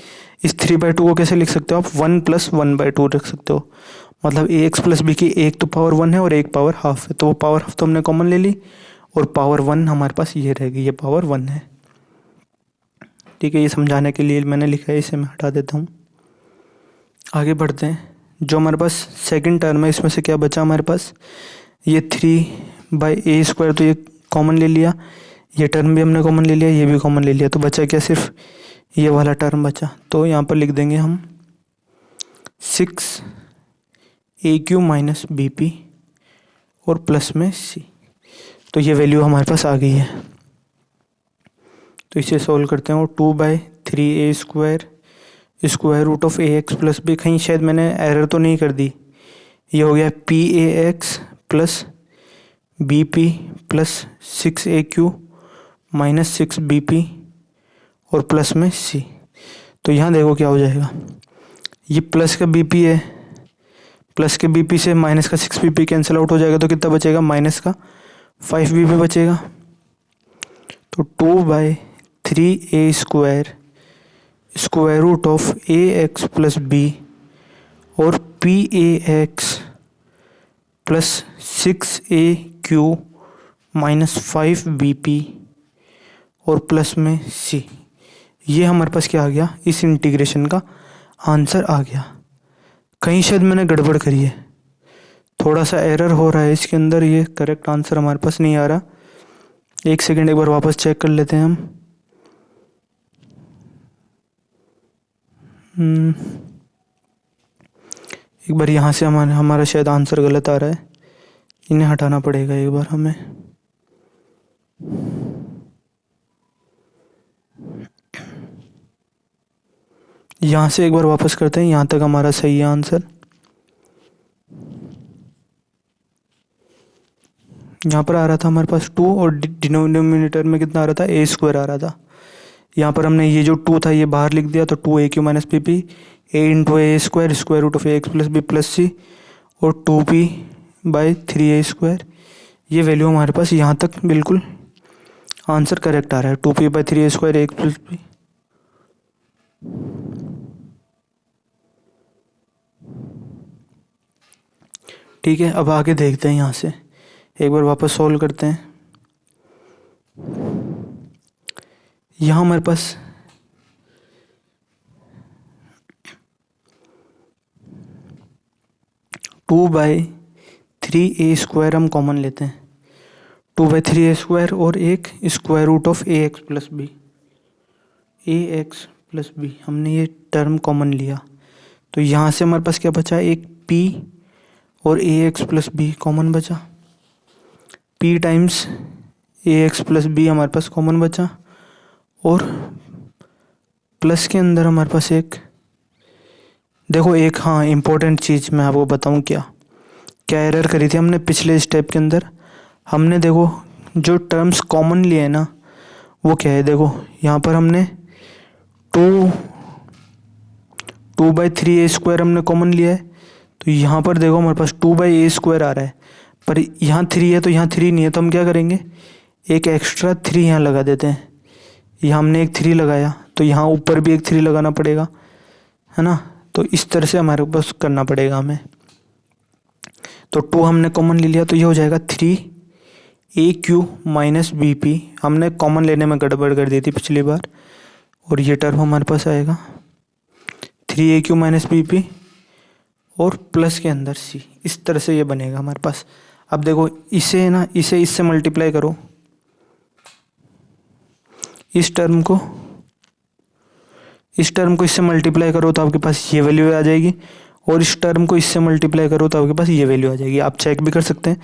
इस 3/2 को कैसे लिख सकते हो आप, 1 + 1/2 रख सकते हो। मतलब ए एक्स प्लस बी की एक तो पावर 1 है और एक पावर हाफ है, तो वो पावर हाफ तो हमने कॉमन ले ली, और पावर 1 हमारे पास ये रहेगी, ये पावर 1 है। ठीक है, ये समझाने के लिए मैंने लिखा है, इसे मैं हटा देता हूँ। आगे बढ़ते हैं, जो हमारे पास सेकंड टर्म है, इसमें से क्या बचा हमारे पास, ये 3/a स्क्वायर, तो ये कॉमन ले लिया, ये टर्म भी हमने कॉमन ले लिया, ये भी कॉमन ले लिया, तो बचा क्या, सिर्फ ये वाला टर्म बचा। तो यहाँ पर लिख देंगे हम 6a³ माइनस बी पी, और प्लस में सी। तो ये वैल्यू हमारे पास आ गई है। तो इसे सॉल्व करते हैं, और 2/3a square square root of A x plus B, कहीं शायद मैंने एरर तो नहीं कर दी, ये हो गया PAX plus BP plus 6AQ minus 6BP, और प्लस में C। तो यहाँ देखो क्या हो जाएगा, ये प्लस का BP है, प्लस के BP से माइनस का 6BP कैंसिल आउट हो जाएगा, तो कितना बचेगा, माइनस का 5BP बचेगा। तो 3a² square root of ax plus B और pax plus 6aq minus 5bp और प्लस में c। ये हमारे पास क्या आ गया, इस इंटीग्रेशन का आंसर आ गया। कहीं शायद मैंने गड़बड़ करी है, थोड़ा सा एरर हो रहा है इसके अंदर, ये करेक्ट आंसर हमारे पास नहीं आ रहा। एक सेकेंड, एक बार वापस चेक कर लेते हैं हम। एक बार यहाँ से हमारा शायद आंसर गलत आ रहा है, इन्हें हटाना पड़ेगा एक बार हमें। यहाँ से एक बार वापस करते हैं, यहाँ तक हमारा सही है आंसर। यहाँ पर आ रहा था हमारे पास 2 और डिनोमिनेटर में कितना आ रहा था, a² आ रहा था। यहाँ पर हमने ये जो 2 था ये बाहर लिख दिया, तो 2aq minus pp a into a square square root of ax plus b plus c और 2p बाई 3a²। ये वैल्यू हमारे पास यहाँ तक बिल्कुल आंसर करेक्ट आ रहा है, 2p by 3a² ax plus b। ठीक है, अब आगे देखते हैं, यहाँ से एक बार वापस सॉल्व करते हैं। यहाँ हमारे पास टू बाई 3a² हम कॉमन लेते हैं, 2/3a² और एक square root of ax plus B हमने ये टर्म कॉमन लिया। तो यहाँ से हमारे पास क्या बचा, एक p और ax प्लस बी कॉमन बचा, p times ax plus B हमारे पास कॉमन बचा और प्लस के अंदर हमारे पास एक, देखो एक हाँ इम्पोर्टेंट चीज़ मैं आपको बताऊँ, क्या एरर करी थी हमने पिछले स्टेप के अंदर। हमने देखो जो टर्म्स कॉमन लिए हैं ना, वो क्या है, देखो यहाँ पर हमने 2/3a² हमने कॉमन लिया है, तो यहाँ पर देखो हमारे पास 2/a² आ रहा है, पर यहाँ 3 है तो यहाँ 3 नहीं है, तो हम क्या करेंगे, एक एक्स्ट्रा 3 यहाँ लगा देते हैं। यहाँ हमने एक 3 लगाया, तो यहाँ ऊपर भी एक 3 लगाना पड़ेगा, है ना। तो इस तरह से हमारे पास करना पड़ेगा हमें। तो 2 हमने कॉमन ले लिया, तो ये हो जाएगा 3aq माइनस bp। हमने कॉमन लेने में गड़बड़ कर दी थी पिछली बार, और ये टर्म हमारे पास आएगा 3aq माइनस bp और प्लस के अंदर c। इस तरह से ये बनेगा हमारे पास। अब देखो इसे ना, इसे इससे मल्टीप्लाई करो, इस टर्म को इससे मल्टीप्लाई करो तो आपके पास ये वैल्यू आ जाएगी, और इस टर्म को इससे मल्टीप्लाई करो तो आपके पास ये वैल्यू आ जाएगी। आप चेक भी कर सकते हैं,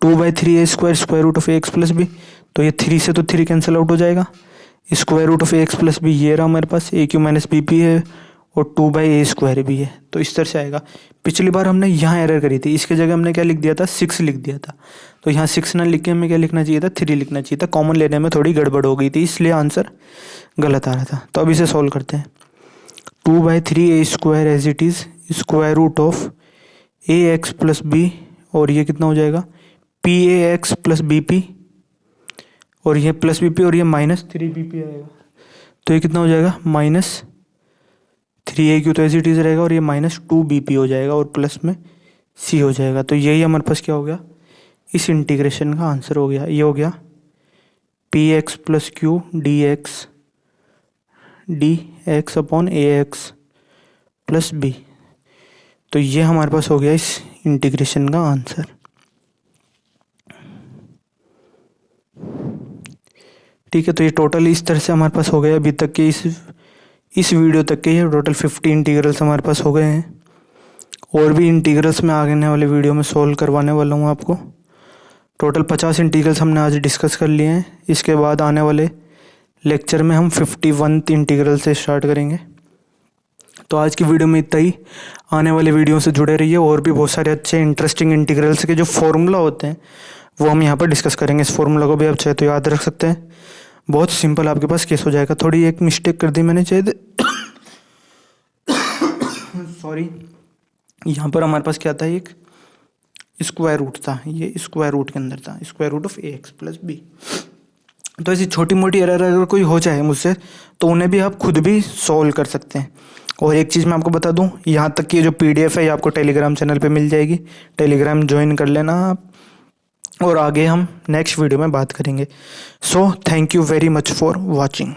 2/3a² square root of ax plus B, तो ये 3 से तो 3 कैंसिल आउट हो जाएगा, square root of ax plus B ये रहा हमारे पास, aq माइनस bp है और 2/a² भी है। तो इस तरह से आएगा। पिछली बार हमने यहाँ एरर करी थी, इसके जगह हमने क्या लिख दिया था, 6 लिख दिया था, तो यहाँ 6 ना लिख के हमें क्या लिखना चाहिए था, 3 लिखना चाहिए था। कॉमन लेने में थोड़ी गड़बड़ हो गई थी, इसलिए आंसर गलत आ रहा था। तो अब इसे सॉल्व करते हैं। 2/3a² as it is square root of ax plus B, और ये कितना हो जाएगा, pax प्लस bp, और ये प्लस bp और ये माइनस 3bp आएगा, तो ये कितना हो जाएगा, माइनस 3aq तो एज इट इज़ रहेगा, और ये माइनस 2bp हो जाएगा, और प्लस में c हो जाएगा। तो यही हमारे पास क्या हो गया, इस इंटीग्रेशन का आंसर हो गया। ये हो गया px plus q dx upon ax plus b। तो ये हमारे पास हो गया इस इंटीग्रेशन का आंसर। ठीक है, तो ये टोटल इस तरह से हमारे पास हो गया। अभी तक के इस वीडियो तक के ये टोटल 50 इंटीग्रल्स हमारे पास हो गए हैं, और भी इंटीग्रल्स मैं आगे वाले वीडियो में सॉल्व करवाने वाला हूँ आपको। टोटल 50 इंटीग्रल्स हमने आज डिस्कस कर लिए हैं। इसके बाद आने वाले लेक्चर में हम 51 इंटीग्रल से स्टार्ट करेंगे। तो आज की वीडियो में इतना ही। आने वाले वीडियो से जुड़े रहिए, और भी बहुत सारे अच्छे इंटरेस्टिंग इंटीग्रल्स के जो फॉर्मूला होते हैं वो हम यहाँ पर डिस्कस करेंगे। इस फॉर्मूला को भी आप चाहे तो याद रख सकते हैं, बहुत सिंपल आपके पास केस हो जाएगा। थोड़ी एक मिस्टेक कर दी मैंने, शायद सॉरी। यहाँ पर हमारे पास क्या था, एक स्क्वायर रूट था, ये स्क्वायर रूट के अंदर था, square root of ax plus B. तो ऐसी छोटी मोटी एरर अगर कोई हो जाए मुझसे तो उन्हें भी आप खुद भी सॉल्व कर सकते हैं। और एक चीज़ मैं आपको बता दूं, यहाँ तक कि ये जो PDF है ये आपको टेलीग्राम चैनल पे मिल जाएगी, टेलीग्राम ज्वाइन कर लेना आप, और आगे हम नेक्स्ट वीडियो में बात करेंगे। So thank you very much for watching.